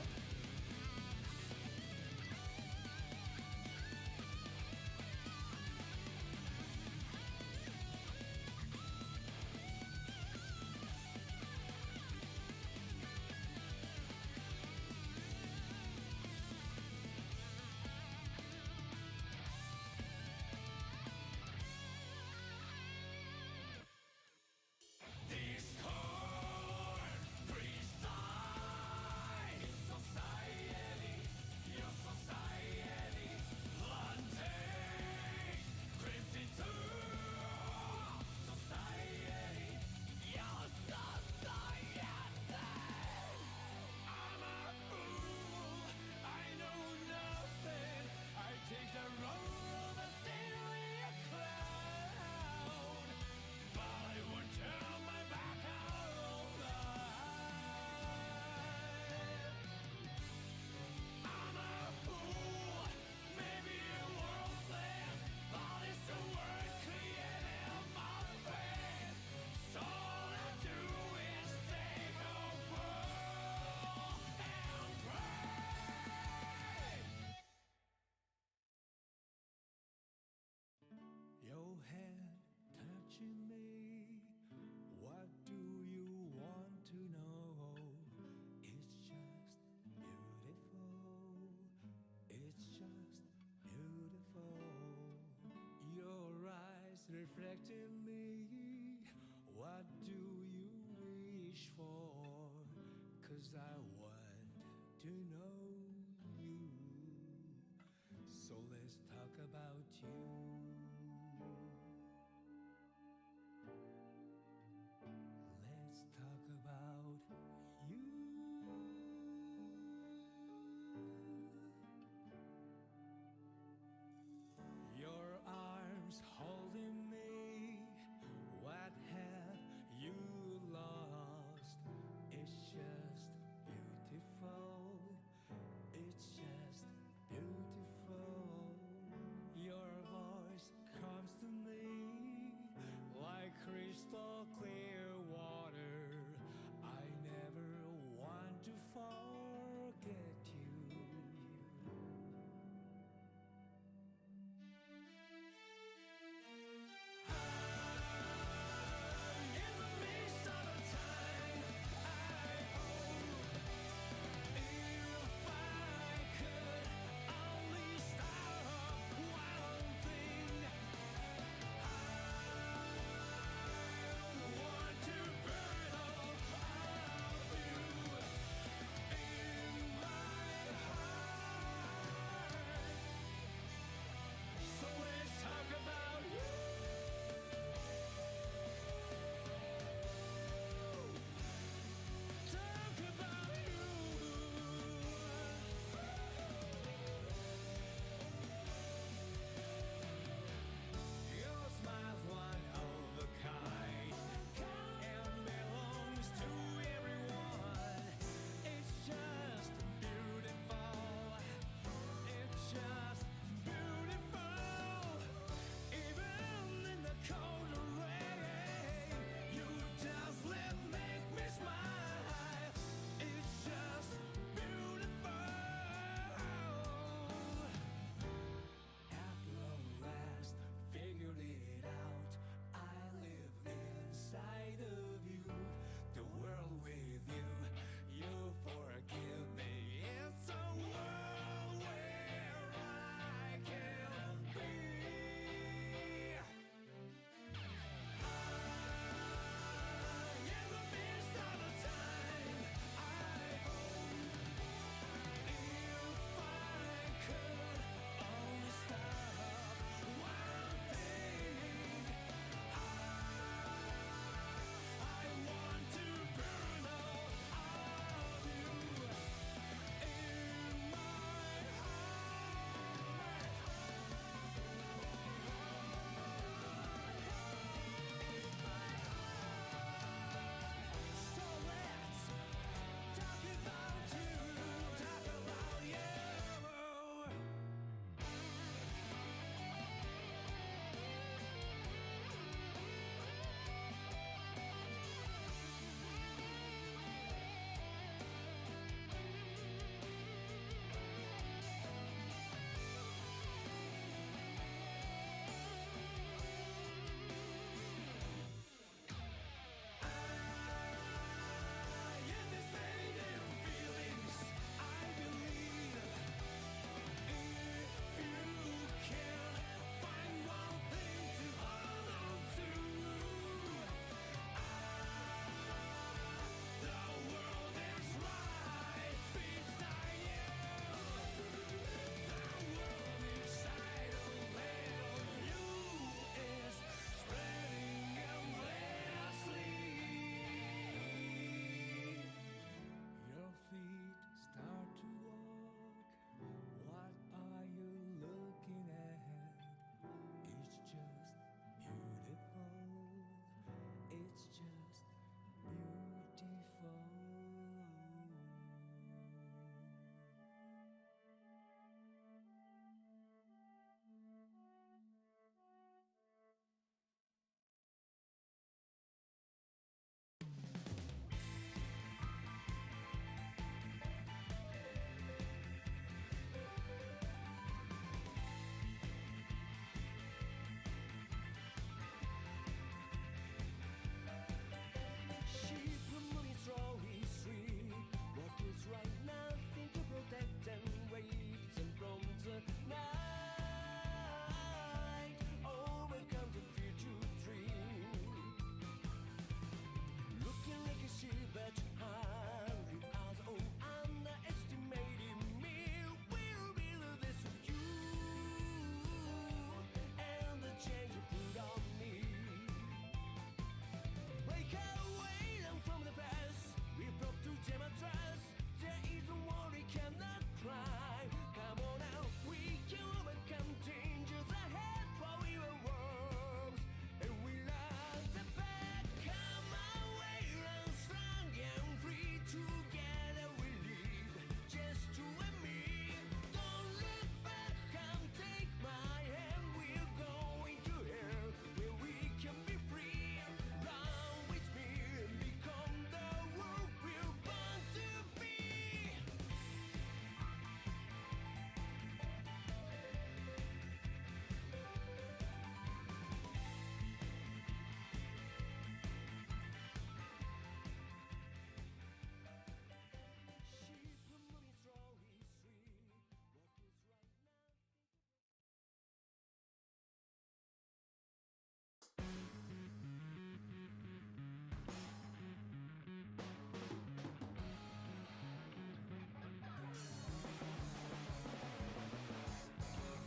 Reflecting me, what do you wish for? 'Cause I want to know you. So let's talk about you. Let's talk about you. Your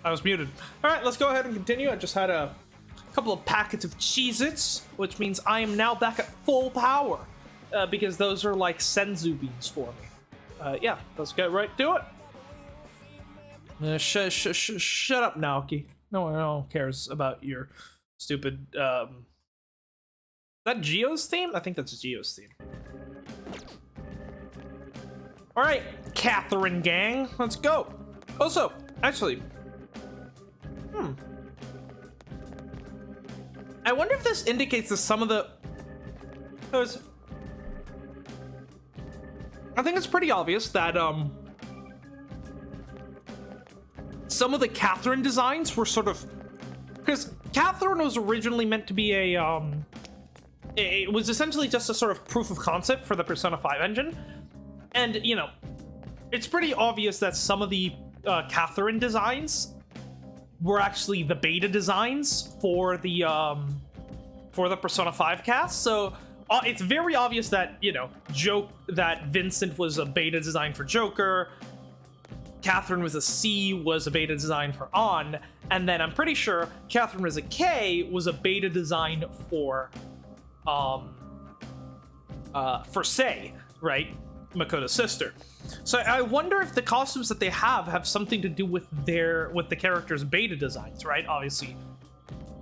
I was muted. All right, let's go ahead and continue. I just had a couple of packets of Cheez-Its, which means I am now back at full power because those are like senzu beans for me. Yeah, let's get right to it. Shut up, Naoki. No one cares about your stupid. Is that Geo's theme? I think that's Geo's theme. All right, Catherine gang, let's go. Also, actually, I wonder if this indicates that some of the. I think it's pretty obvious that some of the Catherine designs were sort of, because Catherine was originally meant to be a it was essentially just a sort of proof of concept for the Persona 5 engine, and you know, it's pretty obvious that some of the Catherine designs were actually the beta designs for the Persona 5 cast. So it's very obvious that, you know, that Vincent was a beta design for Joker, Catherine was a C was a beta design for On, and then I'm pretty sure Catherine was a K was a beta design for Sei, right? Makoto's sister. So I wonder if the costumes that they have something to do with the characters' beta designs, right? Obviously,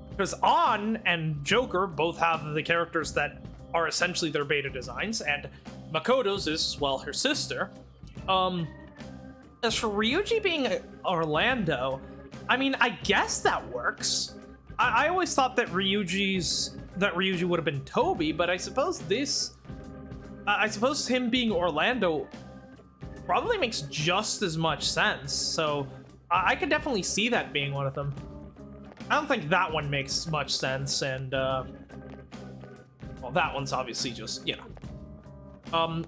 because On and Joker both have the characters that are essentially their beta designs, and Makoto's is, well, her sister. As for Ryuji being Orlando, I mean, I guess that works. I always thought that Ryuji would have been Toby, but I suppose him being Orlando probably makes just as much sense. So I could definitely see that being one of them. I don't think that one makes much sense, and well, that one's obviously just, you know.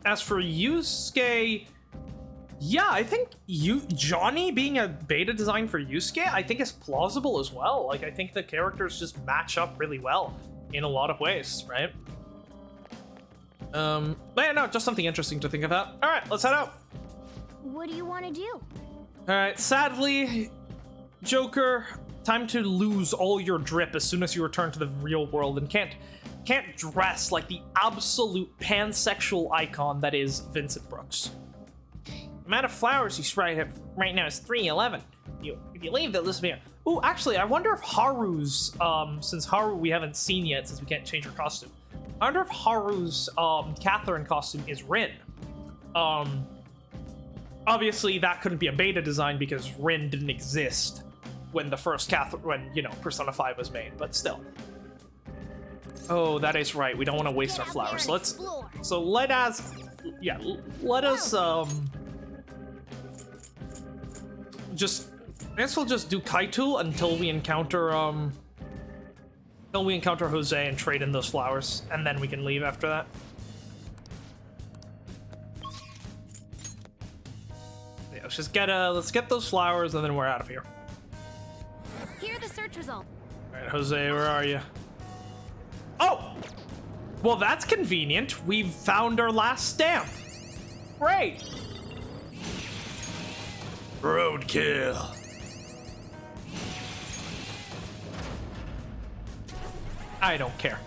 As for Yusuke, yeah, I think Johnny being a beta design for Yusuke, I think is plausible as well. Like, I think the characters just match up really well in a lot of ways, right? But yeah, no, just something interesting to think about. All right, let's head out. What do you want to do? All right, sadly, Joker, time to lose all your drip as soon as you return to the real world and can't dress like the absolute pansexual icon that is Vincent Brooks. The amount of flowers you spray right now is 311. If you leave, they'll disappear. Ooh, actually, I wonder if Haru's, since Haru we haven't seen yet since we can't change her costume. I wonder if Haru's Catherine costume is Rin. Obviously, that couldn't be a beta design because Rin didn't exist when the first Persona 5 was made, but still. Oh, that is right. We don't want to waste our flowers. Let us I guess we'll just do Kaito until we encounter Jose and trade in those flowers, and then we can leave after that. Yeah, let's get those flowers and then we're out of here. Here are the search results. Alright, Jose, where are you? Oh! Well, that's convenient. We've found our last stamp. Great! Roadkill. I don't care.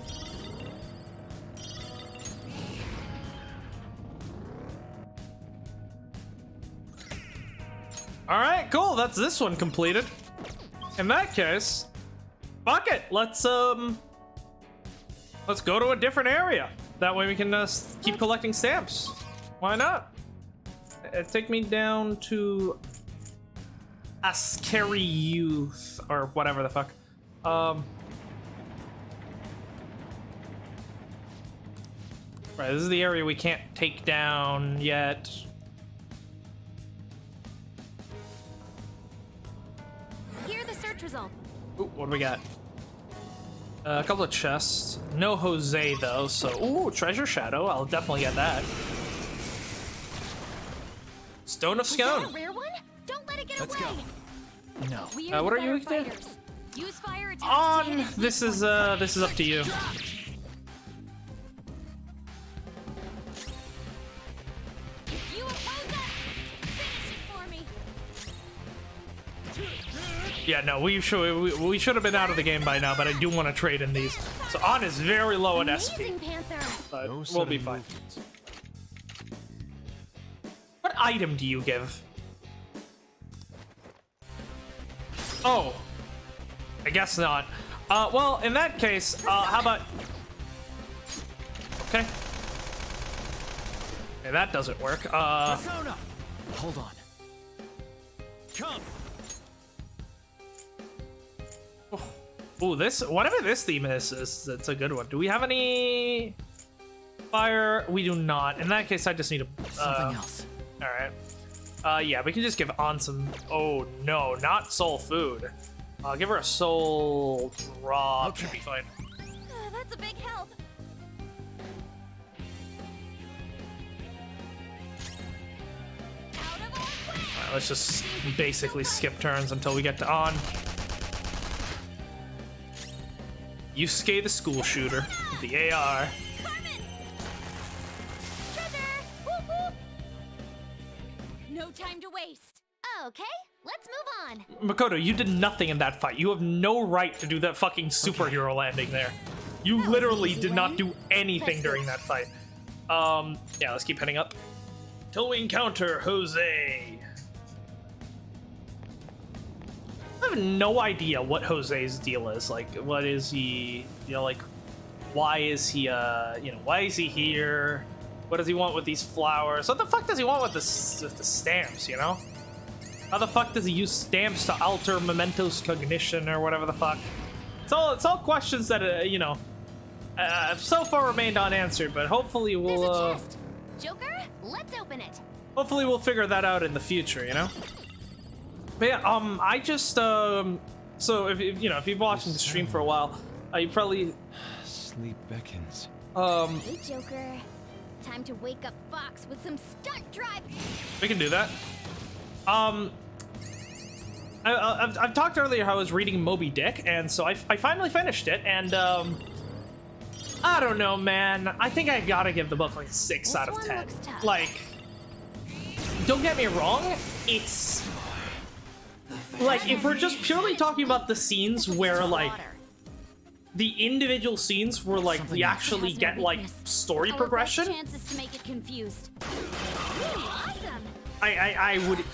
Alright, cool. That's this one completed. In that case, fuck it. Let's go to a different area. That way we can keep collecting stamps. Why not? Take me down to Askeri Youth or whatever the fuck. Right, this is the area we can't take down yet. Here are the search results. Ooh, what do we got? A couple of chests. No Jose though, so ooh, treasure shadow. I'll definitely get that. Stone of Scone. Is that a rare one? Don't let it get away. No. No. What are you doing? Use fire attacks. On. This is up to you. You oppose that. Finish it for me. Yeah, no, we should have been out of the game by now, but I do want to trade in these. So On is very low in SP, but we'll be fine. What item do you give? Oh, I guess not. Well, in that case, how about... Okay. Okay, that doesn't work. Persona! Hold on. Come. Ooh, this, whatever this theme is, it's a good one. Do we have any fire? We do not. In that case, I just need a Something else. All right. Yeah, we can just give On some. Oh no, not soul food. I'll give her a soul drop. Okay. Should be fine. That's a big help. All right, let's just basically skip turns until we get to On. Yusuke the school shooter, the AR. No time to waste. Okay, let's move on. Makoto, you did nothing in that fight. You have no right to do that fucking superhero landing there. You literally did not do anything during that fight. Yeah, let's keep heading up. Till we encounter Jose. I have no idea what Jose's deal is. Like, what is he, you know, like, why is he, why is he here? What does he want with these flowers? What the fuck does he want with the stamps, you know? How the fuck does he use stamps to alter Mementos cognition or whatever the fuck? It's all questions that, have so far remained unanswered, but hopefully we'll, Joker, let's open it. hopefully we'll figure that out in the future, you know? But yeah, I just, so if you've watched the stream for a while, you probably... Sleep beckons. Hey, Joker. Time to wake up Fox with some stunt drive. We can do that. I've talked earlier how I was reading Moby Dick, and so I finally finished it, and, I don't know, man. I think I gotta give the book like a 6 out of 10. Like, don't get me wrong, it's... Like, if we're just purely talking about the scenes where, like, the individual scenes where, like, we actually get, like, story progression, I would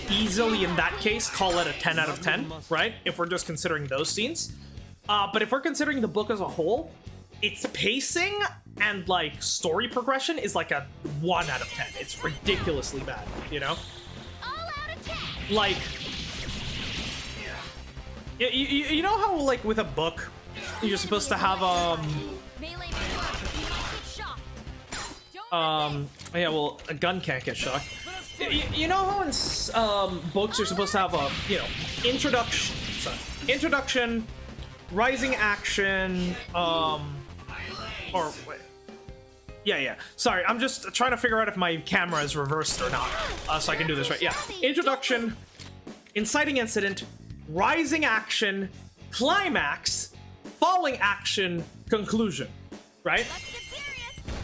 easily, in that case, call it a 10 out of 10, right? If we're just considering those scenes. But if we're considering the book as a whole, its pacing and, like, story progression is, like, a 1 out of 10. It's ridiculously bad, you know? Like... You know how, like, with a book, you're supposed to have, yeah, well, a gun can't get shocked. You know how in, books you're supposed to have a, introduction, rising action, or, wait. Yeah. Sorry, I'm just trying to figure out if my camera is reversed or not, so I can do this right. Yeah, introduction, inciting incident, rising action, climax, falling action, conclusion, right?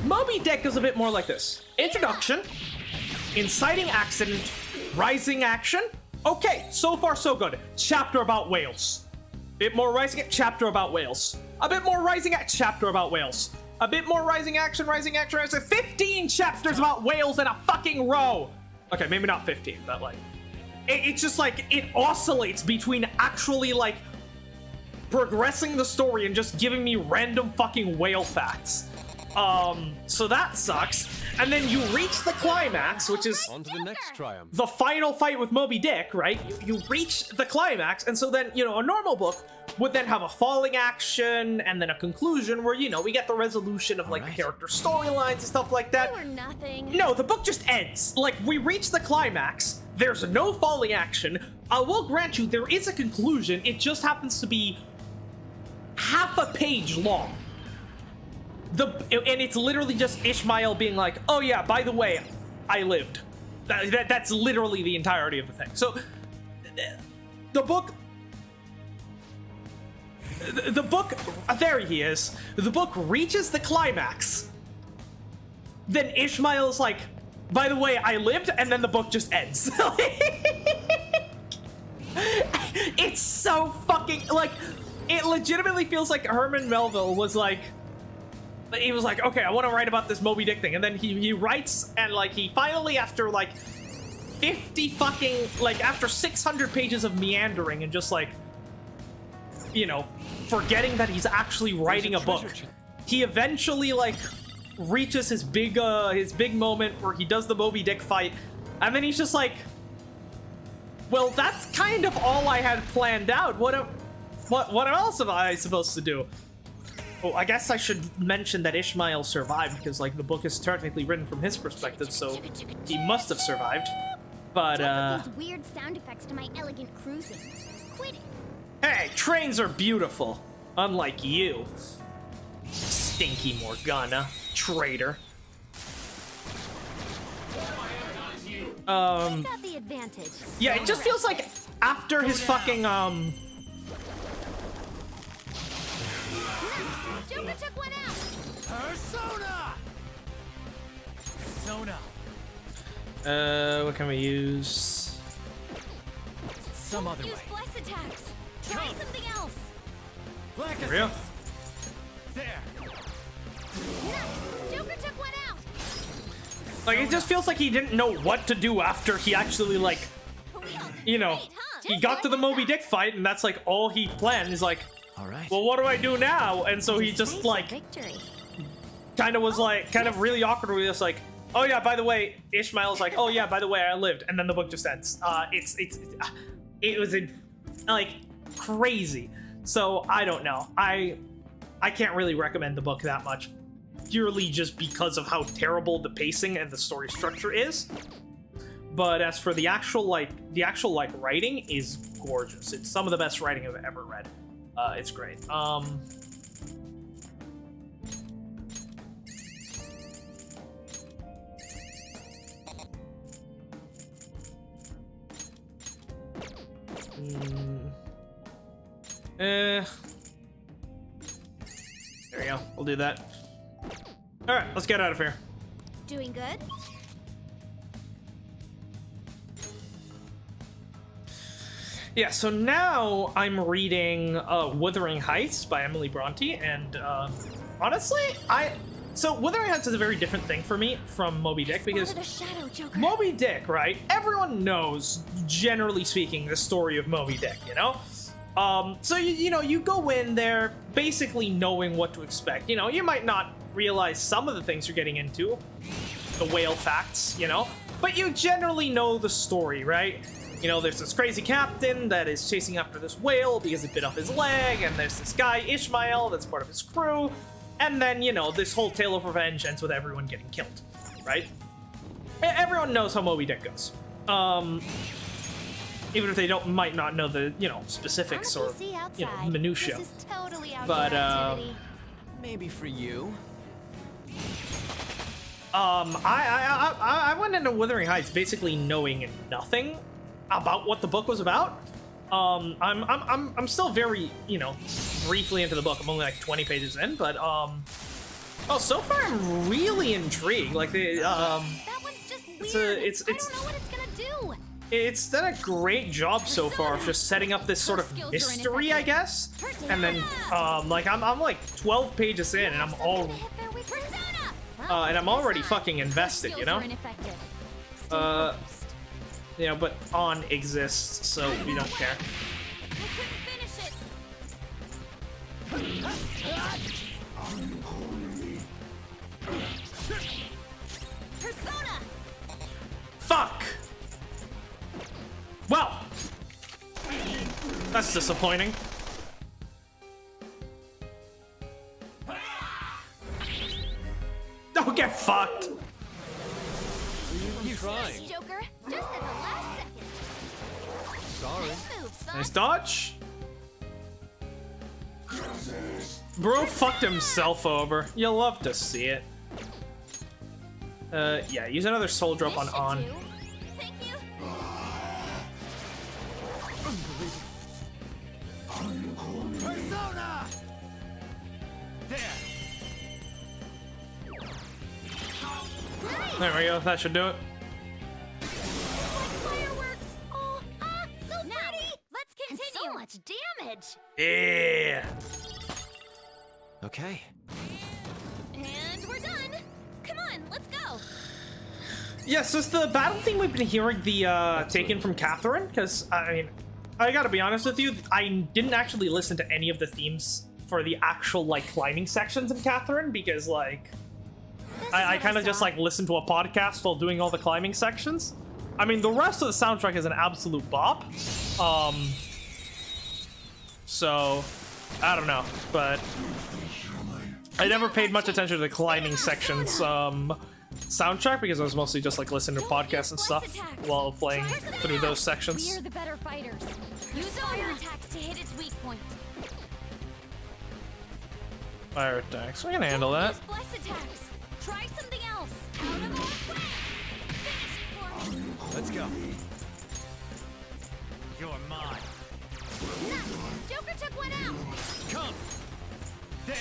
Moby Dick is a bit more like this. Introduction, inciting accident, rising action. Okay, so far so good. Chapter about whales. Bit more rising chapter about whales. A bit more rising chapter about whales. A bit more rising action. 15 chapters about whales in a fucking row. Okay, maybe not 15, but like... It's just like, it oscillates between actually, like, progressing the story and just giving me random fucking whale facts. So that sucks. And then you reach the climax, which is on to the next triumph. The final fight with Moby Dick, right? You reach the climax, and so then, a normal book would then have a falling action and then a conclusion where, we get the resolution of, like, the character storylines and stuff like that. Or nothing. No, the book just ends. Like, we reach the climax, there's no falling action. I will grant you, there is a conclusion. It just happens to be half a page long. And it's literally just Ishmael being like, oh yeah, by the way, I lived. That's literally the entirety of the thing. So, the book, there he is. The book reaches the climax. Then Ishmael's like, by the way, I lived, and then the book just ends. It's so fucking, like, it legitimately feels like Herman Melville was like, he was like, okay, I want to write about this Moby Dick thing. And then he writes, and like, he finally, after like 50 fucking, like, after 600 pages of meandering and just like, you know, forgetting that he's actually writing a book, he eventually like reaches his big moment where he does the Moby Dick fight. And then he's just like, well, that's kind of all I had planned out. What else am I supposed to do? Oh, I guess I should mention that Ishmael survived, because like the book is technically written from his perspective, so he must have survived. But Don't put these weird sound effects to my elegant cruising. Quit it. Hey, trains are beautiful, unlike you, Stinky Morgana, traitor. I got the advantage. Yeah, it just feels like after his fucking Joker took one out. Persona. what can we use? Some other way. Use bless attacks. Try something else. Black For real? There. Nice. Joker took one out. Like, it just feels like he didn't know what to do after he actually, like, you know, he got to the Moby Dick fight, and that's like all he planned. Is like, All right. well, what do I do now? And so he just like kind of was like, kind of really awkwardly just like, oh yeah, by the way, Ishmael's like, oh yeah, by the way, I lived, and then the book just ends. It was like crazy. So I don't know. I can't really recommend the book that much, purely just because of how terrible the pacing and the story structure is. But as for the actual writing is gorgeous. It's some of the best writing I've ever read. It's great. There we go. We'll do that. All right, let's get out of here. Doing good? Yeah, so now I'm reading Wuthering Heights by Emily Bronte, and honestly, so Wuthering Heights is a very different thing for me from Moby Dick, because Moby Dick, right? Everyone knows, generally speaking, the story of Moby Dick, you know? So you know, you go in there basically knowing what to expect. You know, you might not realize some of the things you're getting into, the whale facts, you know, but you generally know the story, right? You know, there's this crazy captain that is chasing after this whale because it bit off his leg, and there's this guy, Ishmael, that's part of his crew, and then, you know, this whole tale of revenge ends with everyone getting killed, right? Everyone knows how Moby Dick goes. Even if they might not know the, you know, specifics or, you know, minutiae. Totally But, maybe for you. I went into Wuthering Heights basically knowing nothing about what the book was about. I'm still very, you know, briefly into the book. I'm only like 20 pages in, but oh, so far I'm really intrigued. Like the that one's just weird. it's I don't know what it's gonna do. It's done a great job so far of just setting up this sort of mystery, I guess. And then like I'm like 12 pages in, and I'm already fucking invested, you know? You know, but On exists, so we don't care. Persona! Fuck! Well, that's disappointing. Don't get fucked! You trying? Joker, just at the last second. Sorry. Nice dodge. Bro fucked himself over. You'll love to see it. Yeah, use another soul drop on. Thank you. Persona! There. There we go. That should do it. Fireworks! Oh, so pretty! Let's continue! too much damage. Yeah. Okay. And we're done. Come on, let's go. Yes, is the battle theme we've been hearing the taken from Catherine? Because I mean, I gotta be honest with you, I didn't actually listen to any of the themes for the actual like climbing sections in Catherine because like I kind of just like listened to a podcast while doing all the climbing sections. I mean, the rest of the soundtrack is an absolute bop. So I don't know, but I never paid much attention to the climbing sections soundtrack because I was mostly just like listening to podcasts and stuff while playing through those sections. We're the better fighters. Use fire attacks to hit its weak point. Fire attacks, we can handle that. Use bless attacks. Try something else. Out of our way. Finish it for me. Let's go. You're mine. Nice. Joker took one out. Come. There.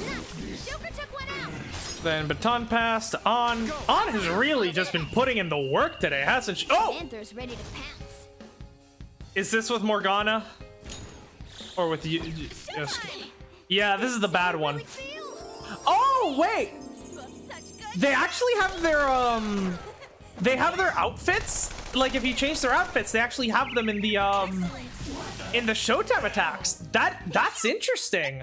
Nice. Joker took one out. Then baton pass to On. On has really just been putting in the work today, hasn't she? Oh! Panther's ready to pounce. Is this with Morgana? Or with you? Yeah, this is the bad one. Oh, wait! They actually have their outfits? Like, if you change their outfits, they actually have them in the Showtime attacks. That's interesting.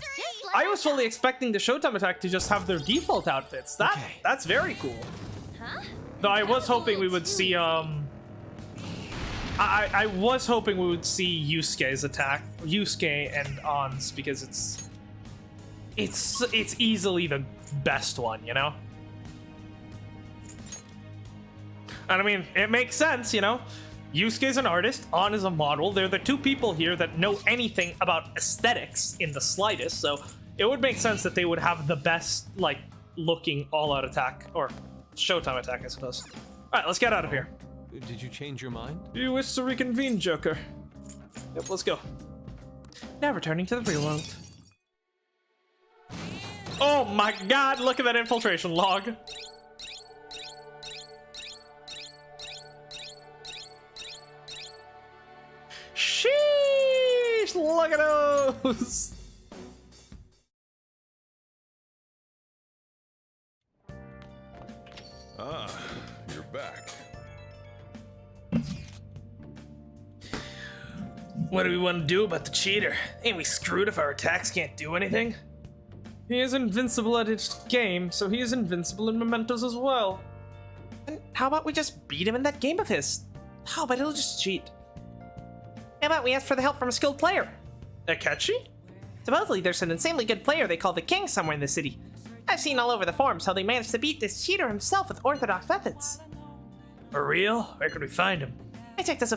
I was fully expecting the Showtime attack to just have their default outfits. That's very cool. Though I was hoping we would see I was hoping we would see Yusuke's attack, Yusuke and On's, because it's easily the best one, you know? And I mean, it makes sense, you know? Yusuke's an artist, On is a model. They're the two people here that know anything about aesthetics in the slightest, so it would make sense that they would have the best, like, looking all-out attack, or Showtime attack, I suppose. Alright, let's get out of here. Did you change your mind? You wish to reconvene, Joker. Yep, let's go. Now returning to the real world. Oh my god, look at that infiltration log. Sheesh, look at those. Ah, you're back. What do we want to do about the cheater? Ain't we screwed if our attacks can't do anything? He is invincible at his game, so he is invincible in Mementos as well. And how about we just beat him in that game of his? How about he'll just cheat? How about we ask for the help from a skilled player? Akechi? Supposedly there's an insanely good player they call the King somewhere in the city. I've seen all over the forums how they managed to beat this cheater himself with orthodox methods. For real? Where could we find him? I checked his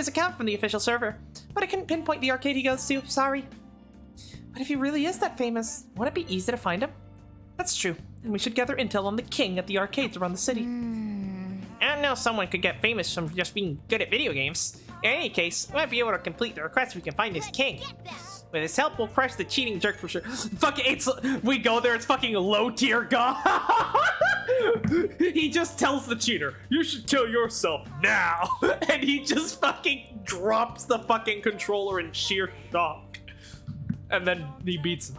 account from the official server, but I couldn't pinpoint the arcade he goes to, sorry. But if he really is that famous, wouldn't it be easy to find him? That's true, and we should gather intel on the King at the arcades around the city. I know someone could get famous from just being good at video games. In any case, we might be able to complete the request if we can find this King. With his help, we'll crush the cheating jerk for sure. We go there, it's fucking low tier god. He just tells the cheater, you should kill yourself now. And he just fucking drops the fucking controller in sheer shock. And then he beats him.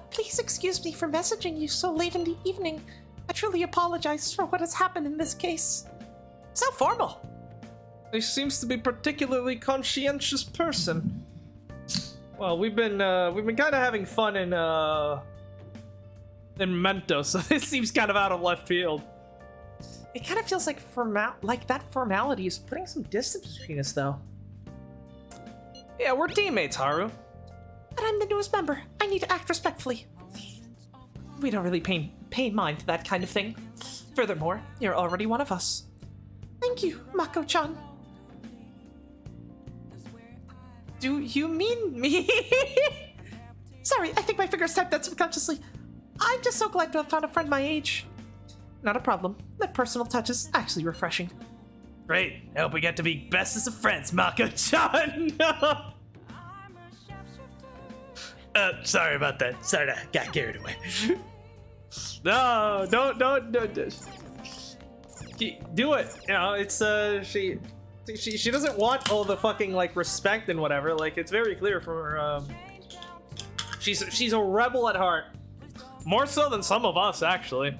Please excuse me for messaging you so late in the evening. I truly apologize for what has happened in this case. So formal. He seems to be a particularly conscientious person. Well, we've been kind of having fun in Mementos, so this seems kind of out of left field. It kind of feels like that formality is putting some distance between us, though. Yeah, we're teammates, Haru. But I'm the newest member. I need to act respectfully. We don't really pay mind to that kind of thing. Furthermore, you're already one of us. Thank you, Mako-chan. Do you mean me? Sorry, I think my fingers typed that subconsciously. I'm just so glad to have found a friend my age. Not a problem. That personal touch is actually refreshing. Great. I hope we get to be bestest of friends, Mako-chan. Sorry about that. Sorry, I got carried away. No, don't. Do it. You know, it's She doesn't want all the fucking like respect and whatever. Like it's very clear from her. She's a rebel at heart, more so than some of us actually.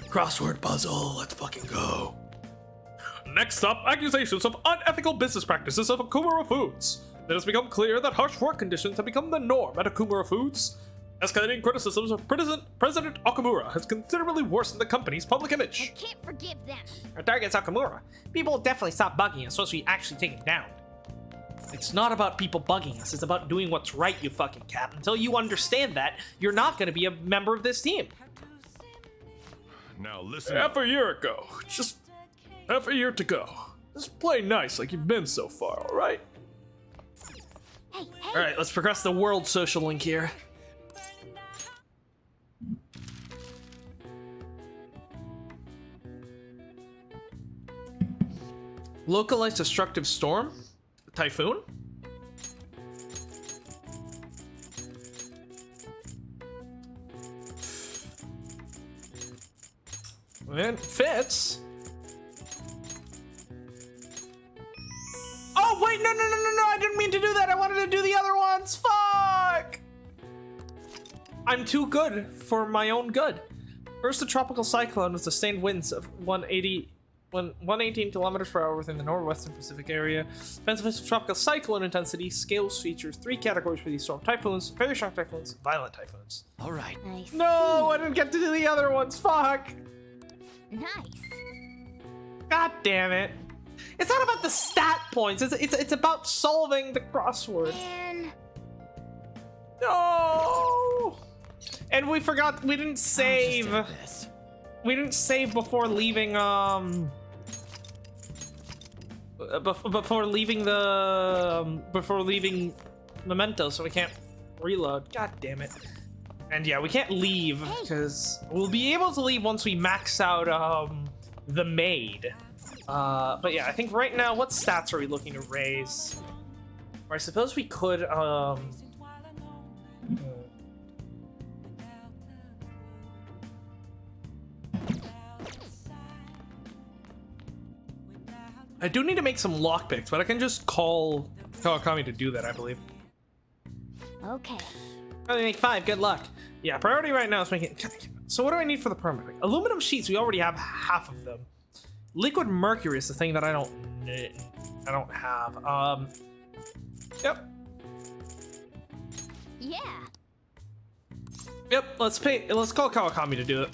Crossword puzzle, let's fucking go. Next up, accusations of unethical business practices of Akumura Foods. It has become clear that harsh work conditions have become the norm at Akumura Foods. Escalating criticisms of President Okamura has considerably worsened the company's public image. I can't forgive them. Our target's Okamura. People will definitely stop bugging us once we actually take him down. It's not about people bugging us, it's about doing what's right, you fucking cat. Until you understand that, you're not gonna be a member of this team. Now listen. Half a year ago. Just half a year to go. Just play nice like you've been so far, alright? Hey. Alright, let's progress the world social link here. Localized destructive storm? Typhoon? It fits. Oh, wait, no, I didn't mean to do that. I wanted to do the other ones. Fuck! I'm too good for my own good. First, a tropical cyclone with sustained winds of 118 kilometers per hour within the northwestern Pacific area. Beneficial tropical cyclone intensity scales features 3 categories for these storm: typhoons, very strong typhoons, violent typhoons. All right. No, I didn't get to do the other ones. Fuck. Nice. God damn it. It's not about the stat points. It's about solving the crossword. Man. No. And we forgot. We didn't save. We didn't save before leaving. Before leaving Mementos, so we can't reload. God damn it. And yeah, we can't leave because we'll be able to leave once we max out the maid. But yeah, I think right now, what stats are we looking to raise? Or I suppose we could I do need to make some lockpicks, but I can just call Kawakami to do that, I believe. Okay. Only make 5, good luck. Yeah, priority right now is making... So what do I need for the permanent? Aluminum sheets, we already have half of them. Liquid mercury is the thing that I don't have. Yep. Yeah. Yep, let's call Kawakami to do it.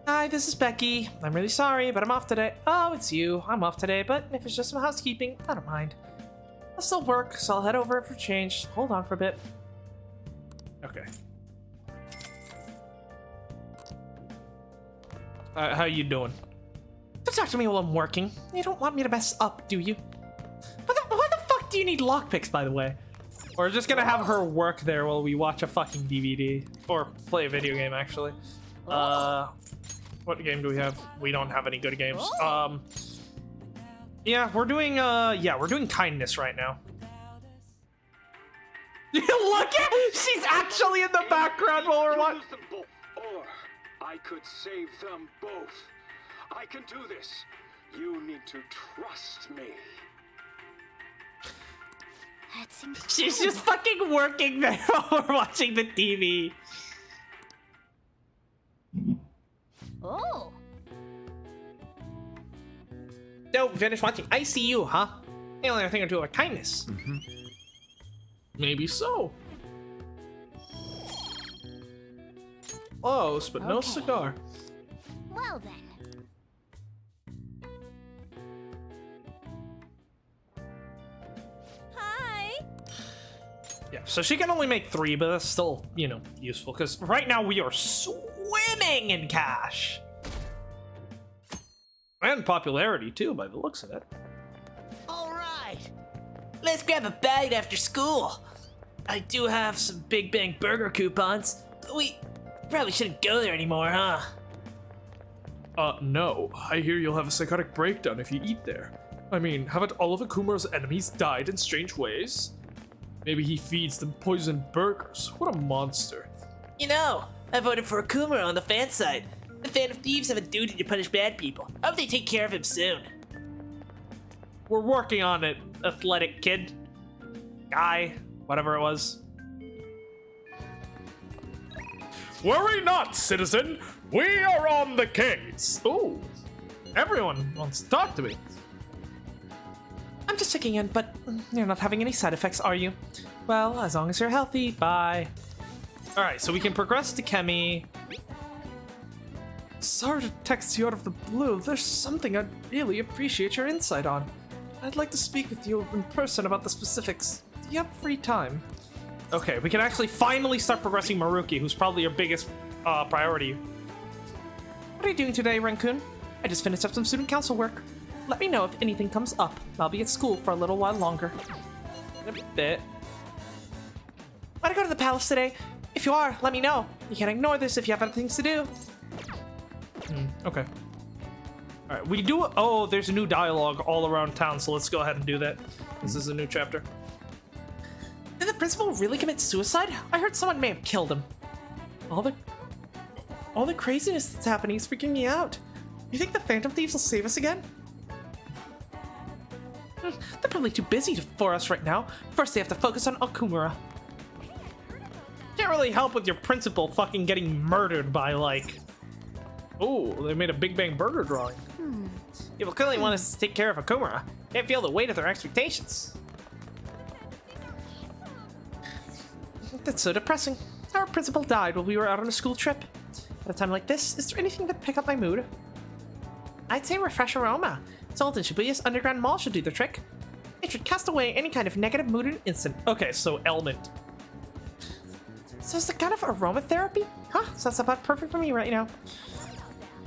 Hi, this is Becky. I'm really sorry, but I'm off today. Oh, it's you. I'm off today, but if it's just some housekeeping, I don't mind. I'll still work, so I'll head over for change. Hold on for a bit. Okay. How you doing? Don't talk to me while I'm working. You don't want me to mess up, do you? Why the fuck do you need lockpicks, by the way? We're just gonna have her work there while we watch a fucking DVD. Or play a video game, actually. What game do we have? We don't have any good games. Yeah, we're doing kindness right now. Look at she's actually in the background while we're watching. Or I could save them both. I can do this. You need to trust me. That's incredible. She's just fucking working there while we're watching the TV. Oh. Don't finish watching ICU, huh? The only thing or two of kindness. Maybe so. Close, but no cigar. Well then. Hi. Yeah, so she can only make 3, but that's still, you know, useful. Because right now we are swimming in cash. And popularity, too, by the looks of it. All right. Let's grab a bite after school. I do have some Big Bang Burger coupons, but we probably shouldn't go there anymore, huh? No. I hear you'll have a psychotic breakdown if you eat there. I mean, haven't all of Akumura's enemies died in strange ways? Maybe he feeds them poisoned burgers. What a monster. You know, I voted for Akumura on the fan side. The fan of thieves have a duty to punish bad people. I hope they take care of him soon. We're working on it, athletic kid. Guy, whatever it was. Worry not, citizen. We are on the case. Ooh. Everyone wants to talk to me. I'm just checking in, but you're not having any side effects, are you? Well, as long as you're healthy, bye. Alright, so we can progress to Chemi. Sorry to text you out of the blue. There's something I'd really appreciate your insight on. I'd like to speak with you in person about the specifics. Do you have free time? Okay, we can actually finally start progressing Maruki, who's probably your biggest priority. What are you doing today, Rancun? I just finished up some student council work. Let me know if anything comes up. I'll be at school for a little while longer. In a bit. Want to go to the palace today? If you are, let me know. You can't ignore this if you have other things to do. Okay. Alright, we do... Oh, there's a new dialogue all around town, so let's go ahead and do that. This is a new chapter. Did the principal really commit suicide? I heard someone may have killed him. All the craziness that's happening is freaking me out. You think the Phantom Thieves will save us again? They're probably too busy for us right now. First, they have to focus on Akumura. Can't really help with your principal fucking getting murdered by, like... Oh, they made a Big Bang Burger drawing. People clearly want us to take care of Akumura. Can't feel the weight of their expectations. That's so depressing. Our principal died while we were out on a school trip. At a time like this, is there anything that pick up my mood? I'd say refresh aroma. Salt and Shibuya's underground mall should do the trick. It should cast away any kind of negative mood in an instant. Okay, so element. So it's the kind of aromatherapy? Huh, sounds about perfect for me right now.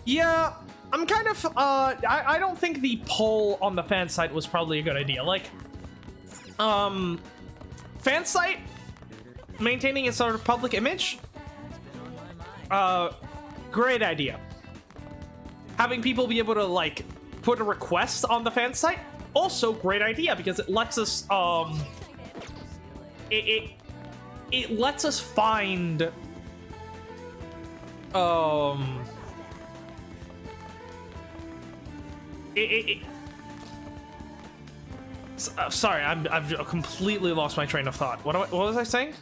Yeah, I'm kind of, I don't think the poll on the fan site was probably a good idea. Like, fan site maintaining its sort of public image, great idea. Having people be able to, like, put a request on the fan site, also great idea, because it lets us, it lets us find, sorry, I've completely lost my train of thought. What was I saying?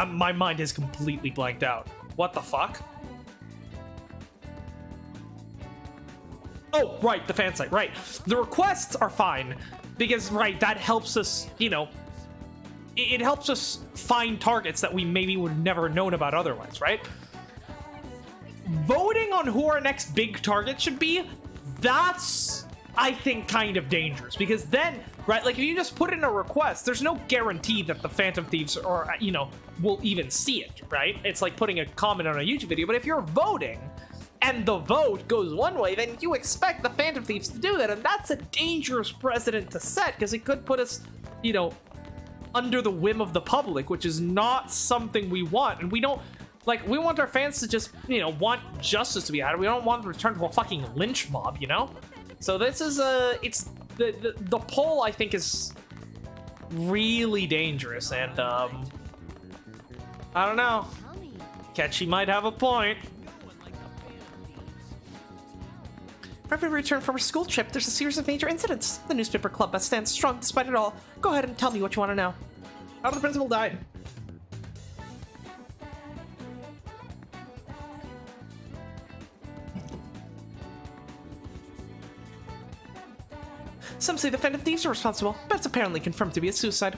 My mind is completely blanked out. What the fuck? Oh, right, the fan site, right. The requests are fine, because, right, that helps us, you know, it helps us find targets that we maybe would have never known about otherwise, right? Voting on who our next big target should be, that's, I think, kind of dangerous, because then, right, like, if you just put in a request, there's no guarantee that the Phantom Thieves, or, you know, will even see it, right? It's like putting a comment on a YouTube video, but if you're voting, and the vote goes one way, then you expect the Phantom Thieves to do that, and that's a dangerous precedent to set, because it could put us, you know, under the whim of the public, which is not something we want, and we don't, like, we want our fans to just, you know, want justice to be had. We don't want them to return to a fucking lynch mob, you know? So this is, it's, the poll, I think, is really dangerous, and, I don't know. Ketchy might have a point. Right when we return from our school trip, there's a series of major incidents. The newspaper club must stand strong despite it all. Go ahead and tell me what you want to know. How the principal died. Some say the Phantom Thieves are responsible, but it's apparently confirmed to be a suicide.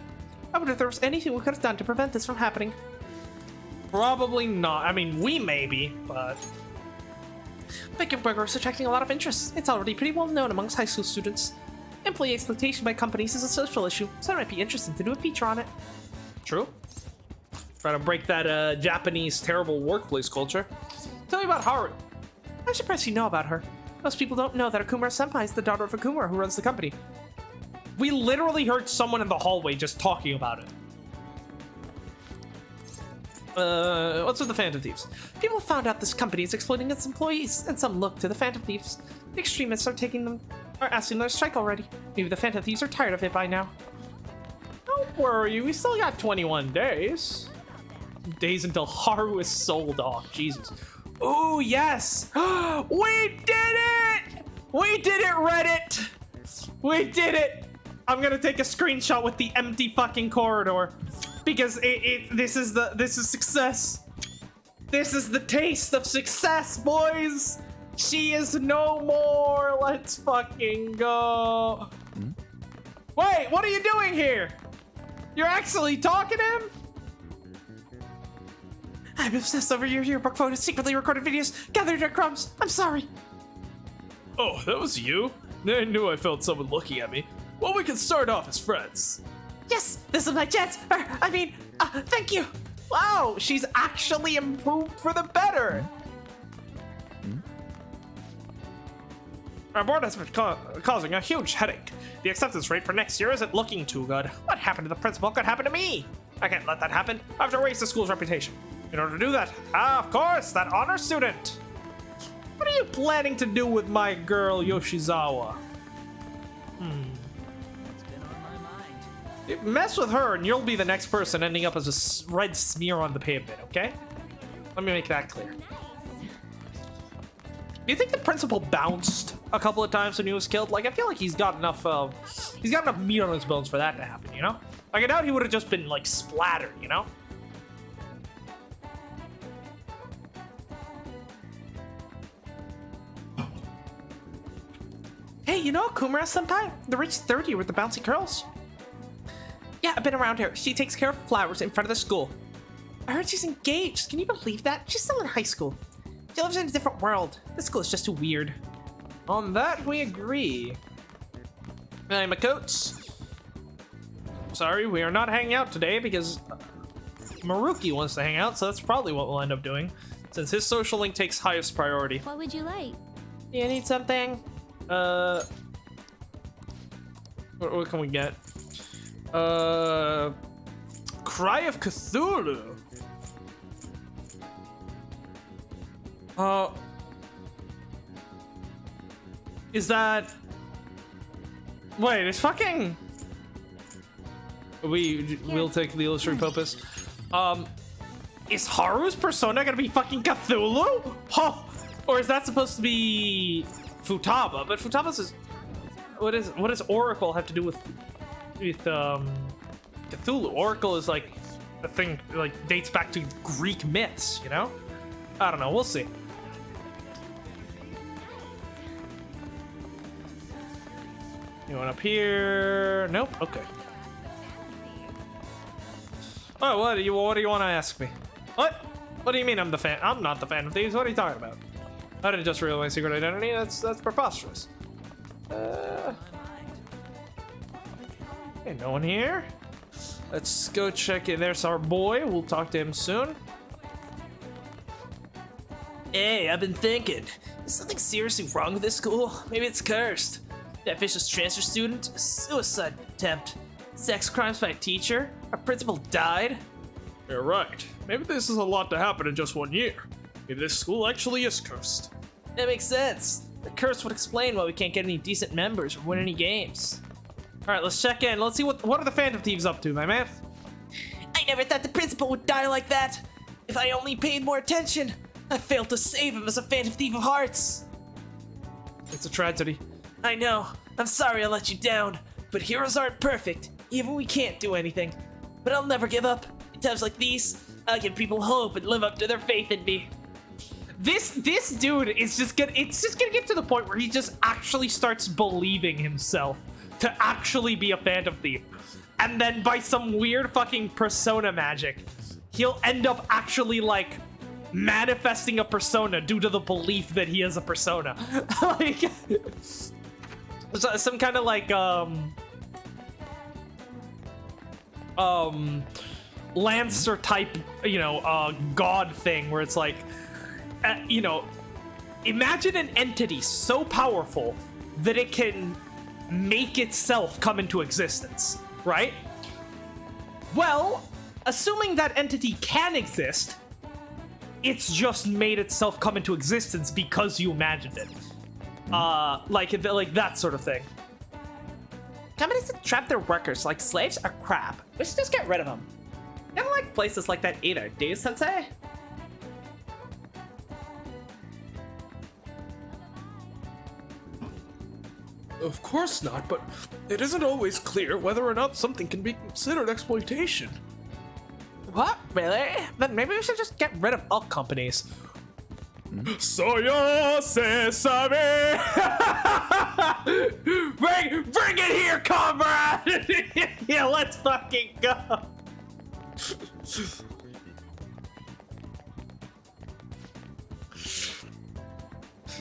I wonder if there was anything we could have done to prevent this from happening. Probably not. I mean, we maybe, but... Bacon Burger is attracting a lot of interest. It's already pretty well known amongst high school students. Employee exploitation by companies is a social issue, so it might be interesting to do a feature on it. True. Try to break that Japanese terrible workplace culture. Tell me about Haru. I'm surprised you know about her. Most people don't know that Akumura-senpai is the daughter of Akumura, who runs the company. We literally heard someone in the hallway just talking about it. What's with the Phantom Thieves? People have found out this company is exploiting its employees, and some look to the Phantom Thieves. The extremists are asking them to strike already. Maybe the Phantom Thieves are tired of it by now. Don't worry, we still got 21 days. days until Haru is sold off. Jesus. Oh, yes. We did it. We did it, Reddit. We did it. I'm gonna take a screenshot with the empty fucking corridor because this is success. This is the taste of success, boys. She is no more. Let's fucking go. Wait, what are you doing here? You're actually talking to him? I'm obsessed over your yearbook photos, secretly recorded videos, gathered your crumbs. I'm sorry. Oh, that was you? I knew I felt someone looking at me. Well, we can start off as friends. Yes, this is my chance. Thank you. Wow, she's actually improved for the better. Our board has been causing a huge headache. The acceptance rate for next year isn't looking too good. What happened to the principal could happen to me. I can't let that happen. I have to raise the school's reputation. In order to do that, of course, that honor student. What are you planning to do with my girl Yoshizawa? You mess with her and you'll be the next person ending up as a red smear on the pavement, okay? Let me make that clear. Do you think the principal bounced a couple of times when he was killed? Like, I feel like he's got enough meat on his bones for that to happen, you know? Like, I doubt he would have just been, like, splattered, you know? Hey, you know Kumura-senpai? The rich 30 with the bouncy curls? Yeah, I've been around her. She takes care of flowers in front of the school. I heard she's engaged. Can you believe that? She's still in high school. She lives in a different world. This school is just too weird. On that, we agree. Hey, my coats. Sorry, we are not hanging out today because Maruki wants to hang out, so that's probably what we'll end up doing, since his social link takes highest priority. What would you like? Do you need something? What can we get? Cry of Cthulhu. Is that... Wait, it's fucking... We'll take the illustrated purpose. Is Haru's persona gonna be fucking Cthulhu? Oh, or is that supposed to be Futaba? But Futaba's is... What does Oracle have to do with Cthulhu? Oracle is like a thing, like dates back to Greek myths, you know? I don't know, we'll see. Anyone up here? Nope. Okay. Oh, what do you want to ask me? What? What do you mean I'm the fan? I'm not the fan of these. What are you talking about? I didn't just reveal my secret identity. That's preposterous. Hey, no one here. Let's go check in. There's our boy. We'll talk to him soon. Hey, I've been thinking. Is something seriously wrong with this school? Maybe it's cursed. That vicious transfer student, a suicide attempt, sex crimes by a teacher, our principal died. You're right. Maybe this is a lot to happen in just 1 year. Maybe this school actually is cursed. That makes sense. The curse would explain why we can't get any decent members or win any games. All right, let's check in. Let's see what are the Phantom Thieves up to, my man? I never thought the principal would die like that. If I only paid more attention. I failed to save him as a Phantom Thief of Hearts. It's a tragedy. I know. I'm sorry I let you down. But heroes aren't perfect, even when we can't do anything. But I'll never give up. In times like these, I'll give people hope and live up to their faith in me. This dude is just gonna get to the point where he just actually starts believing himself to actually be a Phantom Thief. And then by some weird fucking persona magic, he'll end up actually like manifesting a persona due to the belief that he is a persona. Like some kind of like Lancer type, you know, god thing where it's like, you know, imagine an entity so powerful that it can make itself come into existence, right? Well, assuming that entity can exist, it's just made itself come into existence because you imagined it. Like that sort of thing. Companies that trap their workers like slaves are crap. We should just get rid of them. I don't like places like that either, do you, Sensei? Of course not, but it isn't always clear whether or not something can be considered exploitation. What? Really? Then maybe we should just get rid of all companies. Soya sesame! Bring it here, comrade! Yeah, let's fucking go.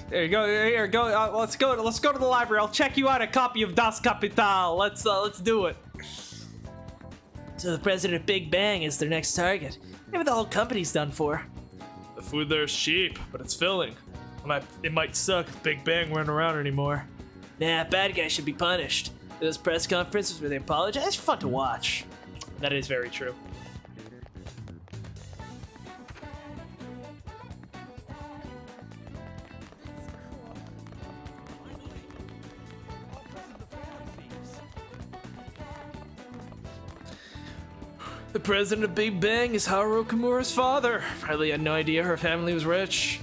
There you go. Here, go. Let's go. Let's go to the library. I'll check you out a copy of Das Kapital. Let's do it. So the president of Big Bang is their next target. Maybe the whole company's done for. The food there's cheap, but it's filling. It might suck if Big Bang weren't around anymore. Nah, bad guys should be punished. Those press conferences where they apologize, fun to watch. That is very true. The president of Big Bang is Haruo Kimura's father. Probably had no idea her family was rich.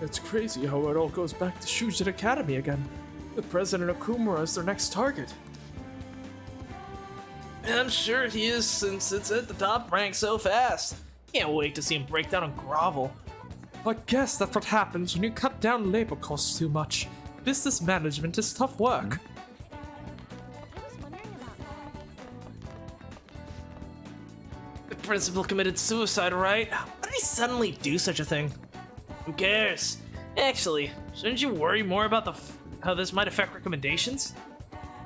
It's crazy how it all goes back to Shujin Academy again. The president of Kimura is their next target. I'm sure he is, since it's at the top rank so fast. Can't wait to see him break down and grovel. I guess that's what happens when you cut down labor costs too much. Business management is tough work. The principal committed suicide, right? Why did he suddenly do such a thing? Who cares? Actually, shouldn't you worry more about how this might affect recommendations?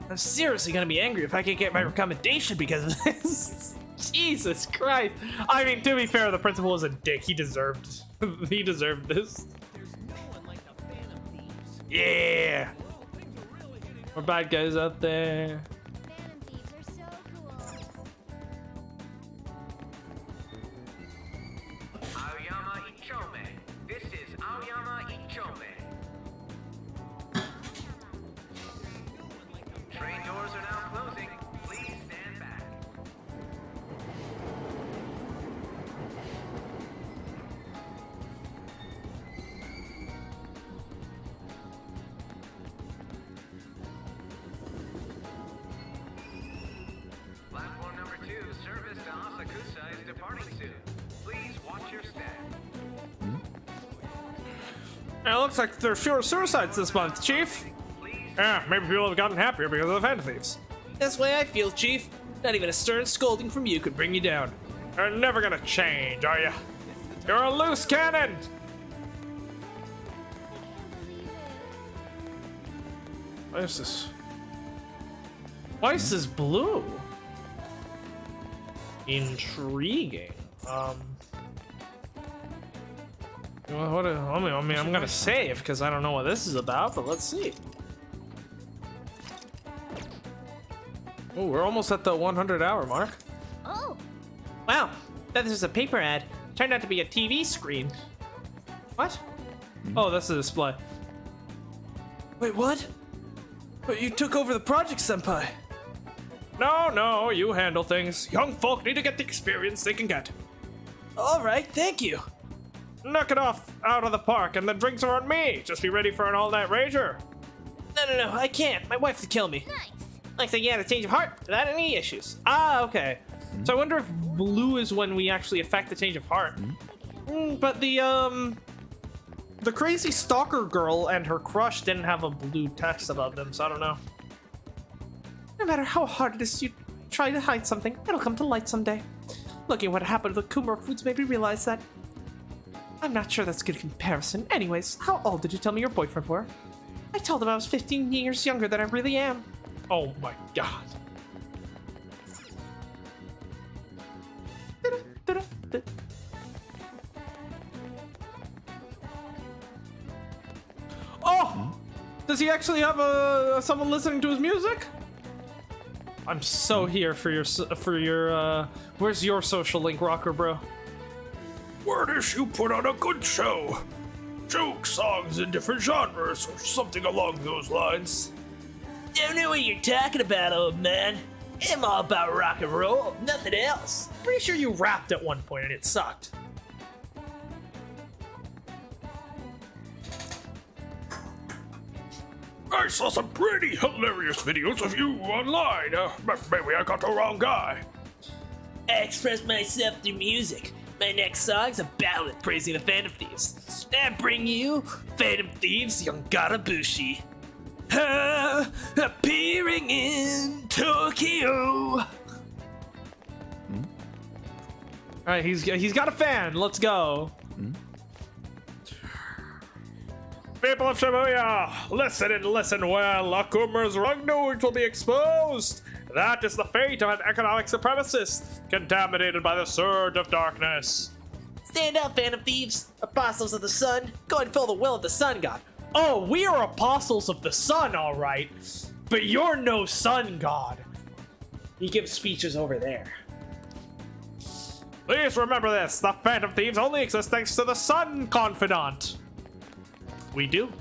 I'm seriously gonna be angry if I can't get my recommendation because of this. Jesus Christ. I mean, to be fair, the principal was a dick. He deserved this. Yeah. More bad guys out there. It looks like there are fewer suicides this month, Chief. Yeah, maybe people have gotten happier because of the Phantom Thieves. That's the way I feel, Chief. Not even a stern scolding from you could bring you down. You're never gonna change, are you? You're a loose cannon! What is this? Twice is blue. Intriguing. I'm gonna save because I don't know what this is about, but let's see. Oh, we're almost at the 100-hour mark. Oh. Wow, that is a paper ad. Turned out to be a TV screen. What? Oh, that's a display. Wait, what? But you took over the project, Senpai. No, you handle things. Young folk need to get the experience they can get. All right, thank you. Knock it off out of the park, and the drinks are on me. Just be ready for an all-night rager. No, I can't. My wife would kill me. Nice. Looks like you had a change of heart without any issues. Ah, okay. So I wonder if blue is when we actually affect the change of heart. But the crazy stalker girl and her crush didn't have a blue text above them, so I don't know. No matter how hard it is you try to hide something, it'll come to light someday. Looking at what happened to the Kumar foods made me realize that. I'm not sure that's a good comparison. Anyways, how old did you tell me your boyfriend were? I told him I was 15 years younger than I really am. Oh my god. Oh! Does he actually have someone listening to his music? I'm so here for your where's your social link, rocker bro? Word is you put on a good show. Joke songs in different genres or something along those lines. Don't know what you're talking about, old man. I'm all about rock and roll, nothing else. Pretty sure you rapped at one point and it sucked. I saw some pretty hilarious videos of you online. Maybe I got the wrong guy. I express myself through music. My next song's a ballad praising the Phantom Thieves. I bring you Phantom Thieves Young Garabushi. Appearing in Tokyo. Alright, he's got a fan. Let's go. People of Shibuya, listen and listen well. Akumura's wrongdoings will be exposed. That is the fate of an economic supremacist, contaminated by the surge of darkness. Stand up, Phantom Thieves, apostles of the sun. Go and fill the will of the sun god. Oh, we are apostles of the sun, all right. But you're no sun god. He gives speeches over there. Please remember this. The Phantom Thieves only exist thanks to the Sun Confidant. We do.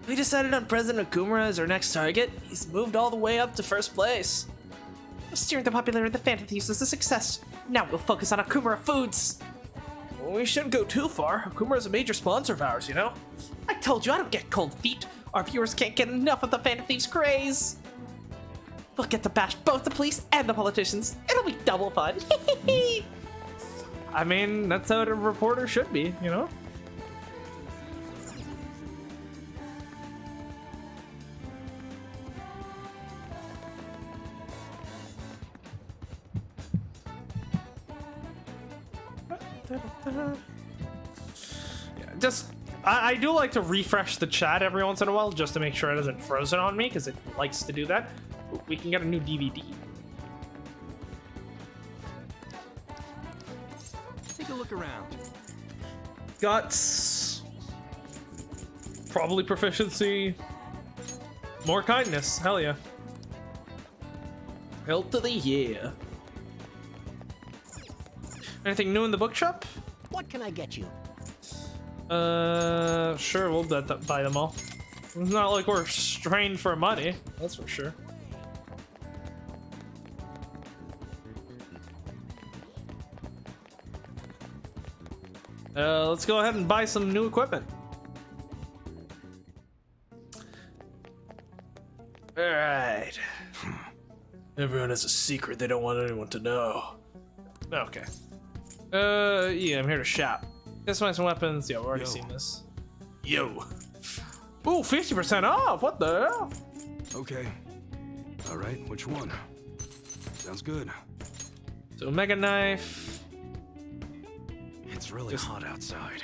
We decided on President Okumura as our next target. He's moved all the way up to first place. Steering the popularity of the Phantom Thieves is a success. Now we'll focus on Okumura Foods. Well, we shouldn't go too far. Okumura is a major sponsor of ours, you know? I told you, I don't get cold feet. Our viewers can't get enough of the Phantom Thieves craze. We'll get to bash both the police and the politicians. It'll be double fun. I mean, that's how a reporter should be, you know? I do like to refresh the chat every once in a while just to make sure it isn't frozen on me, because it likes to do that. We can get a new DVD. Take a look around. Guts. Probably proficiency. More kindness. Hell yeah. Health of the year. Anything new in the bookshop? What can I get you? Sure, we'll buy them all. It's not like we're strained for money, that's for sure. Let's go ahead and buy some new equipment. Alright. Everyone has a secret they don't want anyone to know. Okay. Yeah, I'm here to shop. Customize some weapons. Yeah, we've already seen this. Yo. Ooh, 50% off. What the hell? Okay. All right, which one? Sounds good. So, Mega Knife. It's really hot outside.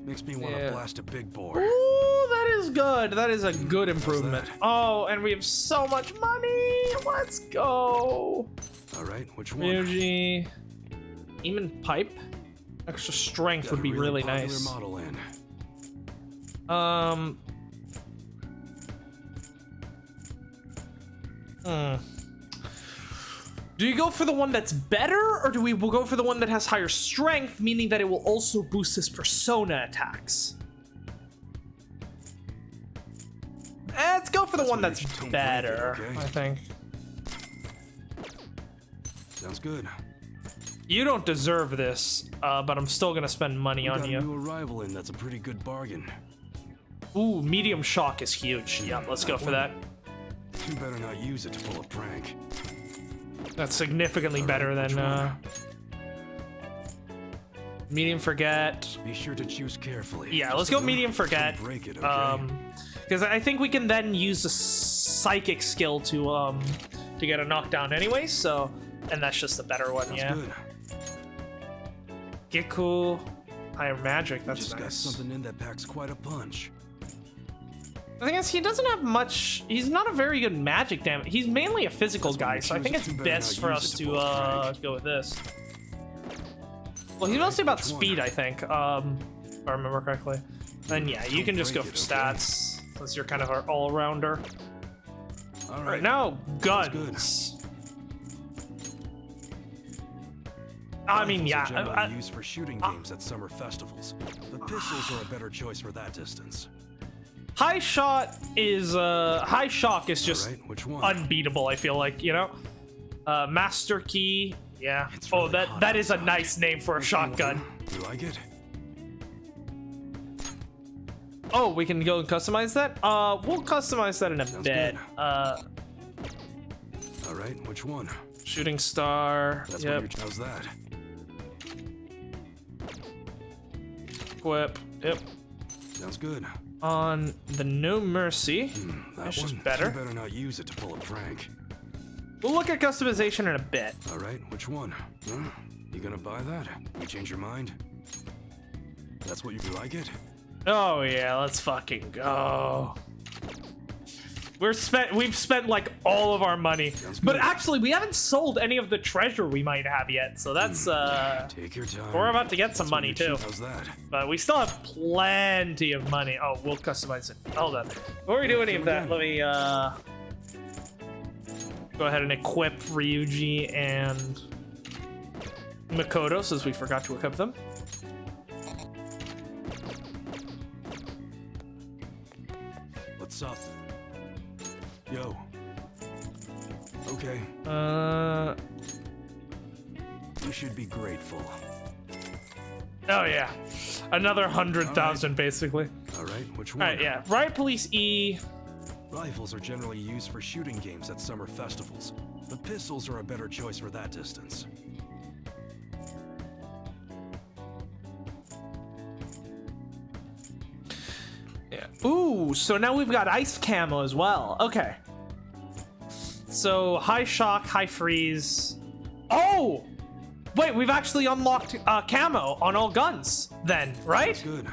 Makes me want to blast a big bore. Ooh, that is good. That is a good improvement. Oh, and we have so much money. Let's go. All right, which one? Ryuji. Demon Pipe. Extra strength would be really nice. Model in. Do you go for the one that's better, or do we go for the one that has higher strength, meaning that it will also boost his persona attacks? Let's go for the one that's better, okay. I think. Sounds good. You don't deserve this, but I'm still gonna spend money on you. New arrival in, that's a pretty good bargain. Ooh, medium shock is huge. Yeah, let's go for that. You better not use it to pull a prank. That's significantly better than medium forget. Be sure to choose carefully. Yeah, let's go medium forget. Break it, okay? Because I think we can then use the psychic skill to get a knockdown anyway. So, and that's just the better one. Sounds yeah. Good. Gekko, higher magic. That's Just nice. got something in that packs quite a punch. The thing is, he doesn't have much. He's not a very good magic damage. He's mainly a physical guy, so I think it's best for us to go with this. Well, he's mostly about speed, I think, if I remember correctly. Then yeah, you can just go for stats, since you're kind of our all-rounder. All right, now guns. I mean, yeah. Generally used for shooting games at summer festivals. The pistols are a better choice for that distance. High shot is high shock is just unbeatable. I feel like, you know. Master key, yeah. Oh, that is a nice name for a shotgun. You like it? Oh, we can go and customize that. We'll customize that in a bit. All right, which one? Shooting star. That's yep. what how's that? Equip. Yep. Sounds good. On the No Mercy, that's just better. You better not use it to pull a prank. We'll look at customization in a bit. All right, which one? Huh? You gonna buy that? You change your mind? That's what you like it? Oh yeah, let's fucking go. We've spent like all of our money, but actually we haven't sold any of the treasure we might have yet. So that's take your time. We're about to get some money too. How's that? But we still have plenty of money. Oh, we'll customize it. Hold on. Before we do any of that, let me go ahead and equip Ryuji and Makoto, since we forgot to equip them. What's up? Yo. Okay. You should be grateful. Oh yeah, another 100,000 basically. All right, which one? All right, yeah. Riot Police E. Rifles are generally used for shooting games at summer festivals. The pistols are a better choice for that distance. Yeah. Ooh, so now we've got ice camo as well. Okay. So high shock, high freeze. Oh! Wait, we've actually unlocked camo on all guns then, right? That's good.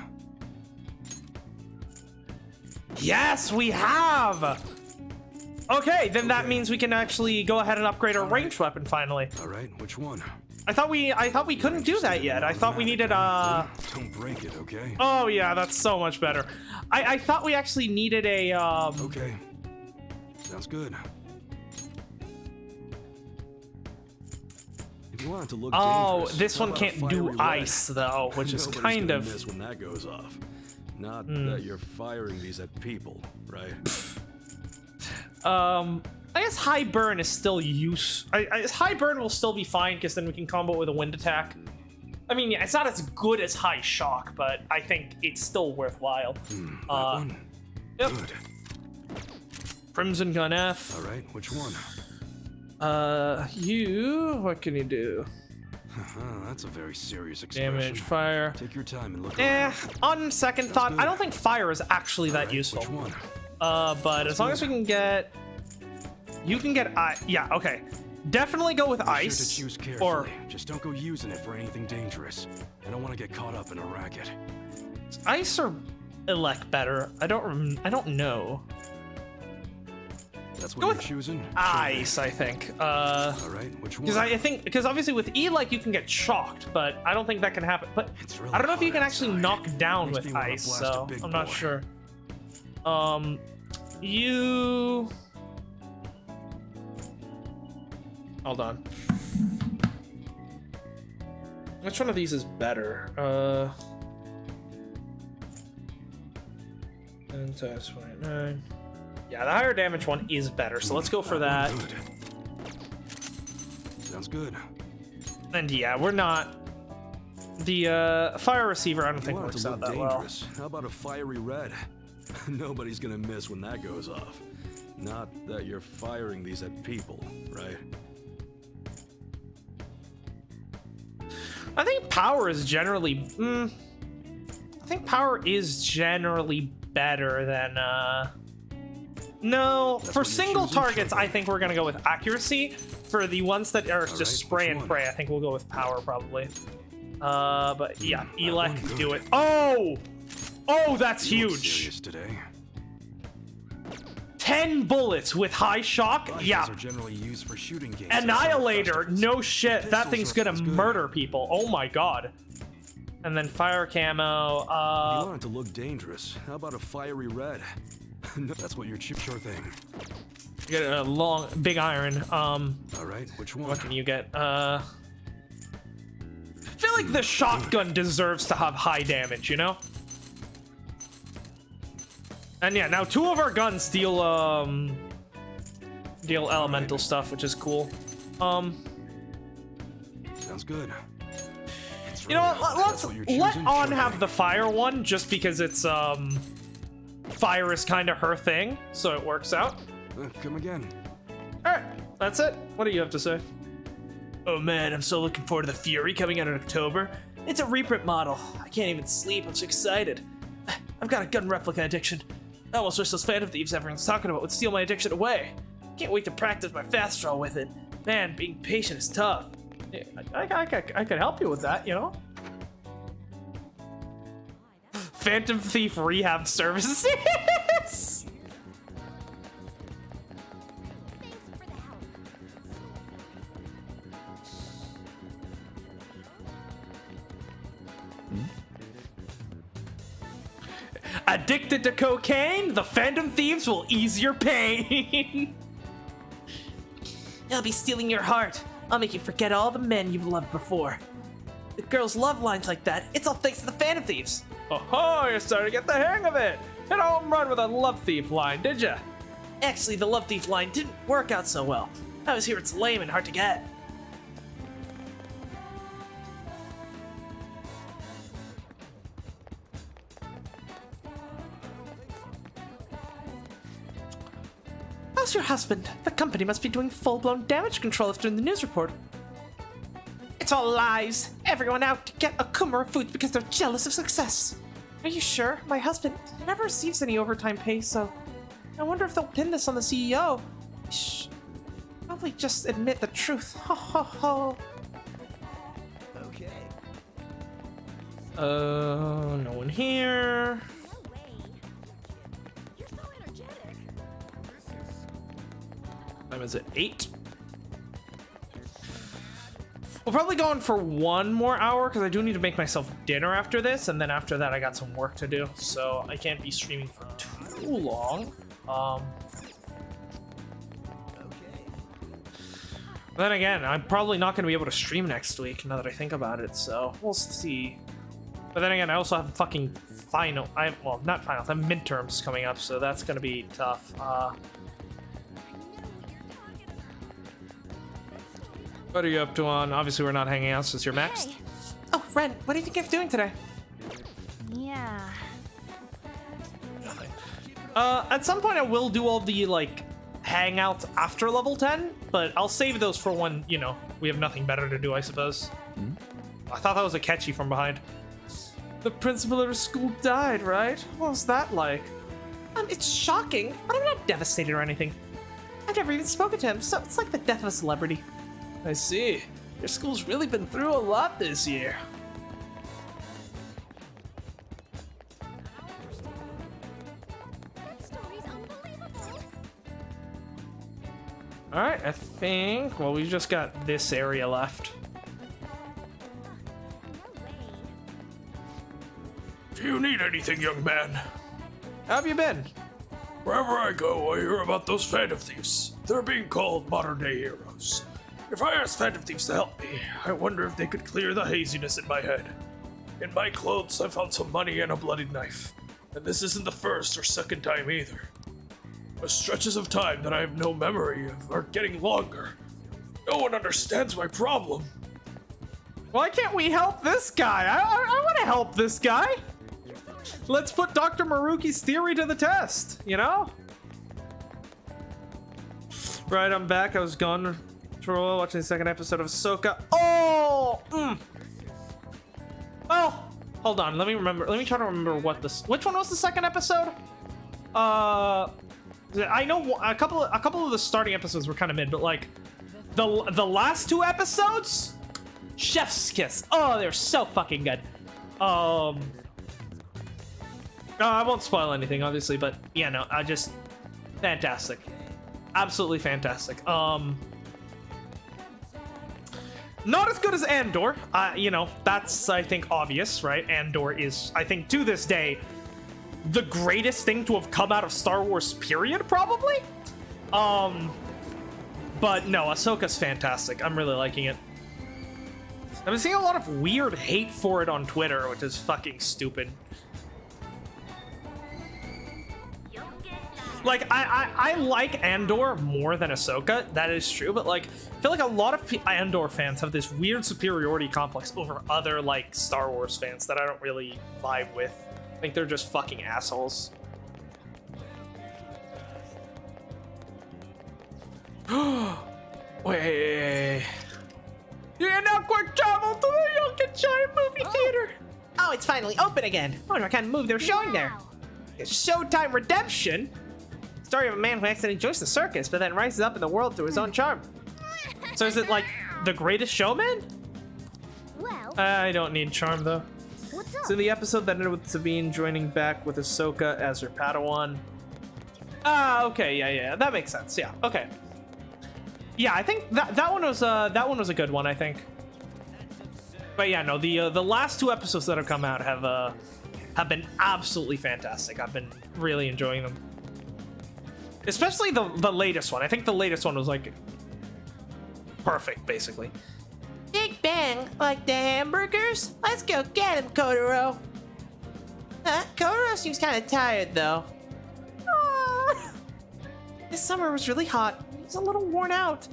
Yes, we have! Okay, then that means we can actually go ahead and upgrade our ranged weapon finally. All right, which one? I thought we couldn't do that yet. I thought we needed Don't break it, okay? Oh yeah, that's so much better. I thought we actually needed a Okay. Sounds good. If you want it to look dangerous, this how one about can't a do fiery ice red? though, which is Nobody's kind gonna of miss when that goes off. Not that you're firing these at people, right? I guess high burn is still high burn will still be fine because then we can combo it with a wind attack. I mean, yeah, it's not as good as high shock, but I think it's still worthwhile. That one? Yep. Good. Crimson Gun F. All right, which one? What can you do? That's a very serious expression. Damage, fire. Take your time and look around. On second thought, I don't think fire is actually that useful. Which one? But as long as we can get... You can get ice. Yeah, okay. Definitely go with ice. Sure to choose carefully. Just don't go using it for anything dangerous. I don't want to get caught up in a racket. Ice or elect better? I don't know. That's what you're choosing? Ice, I think. All right, which one? Because obviously with E, like, you can get shocked, but I don't think that can happen. But really I don't know if you can outside. actually knock down Makes with me wanna ice, blast a so big I'm not boy. sure. You... Hold on. Which one of these is better? 10 times 29. Yeah, the higher damage one is better, so let's go for that. Good. Sounds good. And yeah, we're not... The fire receiver, I don't think You want it works to out look that well. dangerous. How about a fiery red? Nobody's gonna miss when that goes off. Not that you're firing these at people, right? I think power is generally... I think power is generally better than... No, for single targets, I think we're gonna go with accuracy. For the ones that are just spray and pray, I think we'll go with power, probably. But yeah, Elec, do it. Oh! Oh, that's huge! Today. 10 bullets with high shock? Rifles Yeah. are generally used for shooting games. Annihilator, no shit. That thing's gonna pistols are murder people. Oh my god. And then fire camo. You want it to look dangerous. How about a fiery red? No, that's what you're sure thing. You get a long, big iron. All right, which one? What can you get? I feel like the shotgun deserves to have high damage, you know? And yeah, now 2 of our guns deal elemental stuff, which is cool. Sounds good. You know what? Let On have the fire one, just because it's fire is kind of her thing, so it works out. Come again. All right, that's it. What do you have to say? Oh man, I'm so looking forward to the Fury coming out in October. It's a reprint model. I can't even sleep. I'm so excited. I've got a gun replica addiction. I almost wish those Phantom Thieves everyone's talking about would steal my addiction away. Can't wait to practice my fast draw with it. Man, being patient is tough. Yeah, I could help you with that, you know? Phantom Thief Rehab Services. Addicted to cocaine? The Phantom Thieves will ease your pain. I'll be stealing your heart. I'll make you forget all the men you've loved before. The girls love lines like that. It's all thanks to the Phantom Thieves. Oh, you're starting to get the hang of it. Hit a home run with a Love Thief line, did ya? Actually, the Love Thief line didn't work out so well. I was here, it's lame and hard to get. How's your husband? The company must be doing full-blown damage control after the news report. It's all lies. Everyone out to get Akumura foods because they're jealous of success. Are you sure? My husband never receives any overtime pay, so I wonder if they'll pin this on the CEO. Shh. Probably just admit the truth. Ho ho ho. Okay. No one here. Time is it 8? We'll probably go on for 1 more hour because I do need to make myself dinner after this, and then after that I got some work to do, so I can't be streaming for too long. But then again, I'm probably not going to be able to stream next week now that I think about it, so we'll see. But then again, I also have fucking final. Well, not finals. I have midterms coming up, so that's going to be tough. What are you up to on? Obviously, we're not hanging out since you're maxed. Hey. Oh, Ren, what do you think of doing today? Yeah. At some point, I will do all the, like, hangouts after level 10, but I'll save those for when, you know, we have nothing better to do, I suppose. I thought that was a catchy from behind. The principal of our school died, right? What was that like? It's shocking, but I'm not devastated or anything. I've never even spoken to him, so it's like the death of a celebrity. I see. Your school's really been through a lot this year. Alright, I think, well, we've just got this area left. Do you need anything, young man? How have you been? Wherever I go, I hear about those Phantom Thieves. They're being called modern-day heroes. If I asked Phantom Thieves to help me, I wonder if they could clear the haziness in my head. In my clothes, I found some money and a bloody knife. And this isn't the first or second time either. The stretches of time that I have no memory of are getting longer. No one understands my problem. Why can't we help this guy? I want to help this guy. Let's put Dr. Maruki's theory to the test, you know? Right, I'm back. I was gone for a while watching the second episode of Ahsoka. Oh! Oh! Hold on, let me remember. Let me try to remember what this. Which one was the second episode? I know a couple of the starting episodes were kind of mid, but like the last 2 episodes, chef's kiss. Oh, they're so fucking good. I won't spoil anything, obviously, but yeah, no, I just fantastic, absolutely fantastic. Not as good as Andor. You know, that's, I think, obvious, right? Andor is, I think, to this day, the greatest thing to have come out of Star Wars, period, probably. But no, Ahsoka's fantastic. I'm really liking it. I've been seeing a lot of weird hate for it on Twitter, which is fucking stupid. Like, I like Andor more than Ahsoka, that is true, but like, I feel like a lot of Andor fans have this weird superiority complex over other, like, Star Wars fans that I don't really vibe with. I think they're just fucking assholes. Wait. You can now quick travel to the Young Giant movie theater. Oh, it's finally open again. I wonder what kind of movie they're showing there. It's Showtime Redemption. Story of a man who accidentally joins the circus, but then rises up in the world through his own charm. So is it like The Greatest Showman? Well, I don't need charm though. what's up? So the episode that ended with Sabine joining back with Ahsoka as her Padawan. Ah, okay, yeah, that makes sense. Yeah, okay. Yeah, I think that one was a good one, I think. But yeah, no, the last two episodes that have come out have been absolutely fantastic. I've been really enjoying them. Especially the latest one. I think the latest one was like perfect, basically. Big Bang, like the hamburgers? Let's go get him, Kotaro. Kotaro seems kind of tired, though. This summer was really hot. He's a little worn out.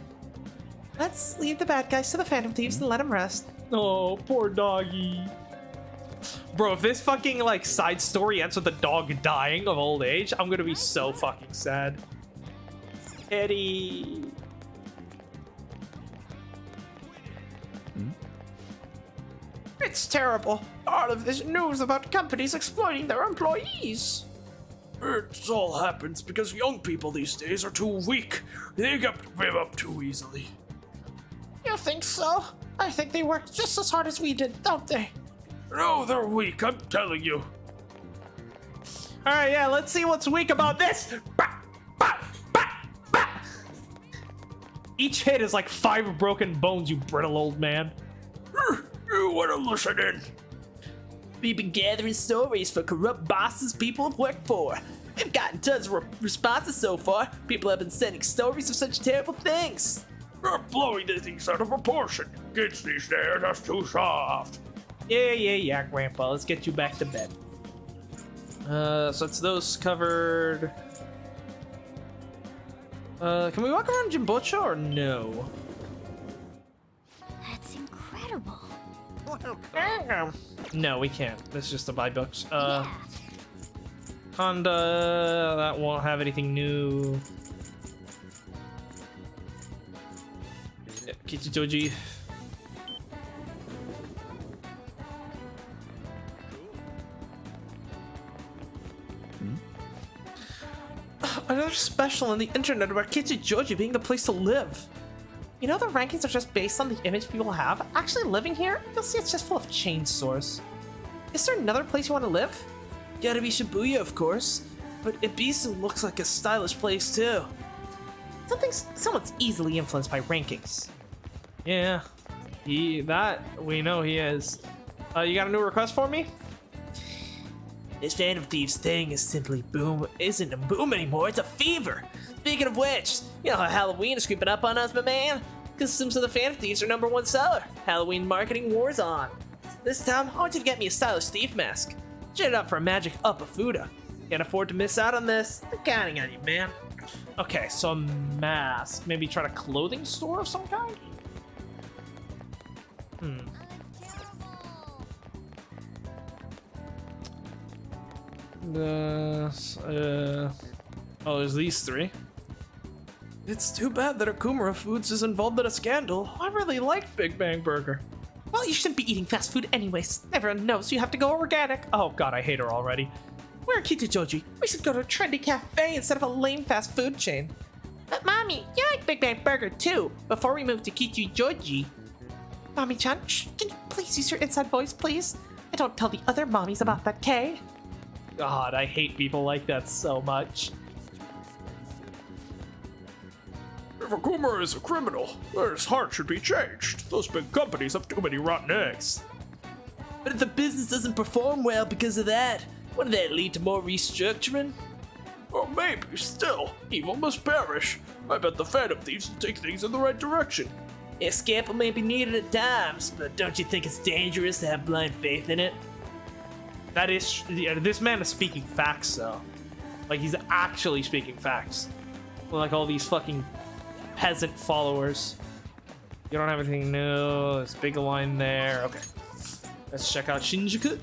Let's leave the bad guys to the Phantom Thieves and let him rest. Oh, poor doggy. Bro, if this fucking, like, side story ends with the dog dying of old age, I'm gonna be so fucking sad. Eddie. It's terrible. All of this news about companies exploiting their employees. It all happens because young people these days are too weak. They give up too easily. You think so? I think they work just as hard as we did, don't they? No, they're weak, I'm telling you. Alright, yeah, let's see what's weak about this. Each hit is like 5 broken bones, you brittle old man. You wanna listen in? We've been gathering stories for corrupt bosses people have worked for. We've gotten tons of responses so far. People have been sending stories of such terrible things. They're blowing these things out of proportion. Kids these days are too soft. Yeah, Grandpa. Let's get you back to bed. So it's those covered. Can we walk around Jimbocha or no? That's incredible. No, we can't. This is just to buy books. Honda, that won't have anything new. Yeah, Kichijoji. Another special on the internet about Kichijoji being the place to live. You know the rankings are just based on the image people have? Actually living here, you'll see it's just full of chain stores. Is there another place you want to live? Gotta be Shibuya, of course. But Ibisu looks like a stylish place, too. Someone's easily influenced by rankings. Yeah, that we know he is. You got a new request for me? This Phantom Thieves thing is simply isn't a boom anymore, it's a fever. Speaking of which, you know how Halloween is creeping up on us, my man? Costumes of the Phantom Thieves are #1 seller. Halloween marketing war's on. This time, I want you to get me a stylish thief mask. Jet it up for a magic Upafuda. Can't afford to miss out on this. I'm counting on you, man. Okay, so a mask. Maybe try a clothing store of some kind? Oh, there's these 3. It's too bad that Akumura Foods is involved in a scandal. I really like Big Bang Burger. Well, you shouldn't be eating fast food anyways. Everyone knows you have to go organic. Oh god, I hate her already. We're Kichijoji. We should go to a trendy cafe instead of a lame fast food chain. But Mommy, you like Big Bang Burger too. Before we move to Kichijoji. Mommy-chan, can you please use your inside voice, please? And don't tell the other mommies about that, K. God, I hate people like that so much. If Akumura is a criminal, his heart should be changed. Those big companies have too many rotten eggs. But if the business doesn't perform well because of that, wouldn't that lead to more restructuring? Or maybe, still, evil must perish. I bet the Phantom Thieves will take things in the right direction. A scamper may be needed at times, but don't you think it's dangerous to have blind faith in it? That is, yeah, this man is speaking facts, though. Like, he's actually speaking facts. Like all these fucking peasant followers. You don't have anything new. There's a big line there. Okay. Let's check out Shinjuku.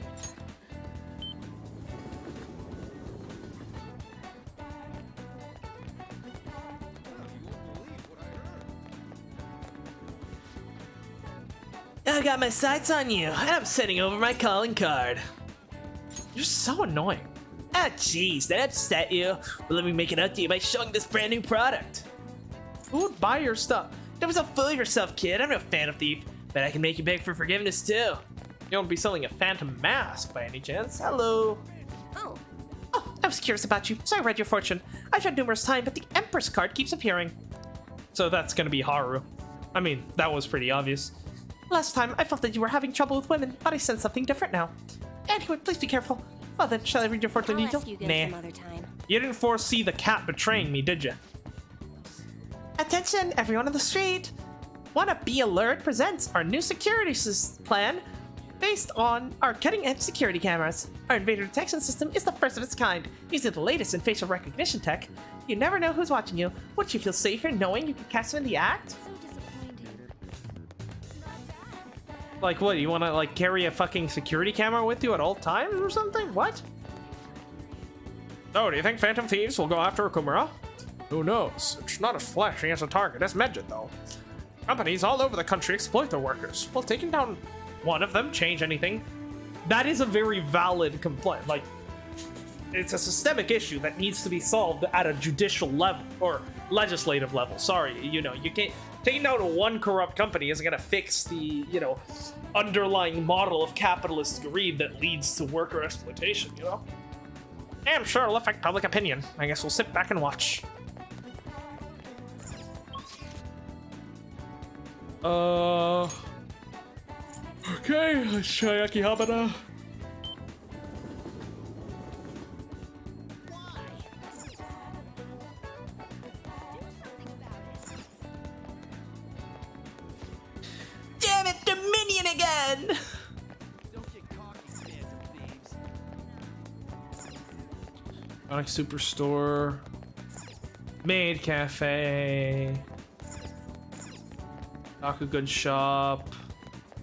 I got my sights on you, and I'm sending over my calling card. You're so annoying. Ah, jeez, that upset you? Well, let me make it up to you by showing this brand new product. Who would buy your stuff? Don't be so full of yourself, kid. I'm no phantom thief, but I can make you beg for forgiveness too. You don't be selling a phantom mask by any chance? Hello. Oh, I was curious about you, so I read your fortune. I tried numerous times, but the Empress card keeps appearing. So that's gonna be Haru. I mean, that was pretty obvious. Last time, I felt that you were having trouble with women, but I sense something different now. Anyway, please be careful. Well then, shall I read your fortune detail? Nah. You didn't foresee the cat betraying me, did you? Attention, everyone on the street! Wanna Be Alert presents our new security plan based on our cutting-edge security cameras. Our invader detection system is the first of its kind, using the latest in facial recognition tech. You never know who's watching you. Wouldn't you feel safer knowing you can catch them in the act? Like what, you wanna like carry a fucking security camera with you at all times or something? What? Oh, do you think Phantom Thieves will go after Okumura? Who knows? It's not as flashy as a target as Medjed, though. Companies all over the country exploit their workers. Will taking down one of them change anything? That is a very valid complaint. Like, it's a systemic issue that needs to be solved at a judicial level or legislative level. Sorry, you know, you can't. Taking down one corrupt company isn't gonna fix the, you know, underlying model of capitalist greed that leads to worker exploitation, you know? Yeah, I'm sure it'll affect public opinion. I guess we'll sit back and watch. Okay, let's try Akihabara. Damn it, Dominion again! Sonic Superstore. Maid Cafe. Good Shop.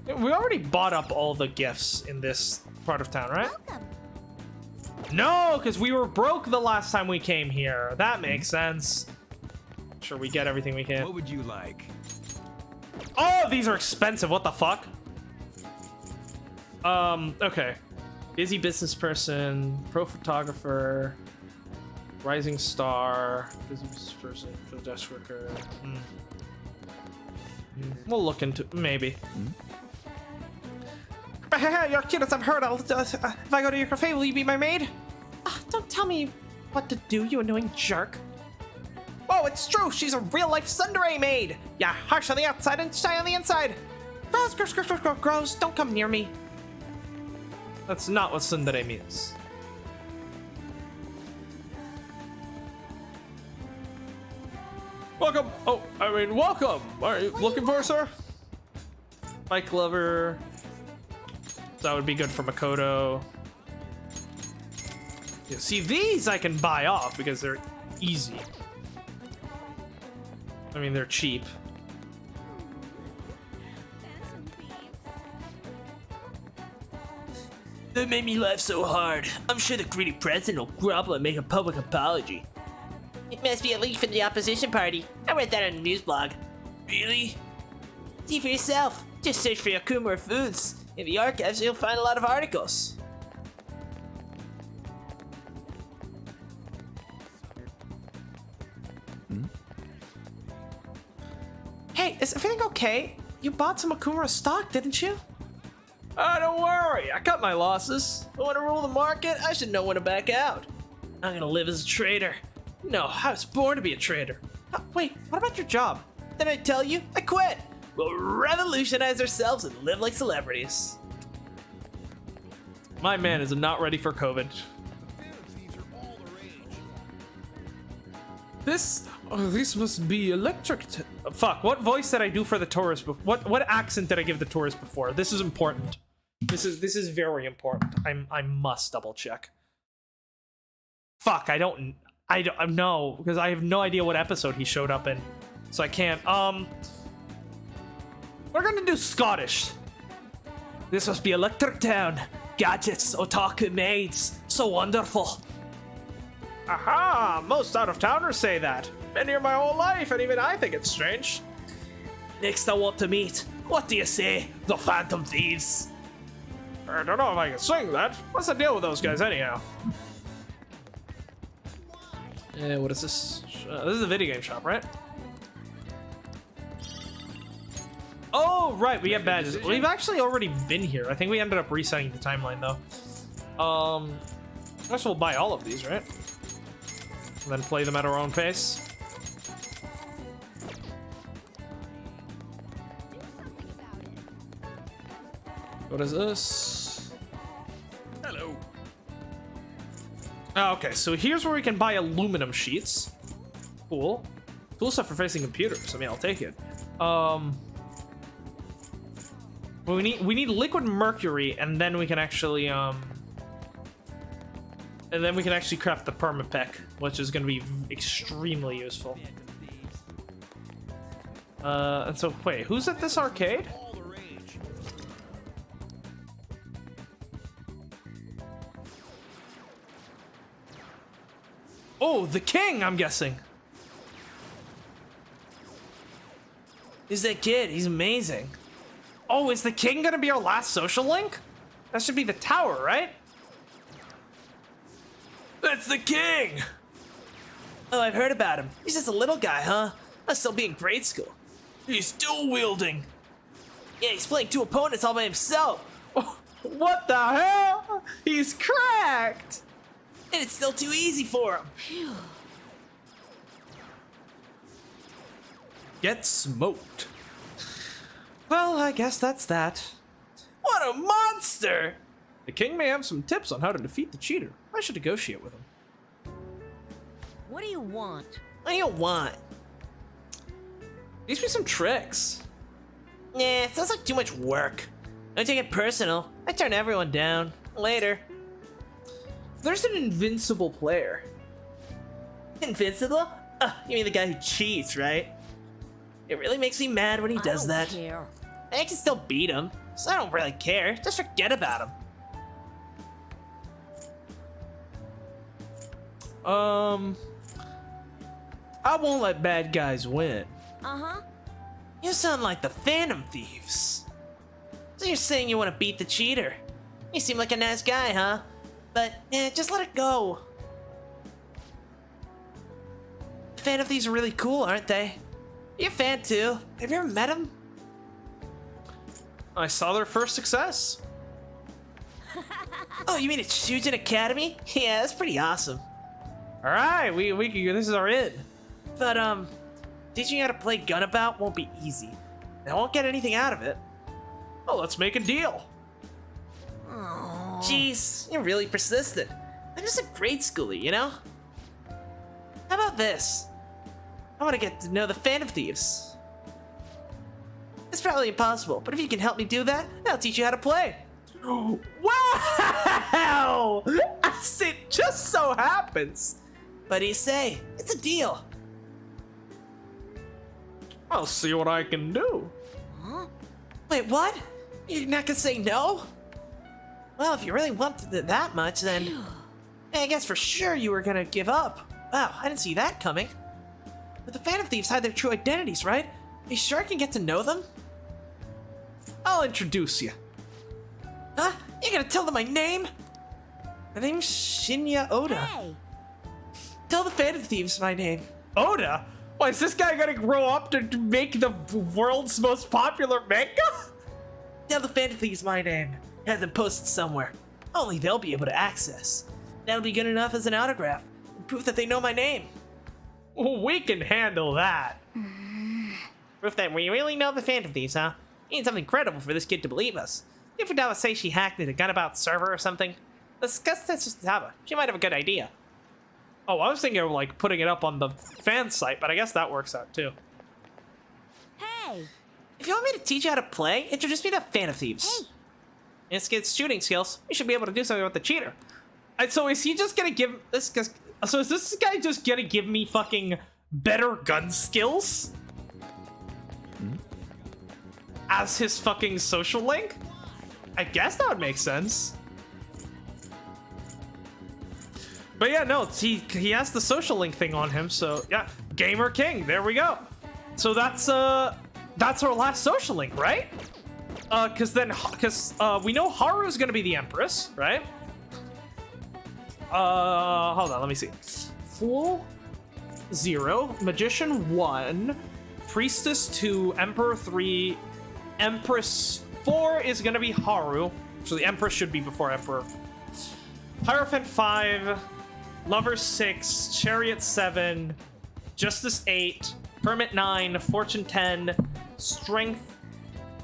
We already bought up all the gifts in this part of town, right? Welcome. No, because we were broke the last time we came here. That makes sense. Sure, we get everything we can. What would you like? Oh, these are expensive. What the fuck? Okay. Busy business person, pro photographer, rising star, busy business person, field desk worker. We'll look into maybe. You're cute as I've heard. If I go to your cafe, will you be my maid? Don't tell me what to do, you annoying jerk. Oh, it's true. She's a real-life tsundere maid. Yeah, harsh on the outside and shy on the inside. Gross. Don't come near me. That's not what tsundere means. Welcome. Oh, I mean, welcome. Are you looking for her, sir? Bike lover. That would be good for Makoto. Yeah, see, these I can buy off because they're easy. I mean, they're cheap. That made me laugh so hard. I'm sure the greedy president will grovel and make a public apology. It must be a leak from the opposition party. I read that on a news blog. Really? See for yourself. Just search for Yakumura Foods. In the archives, you'll find a lot of articles. Hey, is everything okay? You bought some Akumura stock, didn't you? Don't worry, I cut my losses. I want to rule the market, I should know when to back out. I'm gonna live as a trader. No, I was born to be a trader. Wait, what about your job? Did I tell you? I quit! We'll revolutionize ourselves and live like celebrities. My man is not ready for COVID. This must be electric. Fuck, what voice did I do for the tourist? What accent did I give the tourist before? This is important. This is very important. I must double check. Fuck, I don't know, because I have no idea what episode he showed up in. So I can't. We're gonna do Scottish. This must be Electric Town. Gadgets, otaku maids. So wonderful. Aha! Most out-of-towners say that. Been here my whole life, and even I think it's strange. Next I want to meet, what do you say, the Phantom Thieves? I don't know if I can sing that. What's the deal with those guys anyhow? What is this? This is a video game shop, right? Oh, right, we have badges. We've actually already been here. I think we ended up resetting the timeline, though. I guess we'll buy all of these, right? And then play them at our own pace. What is this? Hello. Okay, so here's where we can buy aluminum sheets. Cool. Cool stuff for facing computers. I mean, I'll take it. Well, we need liquid mercury, and then we can actually craft the permapec, which is going to be extremely useful. And so wait, who's at this arcade? Oh, the king, I'm guessing. Who's that kid? He's amazing. Oh, is the king gonna be our last social link? That should be the tower, right? That's the king! Oh, I've heard about him. He's just a little guy, huh? Must still be in grade school. He's dual wielding. Yeah, he's playing 2 opponents all by himself. Oh, what the hell? He's cracked! And it's still too easy for him. Phew. Get smoked. Well, I guess that's that. What a monster! The king may have some tips on how to defeat the cheater. I should negotiate with him. What do you want? What do you want? These be some tricks. Nah, sounds like too much work. Don't take it personal. I turn everyone down. Later. There's an invincible player. Invincible? You mean the guy who cheats, right? It really makes me mad when he does that. Care. I can still beat him, so I don't really care. Just forget about him. I won't let bad guys win. Uh-huh. You sound like the Phantom Thieves. So you're saying you want to beat the cheater? You seem like a nice guy, huh? But, just let it go. The Phantom Thieves are really cool, aren't they? You're a fan too. Have you ever met him? I saw their first success. Oh, you mean at Shujin Academy? Yeah, that's pretty awesome. All right, this is our in. But teaching you how to play Gunabout won't be easy. I won't get anything out of it. Oh, let's make a deal. Jeez, you're really persistent. I'm just a grade schooler, you know? How about this? I want to get to know the Phantom Thieves. It's probably impossible, but if you can help me do that, I'll teach you how to play. Wow! It just so happens. What do you say? It's a deal. I'll see what I can do. Huh? Wait, what? You're not gonna say no? Well, if you really wanted it that much, then I guess for sure you were gonna give up. Wow, I didn't see that coming. But the Phantom Thieves hide their true identities, right? You sure I can get to know them? I'll introduce you. Huh? You're gonna tell them my name? My name's Shinya Oda. Hey. Tell the Phantom Thieves my name. Oda? Why, is this guy gonna grow up to make the world's most popular manga? Tell the Phantom Thieves my name. Have them posted somewhere. Only they'll be able to access. That'll be good enough as an autograph. Proof that they know my name. We can handle that. Proof that we really know the Phantom Thieves, huh? We need something credible for this kid to believe us. If Fudawa say she hacked into Gunabout server or something, let's discuss this with Fudawa. She might have a good idea. Oh, I was thinking of like putting it up on the fan site, but I guess that works out too. Hey. If you want me to teach you how to play, introduce me to Phantom Thieves. Hey. In this kid's shooting skills, you should be able to do something with the cheater. So is he just gonna give this guy? So is this guy just gonna give me fucking better gun skills as his fucking social link? I guess that would make sense. But yeah, no, he has the social link thing on him, so yeah, Gamer King, there we go. So that's our last social link, right? Because we know Haru is gonna be the Empress, right? Hold on, let me see. Fool 0, Magician 1, Priestess 2, Emperor 3, Empress 4 is gonna be Haru, so the Empress should be before Emperor. Hierophant 5, Lover 6, Chariot 7, Justice 8, Hermit 9, Fortune 10, Strength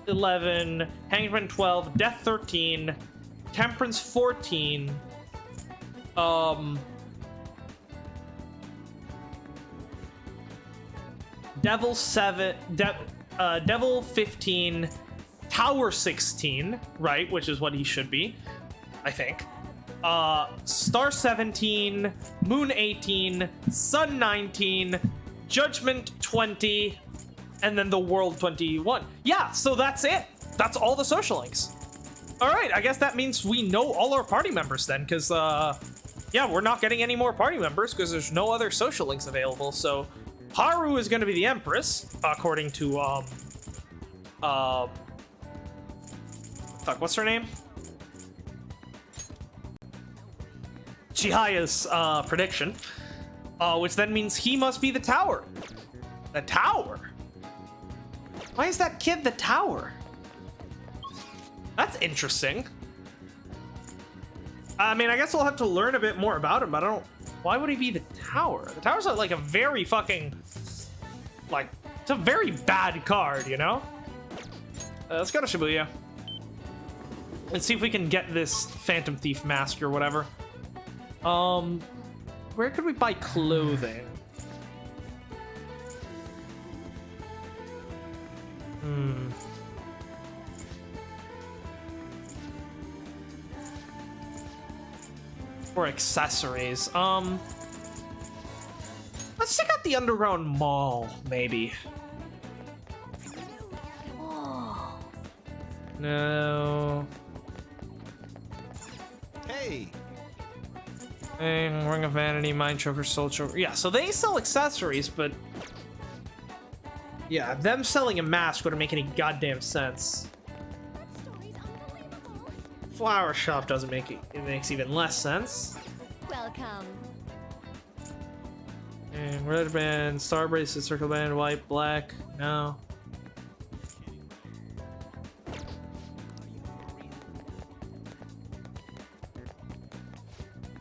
11, Hangman 12, Death 13, Temperance 14, Devil 7, Devil 15, Tower 16, right, which is what he should be, I think. Star 17, Moon 18, Sun 19, Judgment 20, and then the World 21. Yeah, so that's it. That's all the social links. All right, I guess that means we know all our party members then, because, yeah, we're not getting any more party members because there's no other social links available. So Haru is going to be the Empress, according to, fuck, what's her name? Chihaya's prediction, which then means he must be the Tower. The Tower? Why is that kid the Tower? That's interesting. I mean, I guess we'll have to learn a bit more about him, but I don't... Why would he be the Tower? The Tower's like a very fucking... Like, it's a very bad card, you know? Let's go to Shibuya. Let's see if we can get this Phantom Thief mask or whatever. Where could we buy clothing? Or accessories. Let's check out the Underground Mall, maybe. No. Hey. Ring of Vanity, Mind Choker, Soul Choker. Yeah, so they sell accessories, but yeah, them selling a mask wouldn't make any goddamn sense. Flower shop doesn't make it. It makes even less sense. Welcome. And red band, star bracelet, circle band, white, black. No.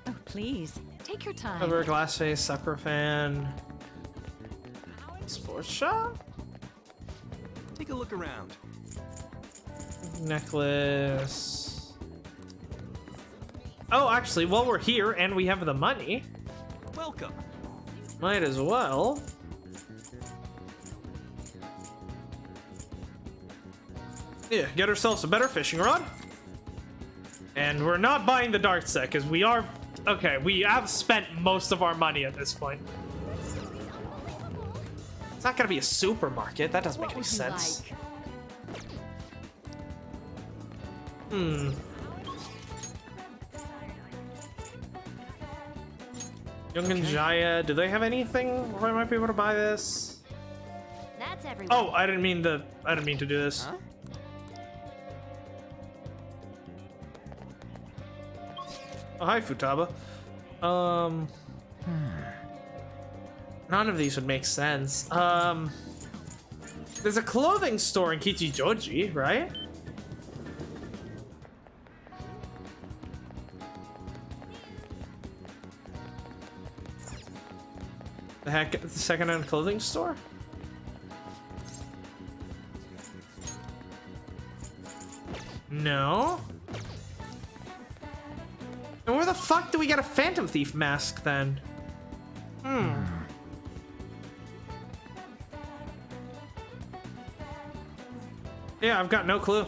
Oh, please, take your time. Cover, glass face, sucker fan. Sports shop? Take a look around. Necklace. Oh, actually, while we're here and we have the money, welcome. Might as well. Yeah, get ourselves a better fishing rod. And we're not buying the dart set because we are... Okay, we have spent most of our money at this point. It's not gonna be a supermarket. That doesn't make any sense. Young Jaya, do they have anything where I might be able to buy this? That's everyone. Oh, I didn't mean to do this. Huh? Oh, hi, Futaba. None of these would make sense. There's a clothing store in Kichijoji, right? The heck, the second-hand clothing store? No. And where the fuck do we get a Phantom Thief mask then? Yeah, I've got no clue.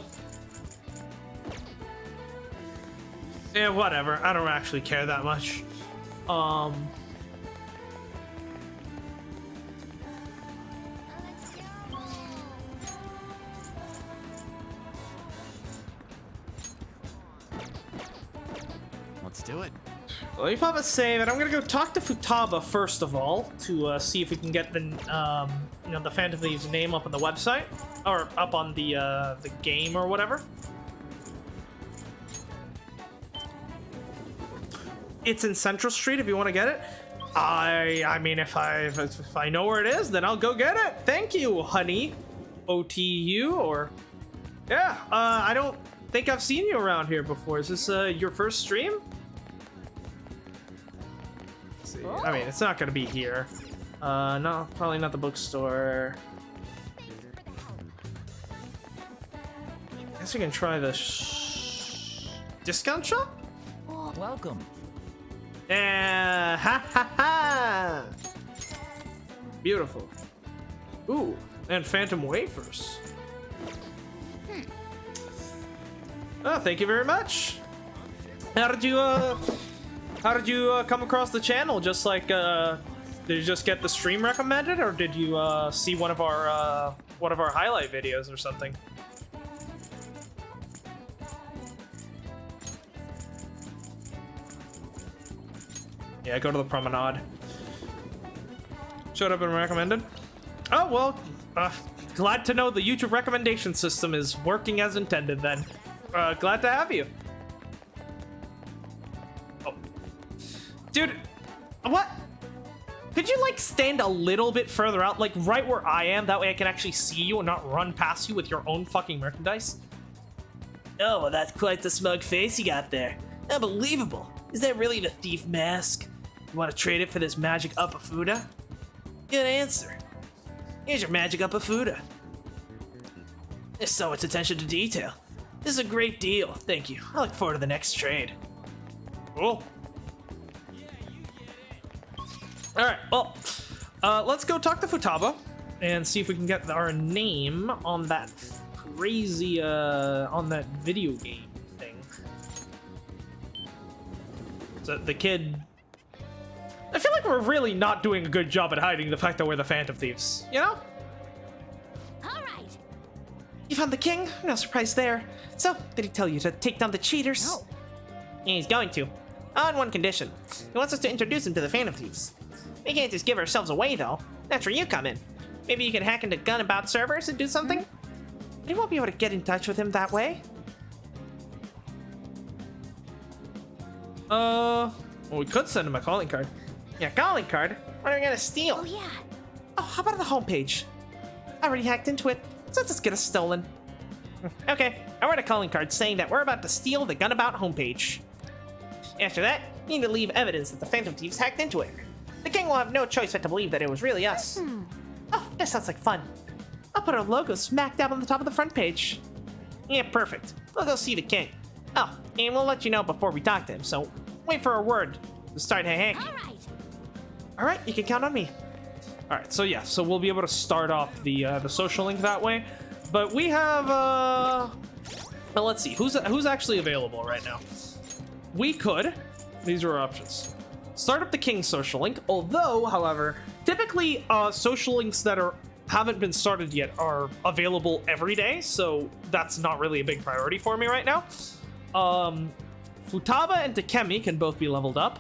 Yeah, whatever. I don't actually care that much. Let's do it. Let me pop a save, and I'm gonna go talk to Futaba first of all to see if we can get the you know, the Phantom Thieves name up on the website or up on the game or whatever. It's in Central Street if you want to get it. I mean, if I know where it is, then I'll go get it. Thank you, honey. OTU or yeah. I don't think I've seen you around here before. Is this your first stream? Let's see. I mean, it's not gonna be here. No, probably not the bookstore. I guess we can try the discount shop. Welcome. Ha ha ha! Beautiful. Ooh, and Phantom Wafers. Oh, thank you very much. How did you come across the channel? Just like did you just get the stream recommended, or did you see one of our highlight videos or something? Yeah, go to the promenade. Showed up and recommended. Oh, well, glad to know the YouTube recommendation system is working as intended then. Glad to have you. Oh. Dude, what? Could you, like, stand a little bit further out, like, right where I am? That way I can actually see you and not run past you with your own fucking merchandise? Oh, well, that's quite the smug face you got there. Unbelievable. Is that really the thief mask? You want to trade it for this magic Upafuda? Good answer. Here's your magic Upafuda. There's so much attention to detail. This is a great deal. Thank you. I look forward to the next trade. Cool. Alright, well, let's go talk to Futaba and see if we can get our name on that crazy, on that video game thing. So the kid... I feel like we're really not doing a good job at hiding the fact that we're the Phantom Thieves, you know? Alright. You found the king? No surprise there. So, did he tell you to take down the cheaters? No. Yeah, he's going to. On one condition. He wants us to introduce him to the Phantom Thieves. We can't just give ourselves away, though. That's where you come in. Maybe you can hack into Gunabout servers and do something? We won't be able to get in touch with him that way. Well, we could send him a calling card. Yeah, calling card? What are we gonna steal? Oh, yeah. Oh, how about the homepage? I already hacked into it, so let's just get us stolen. Okay, I wrote a calling card saying that we're about to steal the Gunabout homepage. After that, you need to leave evidence that the Phantom Thieves hacked into it. The king will have no choice but to believe that it was really us. Oh, that sounds like fun. I'll put our logo smack dab on the top of the front page. Yeah, perfect. We'll go see the king. Oh, and we'll let you know before we talk to him, so wait for a word to start hacking. Alright, you can count on me. Alright, so yeah, so we'll be able to start off the social link that way. But we have, well, let's see, who's actually available right now? We could, these are our options. Start up the King social link, although, however, typically social links that haven't been started yet are available every day, so that's not really a big priority for me right now. Futaba and Takemi can both be leveled up.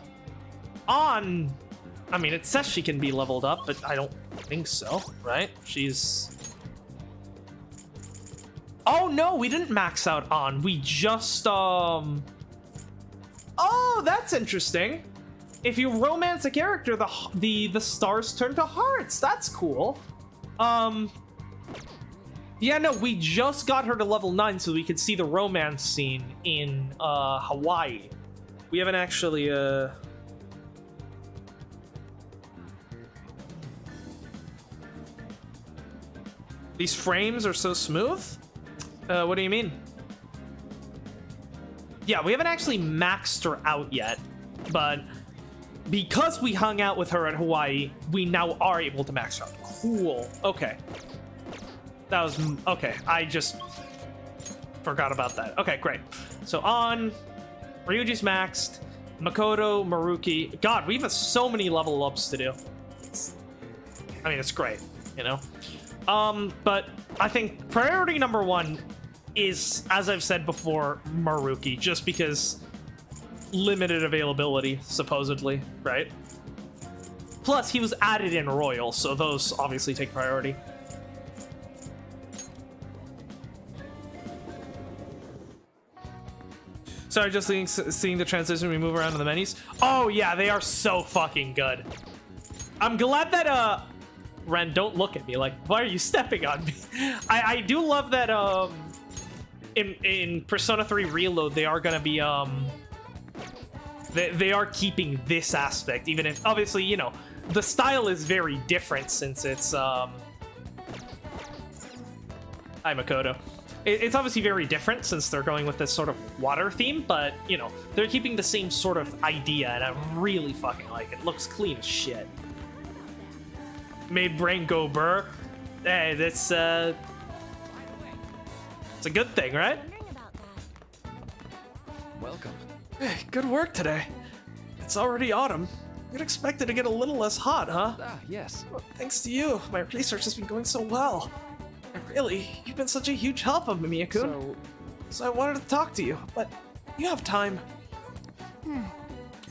I mean, it says she can be leveled up, but I don't think so, right? She's... Oh, no, we didn't max out on. We just, Oh, that's interesting. If you romance a character, the stars turn to hearts. That's cool. Yeah, no, we just got her to level 9 so we could see the romance scene in, Hawaii. We haven't actually, These frames are so smooth? What do you mean? Yeah, we haven't actually maxed her out yet, but because we hung out with her at Hawaii, we now are able to max her out. Cool. Okay. That was... Okay, I just forgot about that. Okay, great. So on... Ryuji's maxed. Makoto, Maruki. God, we have so many level ups to do. I mean, it's great, you know? But I think priority number one is, as I've said before, Maruki, just because limited availability, supposedly, right? Plus, he was added in Royal, so those obviously take priority. Sorry, just seeing the transition we move around in the menus. Oh yeah, they are so fucking good. I'm glad that Ren, don't look at me like, why are you stepping on me? I do love that in Persona 3 Reload they are gonna be they are keeping this aspect, even if obviously, you know, the style is very different since it's hi Makoto. It's obviously very different since they're going with this sort of water theme, but, you know, they're keeping the same sort of idea, and I really fucking like it. It looks clean as shit. Made brain go burr. Hey, that's, it's a good thing, right? Welcome. Hey, good work today. It's already autumn. You'd expect it to get a little less hot, huh? Ah, yes. Well, thanks to you, my research has been going so well. Really, you've been such a huge help, Mamiya-kun. So I wanted to talk to you, but you have time.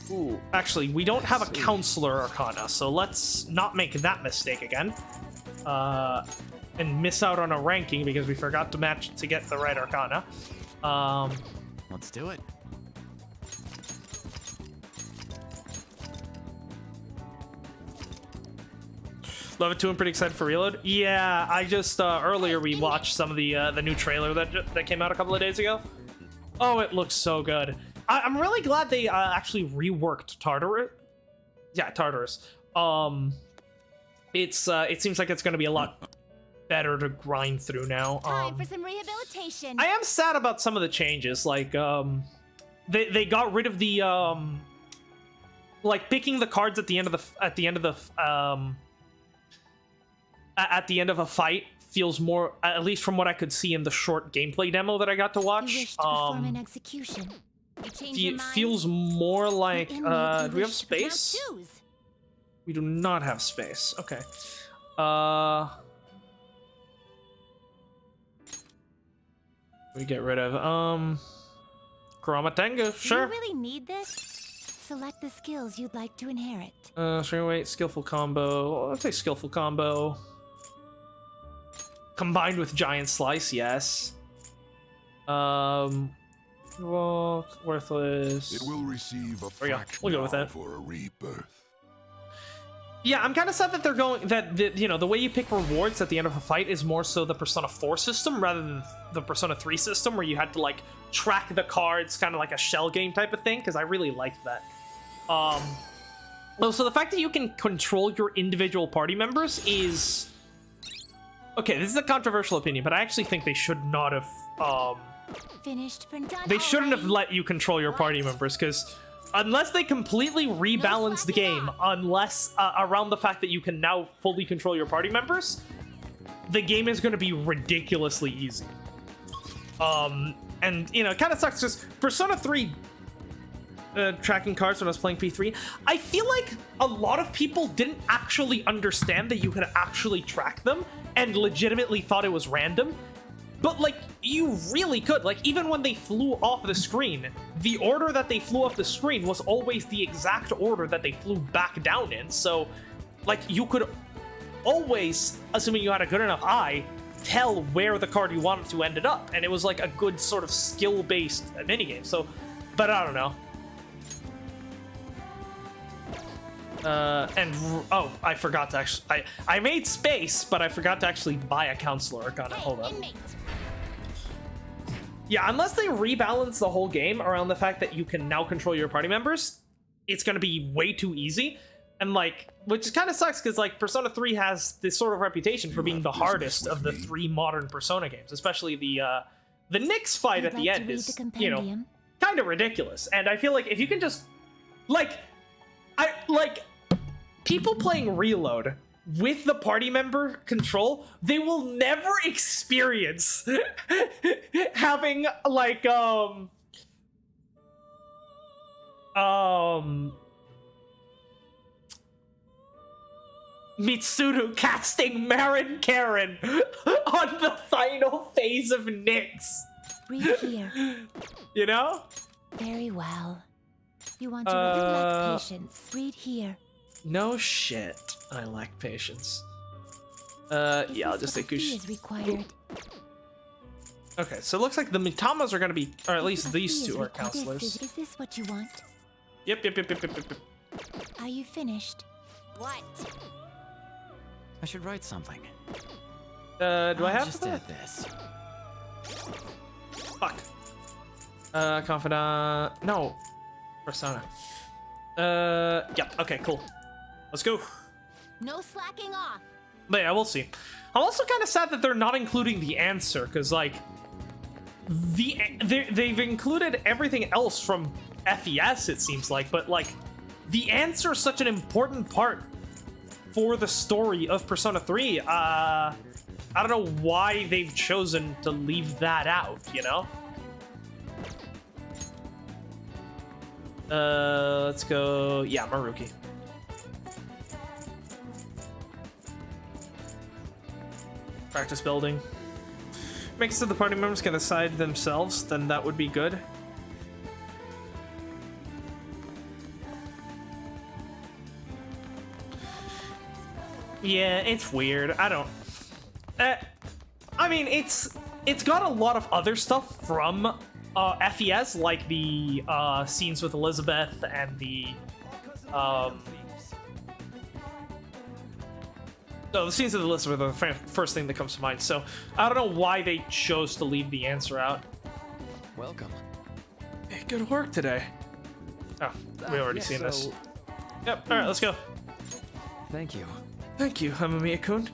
Ooh, actually, we don't have a counselor arcana, so let's not make that mistake again. And miss out on a ranking because we forgot to match to get the right arcana. Let's do it. Love it too. I'm pretty excited for Reload. Yeah, I just earlier we watched some of the new trailer that came out a couple of days ago. Oh, it looks so good. I'm really glad they actually reworked Tartarus. Yeah, Tartarus. It seems like it's going to be a lot better to grind through now. Time for some rehabilitation. I am sad about some of the changes. Like they got rid of the like picking the cards at the end of a fight feels more, at least from what I could see in the short gameplay demo that I got to watch. You wish to perform an execution. You change your mind? Feels more like, do we have wish space? to choose. We do not have space. Okay. We get rid of, Kurama Tengu, sure. Do you really need this? Select the skills you'd like to inherit. String weight, skillful combo. I'll take skillful combo. Combined with giant slice, yes. Well, worthless. It will receive a There we go. We'll go with that. for a rebirth. Yeah, I'm kind of sad that they're going that you know, the way you pick rewards at the end of a fight is more so the Persona 4 system rather than the Persona 3 system where you had to like track the cards, kind of like a shell game type of thing. Because I really liked that. Well, so the fact that you can control your individual party members is okay. This is a controversial opinion, but I actually think they should not have. Finished for done. They shouldn't have let you control your party members because unless they completely rebalance the game, unless around the fact that you can now fully control your party members, the game is going to be ridiculously easy. And you know, it kind of sucks because Persona 3 tracking cards when I was playing P3, I feel like a lot of people didn't actually understand that you could actually track them and legitimately thought it was random. But, like, you really could. Like, even when they flew off the screen, the order that they flew off the screen was always the exact order that they flew back down in. So, like, you could always, assuming you had a good enough eye, tell where the card you wanted to ended up. And it was, like, a good sort of skill-based minigame. So, but I don't know. Oh, I forgot to actually, I made space, but I forgot to actually buy a counselor arcana. Hold up. Yeah, unless they rebalance the whole game around the fact that you can now control your party members, it's going to be way too easy. And like, which kind of sucks because like Persona 3 has this sort of reputation for being the hardest of the 3 modern Persona games, especially the Nyx fight at the end is, you know, kind of ridiculous. And I feel like if you can just, people playing Reload with the party member control, they will never experience having like Mitsuru casting Marin Karen on the final phase of Nyx. Read here. You know? Very well. You want to really lack patience. Read here. No shit. I lack patience. Yeah, I'll just say Fee is required. Okay, so it looks like the Mitamas are gonna be, or at least these Fee two is are required. counselors. Is this what you want? Yep. Are you finished? What? I should write something. Do I have just to? add this? Fuck. Confidant. No. Persona. Yep. Okay, cool. Let's go. No slacking off. But yeah, we'll see. I'm also kind of sad that they're not including the answer, because, like, they've included everything else from FES, it seems like, but, like, the answer is such an important part for the story of Persona 3. I don't know why they've chosen to leave that out, you know? Let's go... Yeah, Maruki. Practice building. Makes it so the party members can decide themselves, then that would be good. Yeah, it's weird. I don't... I mean, it's got a lot of other stuff from FES, like the scenes with Elizabeth and the... No, the scenes with Elizabeth are the first thing that comes to mind, so I don't know why they chose to leave the answer out. Welcome. Hey, good work today. Oh, we already seen this. Yep, alright, let's go. Thank you. Thank you, Hamamiya-kun.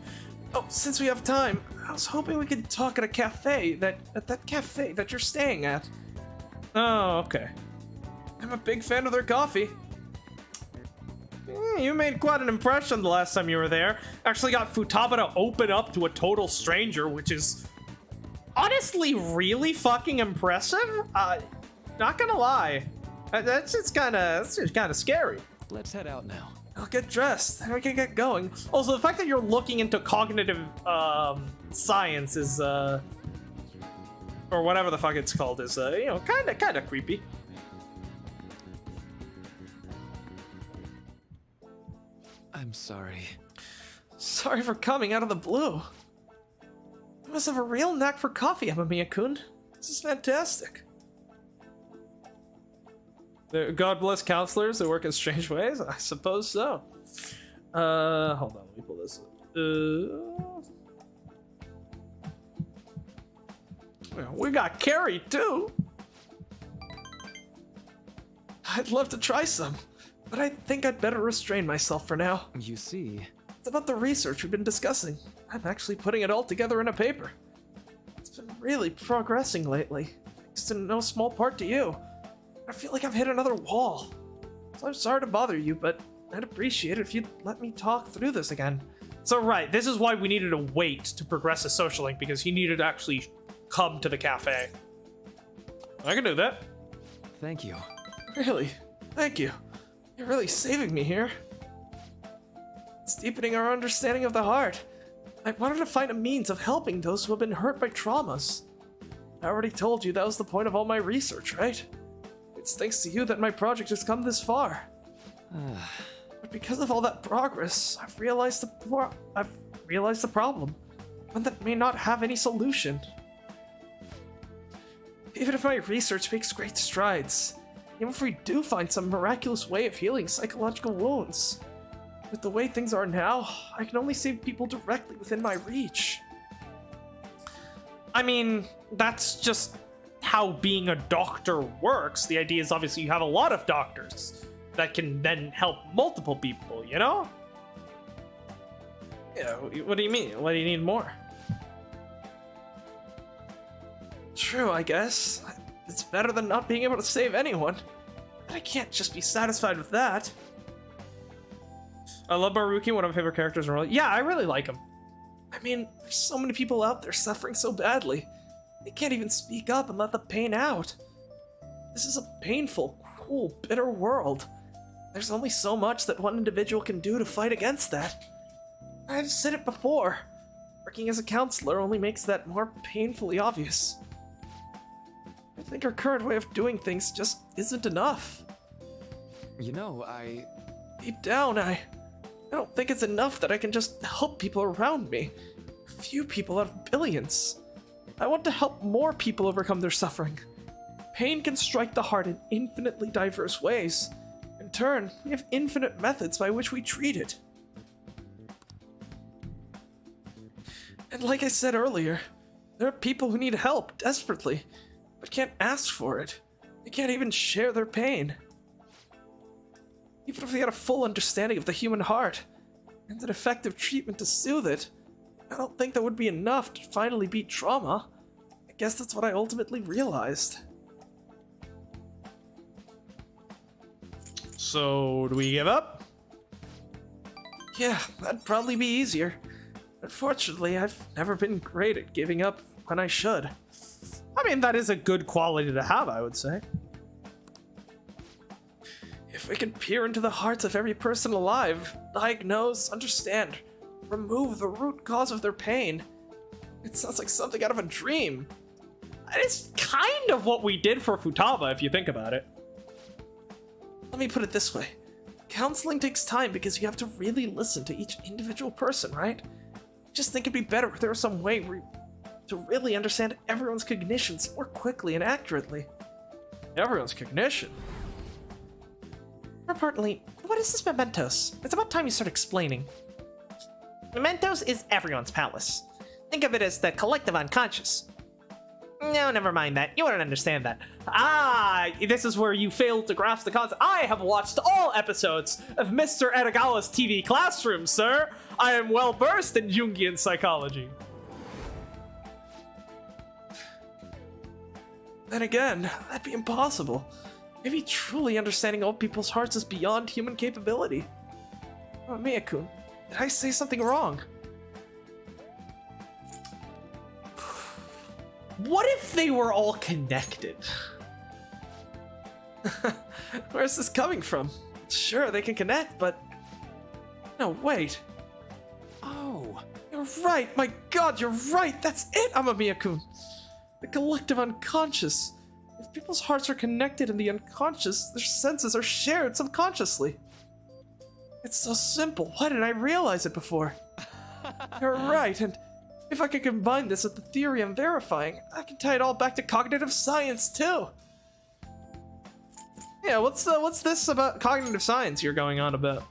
Oh, since we have time, I was hoping we could talk at a cafe at that cafe that you're staying at. Oh, okay. I'm a big fan of their coffee. You made quite an impression the last time you were there. Actually got Futaba to open up to a total stranger, which is honestly really fucking impressive. Not gonna lie. That's just kind of scary. Let's head out now. I'll get dressed, then we can get going. Also, the fact that you're looking into cognitive science is, or whatever the fuck it's called, is, you know, kind of creepy. I'm sorry. Sorry for coming out of the blue. You must have a real knack for coffee, Amamiya-kun. This is fantastic. God bless counselors who work in strange ways? I suppose so. Hold on, let me pull this up. We got Carrie, too. I'd love to try some, but I think I'd better restrain myself for now. You see... It's about the research we've been discussing. I'm actually putting it all together in a paper. It's been really progressing lately, thanks to no small part to you. I feel like I've hit another wall. So I'm sorry to bother you, but I'd appreciate it if you'd let me talk through this again. So right, this is why we needed to wait to progress a social link, because he needed to actually come to the cafe. I can do that. Thank you. Really? Thank you. You're really saving me here. It's deepening our understanding of the heart. I wanted to find a means of helping those who have been hurt by traumas. I already told you that was the point of all my research, right? It's thanks to you that my project has come this far. But because of all that progress, I've realized the problem. One that may not have any solution. Even if my research makes great strides, even if we do find some miraculous way of healing psychological wounds, with the way things are now, I can only save people directly within my reach. I mean, that's just how being a doctor works. The idea is obviously you have a lot of doctors that can then help multiple people, you know? Yeah, what do you mean? What do you need more? True, I guess. It's better than not being able to save anyone. But I can't just be satisfied with that. I love Maruki, one of my favorite characters in the world. Yeah, I really like him. I mean, there's so many people out there suffering so badly. They can't even speak up and let the pain out. This is a painful, cruel, bitter world. There's only so much that one individual can do to fight against that. I've said it before. Working as a counselor only makes that more painfully obvious. I think our current way of doing things just isn't enough. You know, Deep down, I don't think it's enough that I can just help people around me. Few people out of billions. I want to help more people overcome their suffering. Pain can strike the heart in infinitely diverse ways. In turn, we have infinite methods by which we treat it. And like I said earlier, there are people who need help desperately, but can't ask for it. They can't even share their pain. Even if they had a full understanding of the human heart and an effective treatment to soothe it, I don't think that would be enough to finally beat trauma. I guess that's what I ultimately realized. So, do we give up? Yeah, that'd probably be easier. Unfortunately, I've never been great at giving up when I should. I mean, that is a good quality to have, I would say. If we could peer into the hearts of every person alive, diagnose, understand, remove the root cause of their pain, it sounds like something out of a dream. It's kind of what we did for Futaba, if you think about it. Let me put it this way. Counseling takes time because you have to really listen to each individual person, right? I just think it'd be better if there was some way to really understand everyone's cognitions more quickly and accurately. Everyone's cognition? More importantly, what is this Mementos? It's about time you start explaining. Mementos is everyone's palace. Think of it as the collective unconscious. No, never mind that. You wouldn't understand that. Ah, this is where you failed to grasp the concept. I have watched all episodes of Mr. Edagawa's TV Classroom, sir. I am well versed in Jungian psychology. Then again, that'd be impossible. Maybe truly understanding all people's hearts is beyond human capability. Oh, Miyakun, did I say something wrong? What if they were all connected? Where's this coming from? Sure, they can connect, but... No, wait. Oh, you're right. My god, you're right. That's it, Amamiya-kun. The collective unconscious. If people's hearts are connected in the unconscious, their senses are shared subconsciously. It's so simple. Why didn't I realize it before? You're right, and if I can combine this with the theory I'm verifying, I can tie it all back to cognitive science, too. Yeah, what's this about cognitive science you're going on about?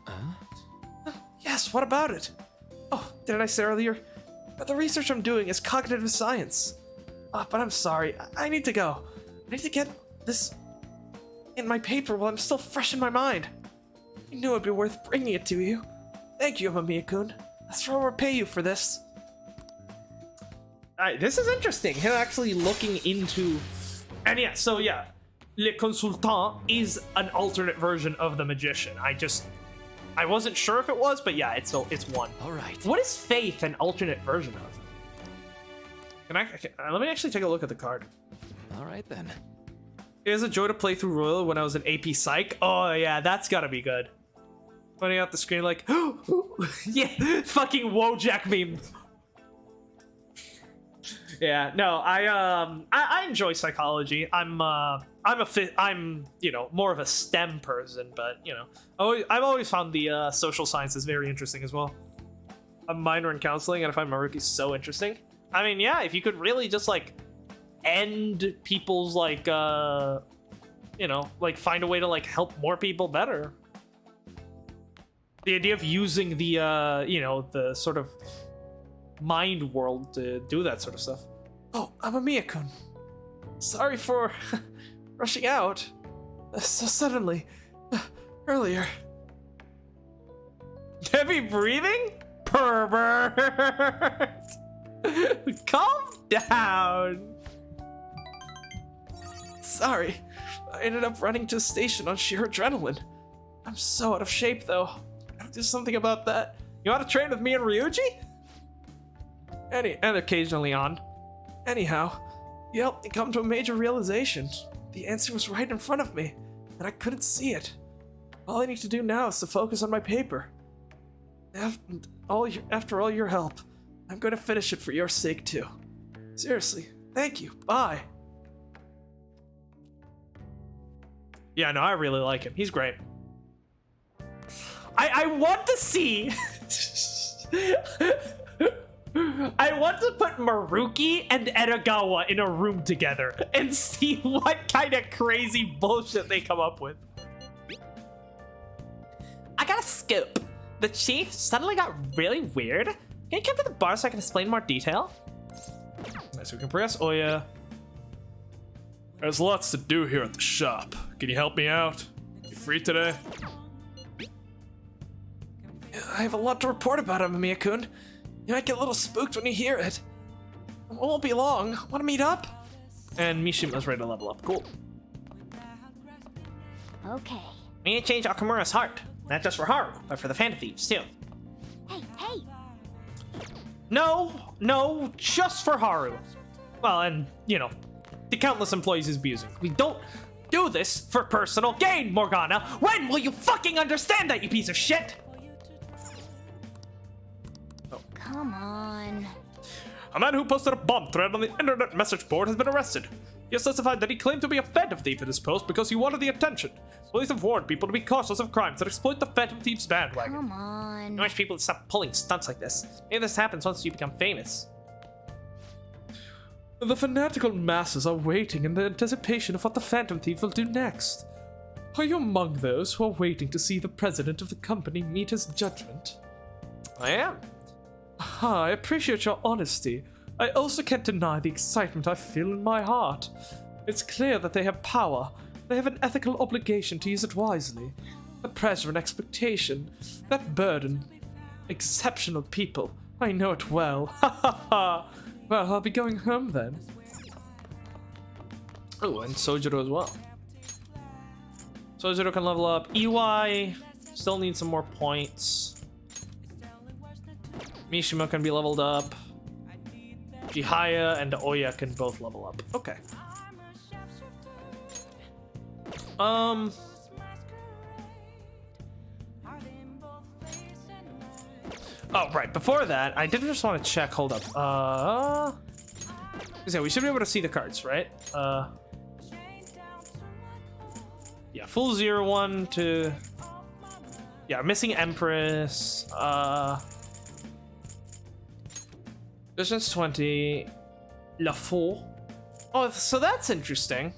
Yes, what about it? Oh, didn't I say earlier? The research I'm doing is cognitive science. But I'm sorry, I need to go. I need to get this in my paper while I'm still fresh in my mind. I knew it'd be worth bringing it to you. Thank you, Amamiya-kun. That's where I'll repay you for this. Alright, this is interesting. Him actually looking into... And yeah, so yeah. Le Consultant is an alternate version of the Magician. I wasn't sure if it was, but yeah, it's one. Alright. What is Faith an alternate version of? Let me actually take a look at the card. Alright then. It was a joy to play through Royal when I was in AP Psych. Oh yeah, that's gotta be good. Pointing out the screen like, yeah, fucking Wojak meme. Yeah, no, I enjoy psychology. I'm you know, more of a STEM person, but you know, I've always found the social sciences very interesting as well. A minor in counseling, and I find my rookie so interesting. I mean, yeah, if you could really just like end people's like you know, like find a way to like help more people better. The idea of using the you know, the sort of mind world to do that sort of stuff. Oh, Amamiya-kun. Sorry for rushing out so suddenly earlier. Heavy breathing? Pervert! Calm down! Sorry, I ended up running to the station on sheer adrenaline. I'm so out of shape though. I'll do something about that. You want to train with me and Ryuji? And occasionally on. Anyhow, you helped me come to a major realization. The answer was right in front of me. and I couldn't see it. All I need to do now is to focus on my paper. After all your help, I'm going to finish it for your sake too. Seriously, thank you. Bye. Yeah, no, I really like him. He's great. I want to see... I want to put Maruki and Edogawa in a room together and see what kind of crazy bullshit they come up with. I got a scoop. The chief suddenly got really weird. Can you come to the bar so I can explain more detail? Nice, we can press Oya. There's lots to do here at the shop. Can you help me out? You free today? I have a lot to report about him, Mia-kun. You might get a little spooked when you hear it. It won't be long. Want to meet up? And Mishima's ready to level up. Cool. Okay. We need to change Okamura's heart. Not just for Haru, but for the Phantom Thieves, too. Hey! No, just for Haru. Well, and, you know, the countless employees he's abusing. We don't do this for personal gain, Morgana. When will you fucking understand that, you piece of shit? Come on. A man who posted a bomb thread on the internet message board has been arrested. He has testified that he claimed to be a Phantom Thief in his post because he wanted the attention. Police have warned people to be cautious of crimes that exploit the Phantom Thief's bandwagon. Come on. I wish people would stop pulling stunts like this. Maybe this happens once you become famous. The fanatical masses are waiting in the anticipation of what the Phantom Thief will do next. Are you among those who are waiting to see the president of the company meet his judgment? I am. I appreciate your honesty. I also can't deny the excitement I feel in my heart. It's clear that they have power. They have an ethical obligation to use it wisely. The pressure and expectation, that burden. Exceptional people. I know it well. Ha ha ha. Well, I'll be going home then. Oh, and Sojiro as well. Sojiro can level up. EY still needs some more points. Mishima can be leveled up. Jihaya and Oya can both level up. Okay. Oh, right. Before that, I did just want to check. Hold up. Yeah, we should be able to see the cards, right? Yeah, full 0-1 to... Yeah, missing Empress. Distance 20. La Faux. Oh, so that's interesting.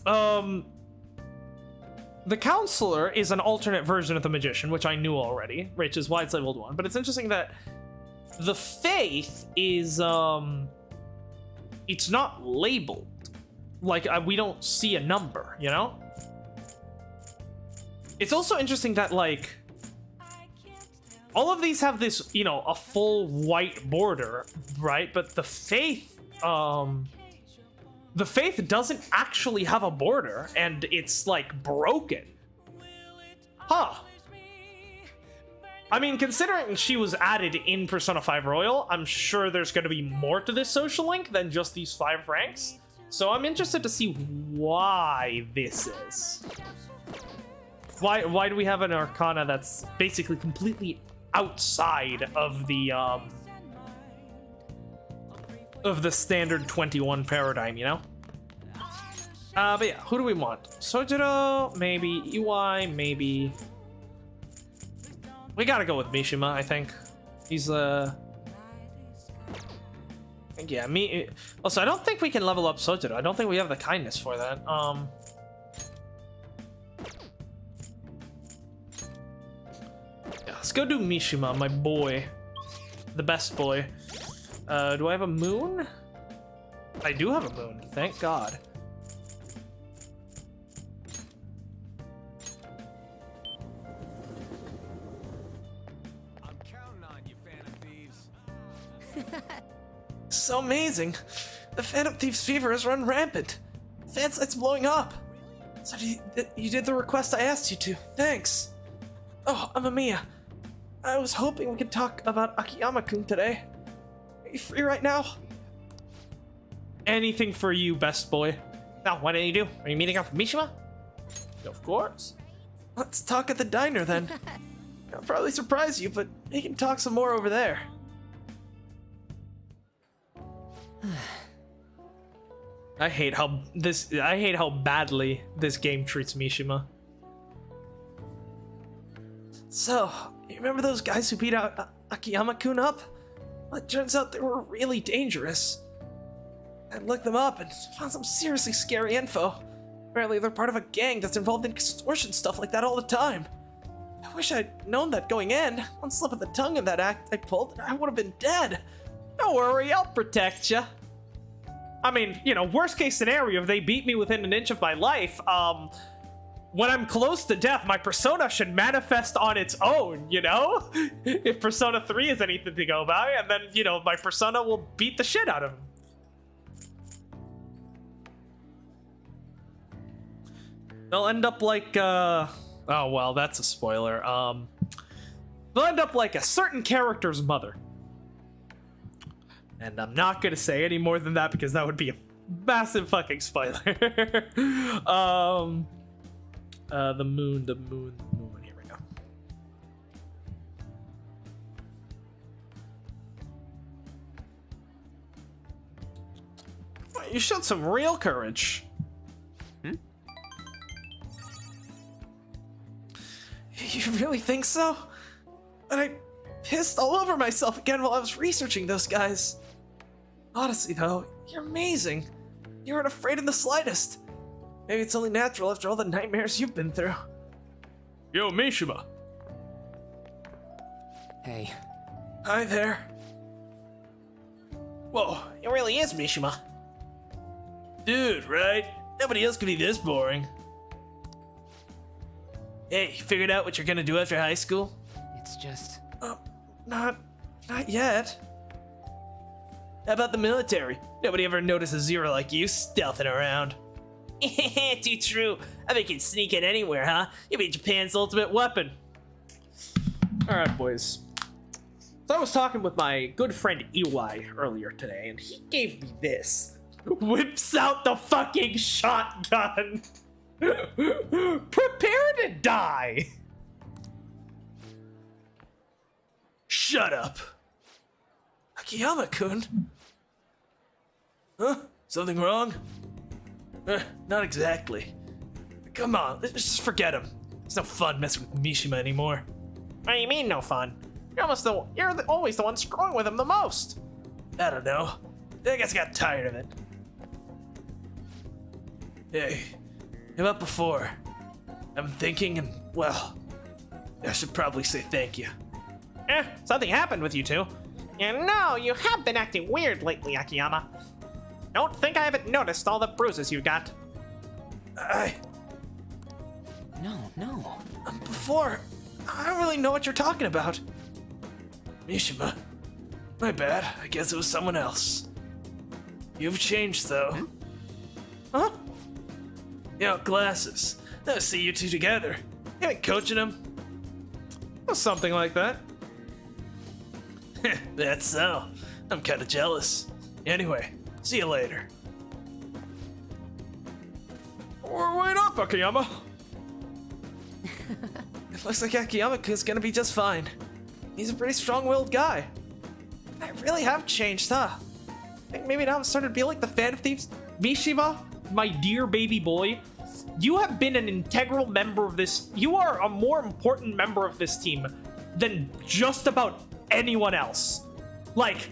The Counselor is an alternate version of the Magician, which I knew already, which is why it's leveled 1. But it's interesting that the Faith is, it's not labeled. Like, we don't see a number, you know? It's also interesting that, like, all of these have this, you know, a full white border, right? But the Faith doesn't actually have a border, and it's, like, broken. Huh. I mean, considering she was added in Persona 5 Royal, I'm sure there's going to be more to this social link than just these 5 ranks. So I'm interested to see why this is. Why do we have an Arcana that's basically completely outside of the standard 21 paradigm, you know? But yeah, who do we want? Sojiro, maybe. UI, maybe. We gotta go with Mishima, I think. He's, yeah, me. Also, I don't think we can level up Sojiro. I don't think we have the kindness for that. Yeah, let's go do Mishima, my boy. The best boy. Do I have a moon? I do have a moon, thank God. I'm counting on you, Phantom Thieves. So amazing. The Phantom Thieves fever has run rampant. Fan site's blowing up. So you did the request I asked you to. Thanks. Oh, Amamiya. I was hoping we could talk about Akiyama-kun today. Are you free right now? Anything for you, best boy. Now, what did you do? Are you meeting up with Mishima? Of course. Let's talk at the diner then. I'll probably surprise you, but we can talk some more over there. I hate how badly this game treats Mishima. So, you remember those guys who beat out Akiyama-kun up? Well, it turns out they were really dangerous. I looked them up and found some seriously scary info. Apparently they're part of a gang that's involved in extortion stuff like that all the time. I wish I'd known that going in. One slip of the tongue in that act I pulled, and I would have been dead. Don't worry, I'll protect ya. I mean, you know, worst case scenario, if they beat me within an inch of my life, when I'm close to death, my persona should manifest on its own, you know? If Persona 3 is anything to go by, and then, you know, my persona will beat the shit out of him. They'll end up like, oh, well, that's a spoiler. They'll end up like a certain character's mother. And I'm not gonna say any more than that because that would be a massive fucking spoiler. The moon, here we go. You showed some real courage. You really think so? But I pissed all over myself again while I was researching those guys. Honestly though, you're amazing. You weren't afraid in the slightest. Maybe it's only natural after all the nightmares you've been through. Yo, Mishima. Hey. Hi there. Whoa, it really is Mishima. Dude, right? Nobody else could be this boring. Hey, figured out what you're gonna do after high school? It's just... Not yet. How about the military? Nobody ever notices Zero like you stealthing around. Too true. I bet you can sneak in anywhere, huh? You'll be Japan's ultimate weapon. Alright, boys. So I was talking with my good friend EY earlier today, and he gave me this. Whips out the fucking shotgun. Prepare to die. Shut up. Akiyama-kun? Huh? Something wrong? Not exactly. Come on, let's just forget him. It's no fun messing with Mishima anymore. What do you mean no fun? You're always the one screwing with him the most. I don't know. I guess I got tired of it. Hey, how about before? I'm thinking and, well, I should probably say thank you. Something happened with you two. You know, you have been acting weird lately, Akiyama. Don't think I haven't noticed all the bruises you got. No. Before, I don't really know what you're talking about. Mishima, my bad. I guess it was someone else. You've changed, though. Huh? Yo, glasses. I see you two together. You been coaching him? Well, something like that. That's so. I'm kind of jealous. Anyway, see you later. Wait up, Akiyama. It looks like Akiyama-kun's gonna be just fine. He's a pretty strong-willed guy. I really have changed, huh? I think maybe now I'm starting to be like the fan of thieves. Mishima, my dear baby boy, you have been an integral member of this. You are a more important member of this team than just about anyone else. Like,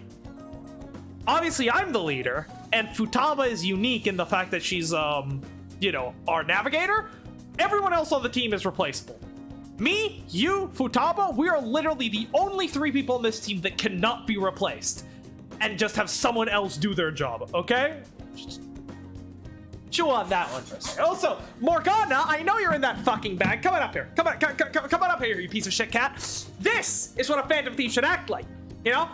obviously I'm the leader, and Futaba is unique in the fact that she's, you know, our navigator. Everyone else on the team is replaceable. Me, you, Futaba, we are literally the only 3 people on this team that cannot be replaced. And just have someone else do their job, okay? Just chew on that one for a second. Also, Morgana, I know you're in that fucking bag. Come on up here. Come on up here, you piece of shit cat. This is what a Phantom Thief should act like, you know?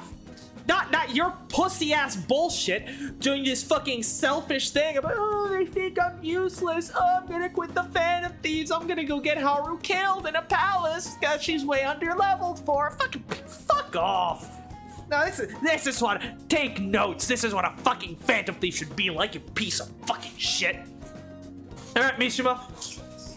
Not your pussy-ass bullshit doing this fucking selfish thing about, oh, they think I'm useless. Oh, I'm gonna quit the Phantom Thieves. I'm gonna go get Haru killed in a palace because she's way under-leveled for. Fuck off. No, this is what, take notes. This is what a fucking Phantom Thief should be like, you piece of fucking shit. All right, Mishima.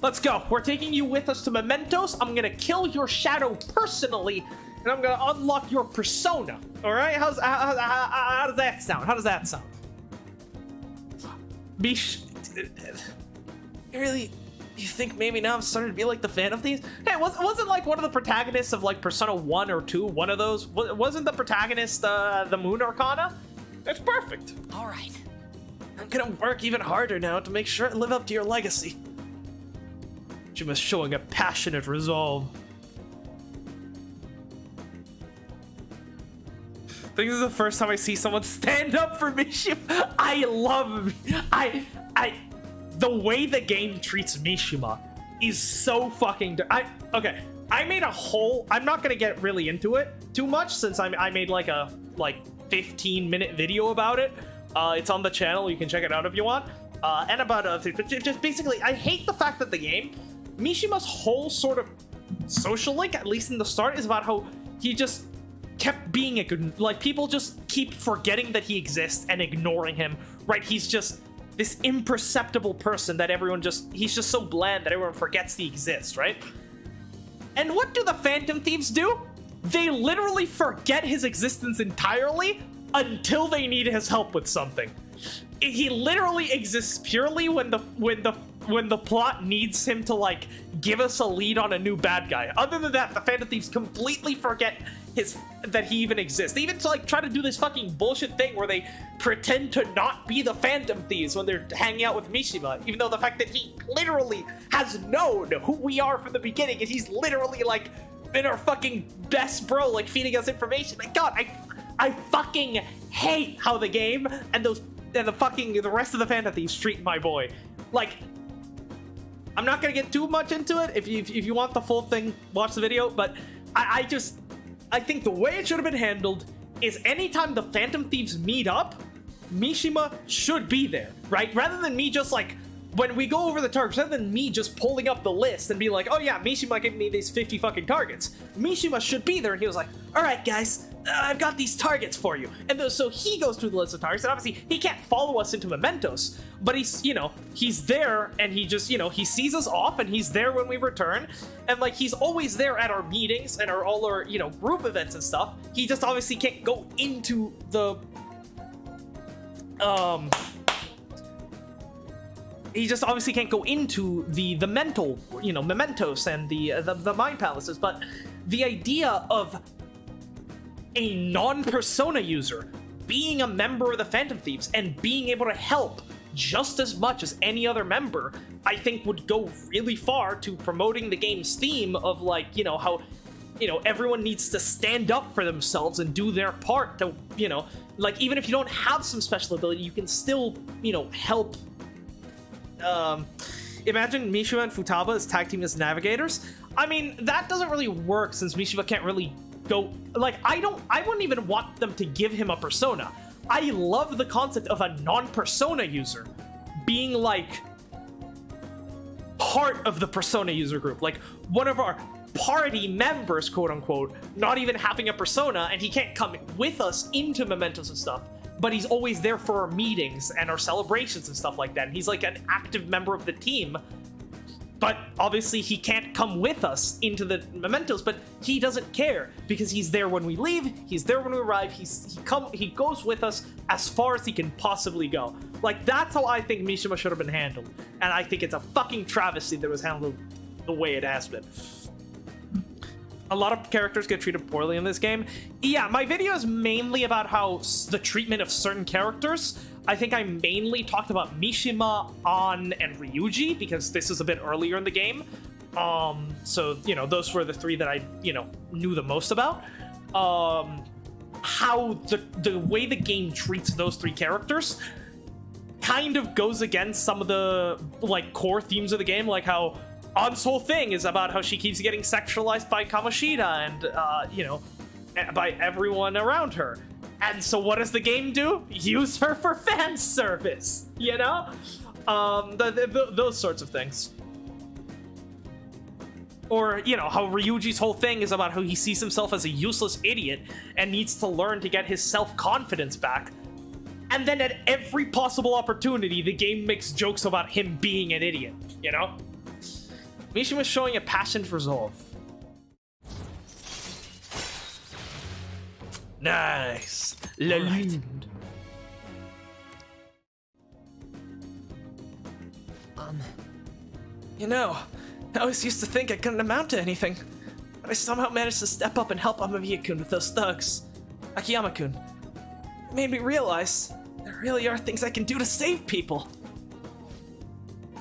Let's go. We're taking you with us to Mementos. I'm gonna kill your shadow personally, and I'm gonna unlock your persona. All right? How does that sound? How does that sound? Really? You think maybe now I'm starting to be like the Phantom Thieves? Hey, wasn't like one of the protagonists of like Persona 1 or 2, one of those? Wasn't the protagonist the Moon Arcana? That's perfect. All right. I'm gonna work even harder now to make sure I live up to your legacy. She was showing a passionate resolve. I think this is the first time I see someone stand up for Mishima. I love the way the game treats Mishima is so fucking okay. I made a whole, I'm not gonna get really into it too much since I made like a 15-minute video about it. It's on the channel, you can check it out if you want. And about other things, but just basically, I hate the fact that the game, Mishima's whole sort of social link, at least in the start, is about how he just kept being like people just keep forgetting that he exists and ignoring him, right? He's just this imperceptible person that he's just so bland that everyone forgets he exists, right? And what do the Phantom Thieves do? They literally forget his existence entirely until they need his help with something. He literally exists purely when the plot needs him to like give us a lead on a new bad guy. Other than that, the Phantom Thieves completely forget that he even exists. They even like try to do this fucking bullshit thing where they pretend to not be the Phantom Thieves when they're hanging out with Mishima, even though the fact that he literally has known who we are from the beginning, and he's literally like been our fucking best bro, like feeding us information. Like, God, I fucking hate how the game and the rest of the Phantom Thieves treat my boy. Like, I'm not gonna get too much into it. If you want the full thing, watch the video. But I think the way it should have been handled is anytime the Phantom Thieves meet up, Mishima should be there, right? Rather than me just like, when we go over the targets, rather than me just pulling up the list and be like, oh yeah, Mishima gave me these 50 fucking targets. Mishima should be there, and he was like, all right, guys, I've got these targets for you. And so he goes through the list of targets, and obviously he can't follow us into Mementos, but he's there, and he just, he sees us off, and he's there when we return, and like, he's always there at our meetings and all our, group events and stuff. He just obviously can't go into the, he just obviously can't go into the mental, Mementos and the mind palaces, but the idea of a non-persona user being a member of the Phantom Thieves and being able to help just as much as any other member, I think would go really far to promoting the game's theme of like, how, everyone needs to stand up for themselves and do their part to, like, even if you don't have some special ability, you can still, help. Imagine Mishima and Futaba as tag team as navigators. I mean, that doesn't really work since Mishima can't really go, like, I wouldn't even want them to give him a persona. I love the concept of a non-persona user being like part of the persona user group, like one of our party members, quote unquote, not even having a persona, and he can't come with us into Mementos and stuff, but he's always there for our meetings and our celebrations and stuff like that. And he's like an active member of the team, but obviously he can't come with us into the Mementos, but he doesn't care because he's there when we leave, he's there when we arrive, he goes with us as far as he can possibly go. Like, that's how I think Mishima should have been handled, and I think it's a fucking travesty that it was handled the way it has been. A lot of characters get treated poorly in this game. Yeah, my video is mainly about how the treatment of certain characters. I think I mainly talked about Mishima, An, and Ryuji, because this is a bit earlier in the game. So, those were the three that I, knew the most about. How the way the game treats those three characters kind of goes against some of the, like, core themes of the game, like how An's whole thing is about how she keeps getting sexualized by Kamoshida and, by everyone around her. And so what does the game do? Use her for fan service, those sorts of things. Or, how Ryuji's whole thing is about how he sees himself as a useless idiot and needs to learn to get his self-confidence back. And then at every possible opportunity, the game makes jokes about him being an idiot, Mishima's showing a passionate resolve. Nice. La Lune. You know, I always used to think I couldn't amount to anything, but I somehow managed to step up and help Amamiya-kun with those thugs. Akiyama-kun. It made me realize there really are things I can do to save people.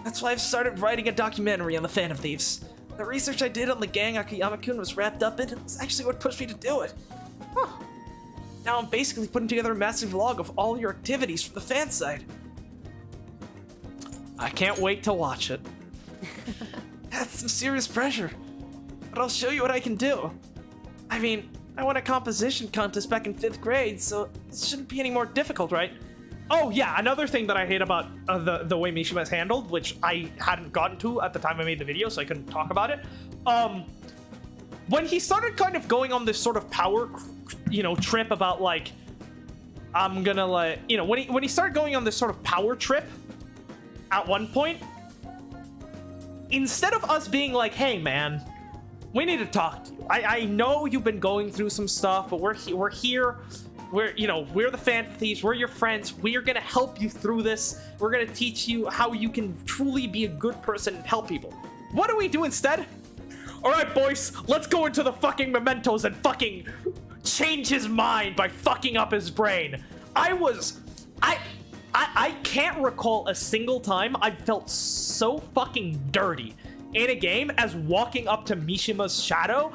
That's why I've started writing a documentary on the Phantom Thieves. The research I did on the gang Akiyama-kun was wrapped up in was actually what pushed me to do it. Huh. Now I'm basically putting together a massive vlog of all your activities from the fan side. I can't wait to watch it. That's some serious pressure, but I'll show you what I can do. I mean, I won a composition contest back in 5th grade, so it shouldn't be any more difficult, right? Oh yeah, another thing that I hate about the way Mishima's handled, which I hadn't gotten to at the time I made the video, so I couldn't talk about it. When he started kind of going on this sort of power, trip about like, I'm gonna like, when he started going on this sort of power trip, at one point, instead of us being like, hey man, we need to talk to you. I know you've been going through some stuff, but we're here. We're the Phantom Thieves. We're your friends. We are gonna help you through this. We're gonna teach you how you can truly be a good person and help people. What do we do instead? All right, boys, let's go into the fucking Mementos and fucking change his mind by fucking up his brain. I can't recall a single time I felt so fucking dirty in a game as walking up to Mishima's shadow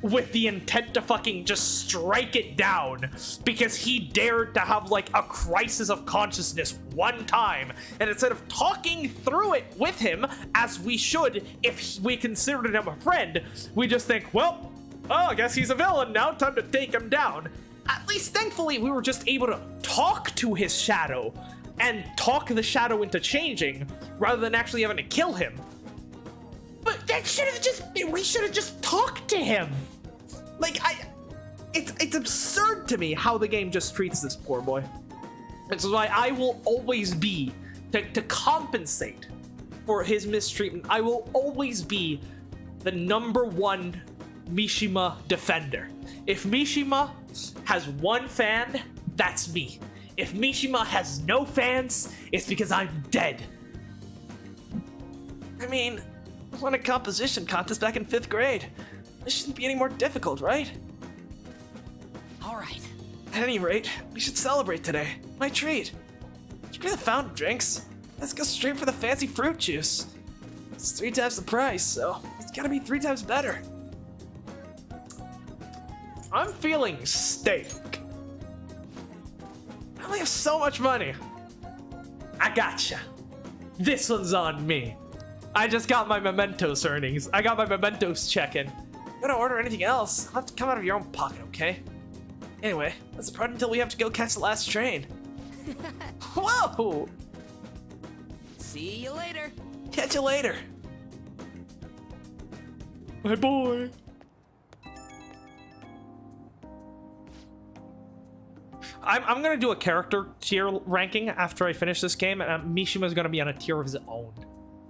with the intent to fucking just strike it down because he dared to have like a crisis of consciousness one time, and instead of talking through it with him as we should if we considered him a friend, we just think, well, I guess he's a villain now, time to take him down. At least thankfully we were just able to talk to his shadow and talk the shadow into changing rather than actually having to kill him. But that we should have just talked to him. Like, it's absurd to me how the game just treats this poor boy. This is why I will always be, to compensate for his mistreatment, I will always be the #1 Mishima defender. If Mishima has one fan, that's me. If Mishima has no fans, it's because I'm dead. I mean, I won a composition contest back in 5th grade. This shouldn't be any more difficult, right? Alright. At any rate, we should celebrate today. My treat. Screw the fountain drinks. Let's go straight for the fancy fruit juice. It's 3 times the price, so it's gotta be 3 times better. I'm feeling steak. I only have so much money. I gotcha. This one's on me. I just got my Mementos earnings. I got my Mementos check-in. If you don't order anything else, I'll have to come out of your own pocket, okay? Anyway, let's depart until we have to go catch the last train. Whoa! See you later. Catch you later. My boy. I'm gonna do a character tier ranking after I finish this game, and Mishima's gonna be on a tier of his own.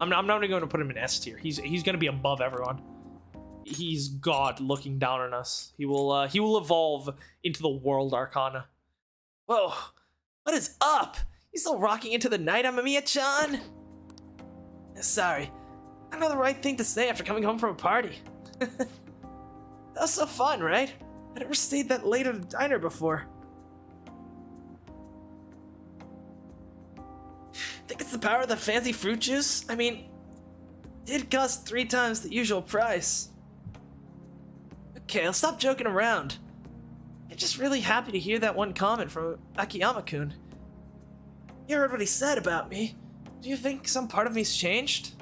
I'm not even going to put him in S tier. He's gonna be above everyone. He's God looking down on us. He will evolve into the World Arcana. Whoa! What is up? You still rocking into the night, Amamiya-chan? Sorry, I don't know the right thing to say after coming home from a party. That was so fun, right? I never stayed that late at a diner before. Think it's the power of the fancy fruit juice? I mean, it did cost 3 times the usual price. Okay, I'll stop joking around. I'm just really happy to hear that one comment from Akiyama-kun. You heard what he said about me. Do you think some part of me's changed?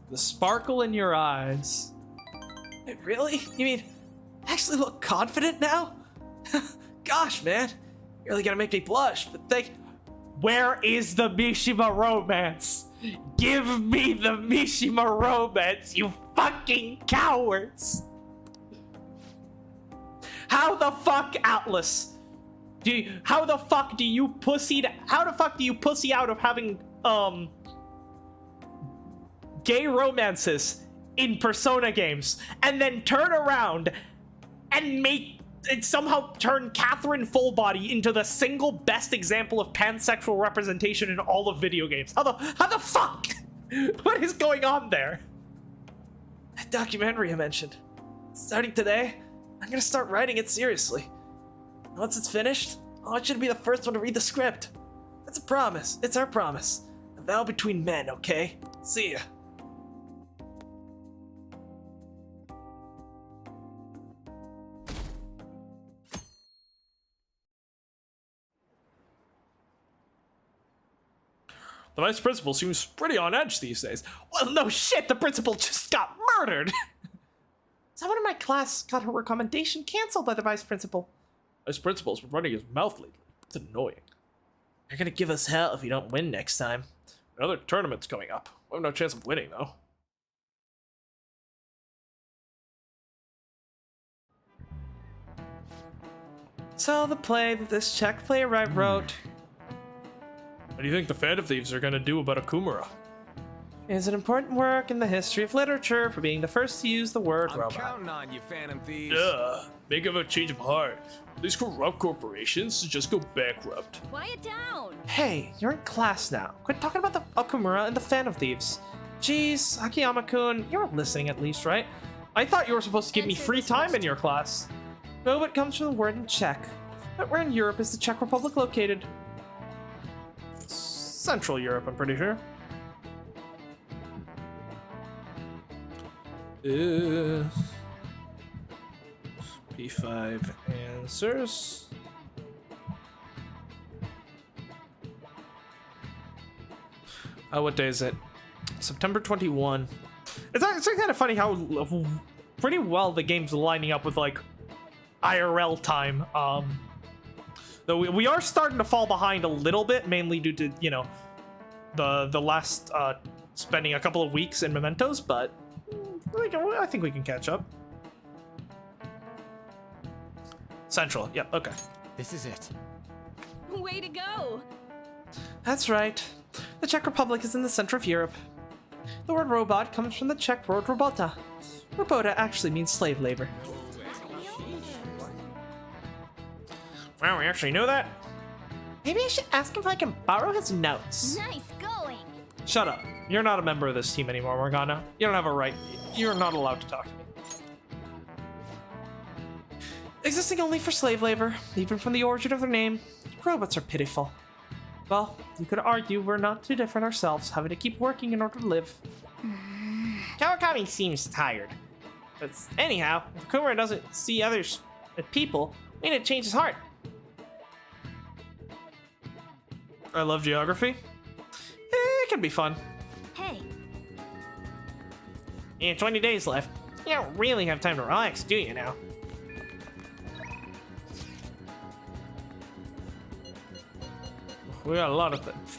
The sparkle in your eyes. Wait, really? You mean, I actually look confident now? Gosh, man. You're really gonna make me blush, but where is the Mishima romance? Give me the Mishima romance, you fucking cowards! How the fuck, Atlas? How the fuck do you pussy out of having gay romances in Persona games, and then turn around and somehow turn Catherine Fullbody into the single best example of pansexual representation in all of video games. How the fuck? What is going on there? That documentary I mentioned. Starting today, I'm gonna start writing it seriously. Once it's finished, I want you to be the first one to read the script. That's a promise. It's our promise. A vow between men, okay? See ya. The vice principal seems pretty on edge these days. Well, no shit, the principal just got murdered! Someone in my class got her recommendation canceled by the vice principal. Vice principal's been running his mouth lately. It's annoying. You're gonna give us hell if you don't win next time. Another tournament's coming up. We have no chance of winning, though. So, the play that this Czech playwright wrote... What do you think the Phantom Thieves are gonna do about Okumura? Is an important work in the history of literature for being the first to use the word robot. I'm counting on you, Phantom Thieves. Duh. Make of a change of heart. These corrupt corporations just go bankrupt. Quiet down. Hey, you're in class now. Quit talking about the Okumura and the Phantom Thieves. Jeez, Akiyama-kun, you're listening at least, right? I thought you were supposed to give me free time in your class. Robot comes from the word in Czech. But where in Europe is the Czech Republic located? Central Europe, I'm pretty sure. P5 answers. What day is it? September 21. It's actually kind of funny how pretty well the game's lining up with like IRL time. Though we are starting to fall behind a little bit, mainly due to, you know, the last spending a couple of weeks in Mementos, but I think we can catch up. Central, yep, okay. This is it. Way to go! That's right. The Czech Republic is in the center of Europe. The word robot comes from the Czech word robota. Robota actually means slave labor. Wow, we actually know that? Maybe I should ask him if I can borrow his notes. Nice going. Shut up. You're not a member of this team anymore, Morgana. You don't have a right. You're not allowed to talk to me. Existing only for slave labor, even from the origin of their name, robots are pitiful. Well, you could argue we're not too different ourselves, having to keep working in order to live. Kawakami seems tired. But anyhow, if Kumura doesn't see others as people, we need to change his heart. I love geography. It can be fun. Hey. Yeah, 20 days left. You don't really have time to relax, do you now? We got a lot of things.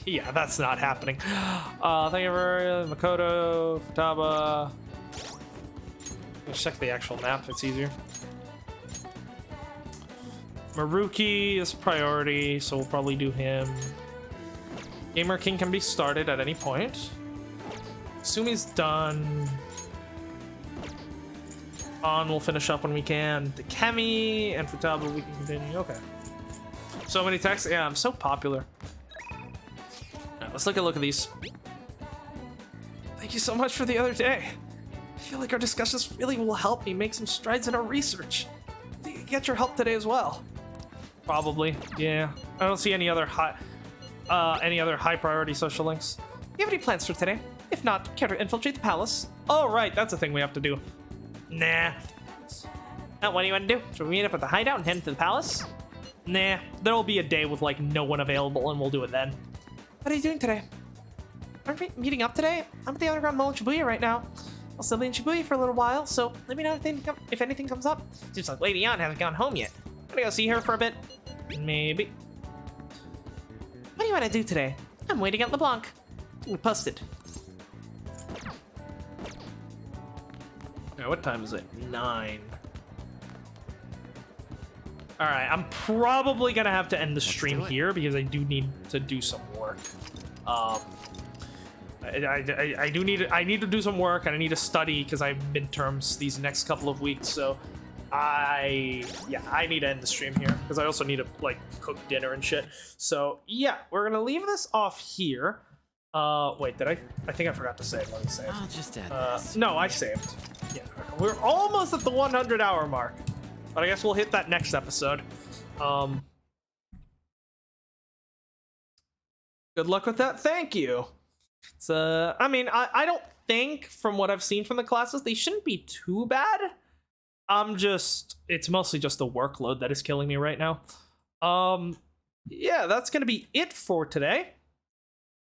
Yeah, that's not happening. Thank you for Makoto, Futaba. Let's check the actual map, it's easier. Maruki is priority, so we'll probably do him. Gamer King can be started at any point. Sumi's done. On, we'll finish up when we can. The Kemi and Futaba we can continue. Okay. So many texts. Yeah, I'm so popular. Right, let's look at these. Thank you so much for the other day. I feel like our discussions really will help me make some strides in our research. I think I get your help today as well. Probably, yeah. I don't see any other high priority social links. Do you have any plans for today? If not, care to infiltrate the palace? Oh right, that's a thing we have to do. Nah. Now, what do you want to do? Should we meet up at the hideout and head to the palace? Nah, there'll be a day with like no one available and we'll do it then. What are you doing today? Aren't we meeting up today? I'm at the underground mall in Shibuya right now. I'll still be in Shibuya for a little while, so let me know if anything comes up. Seems like Lady Yan hasn't gone home yet. Gonna go see her for a bit. Maybe. What do you want to do today? I'm waiting at LeBlanc. We posted. Yeah, what time is it? 9. Alright, I'm probably gonna have to end the stream here because I do need to do some work. I I need to do some work, and I need to study because I have midterms these next couple of weeks. So I need to end the stream here because I also need to like cook dinner and shit. So yeah, we're gonna leave this off here. Wait, did I think I forgot to save. Let me save. I'll just add this. No, I saved. Yeah, we're almost at the 100-hour mark, but I guess we'll hit that next episode. Good luck with that. Thank you. It's I mean, I don't think from what I've seen from the classes they shouldn't be too bad. It's mostly just the workload that is killing me right now. Yeah, that's gonna be it for today.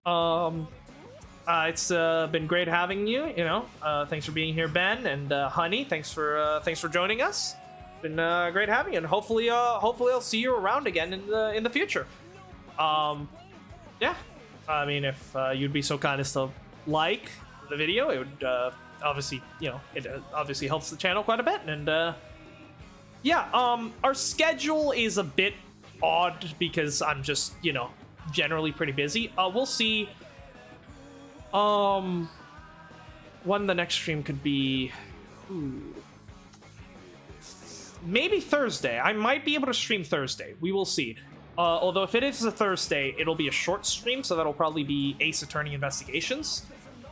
It's been great having you. You know, thanks for being here, Ben, and Honey. Thanks for joining us. Been great having you, and hopefully I'll see you around again in the future. Yeah, I mean, if you'd be so kind as to like the video, it would obviously, you know, it obviously helps the channel quite a bit. And yeah, our schedule is a bit odd because I'm just, you know, generally pretty busy. We'll see when the next stream could be. Maybe Thursday. I might be able to stream Thursday. We will see. Although if it is a Thursday, it'll be a short stream, so that'll probably be Ace Attorney Investigations.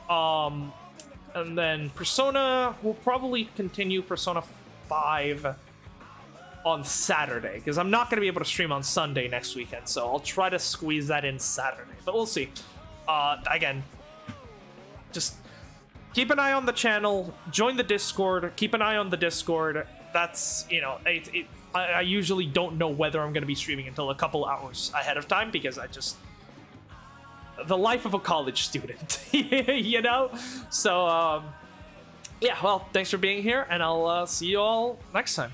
And then Persona, we'll probably continue Persona 5 on Saturday, because I'm not going to be able to stream on Sunday next weekend, so I'll try to squeeze that in Saturday, but we'll see. Again, just keep an eye on the channel, join the Discord, keep an eye on the Discord. That's, you know, I usually don't know whether I'm going to be streaming until a couple hours ahead of time, because the life of a college student, you know? So, yeah, well, thanks for being here, and I'll see you all next time.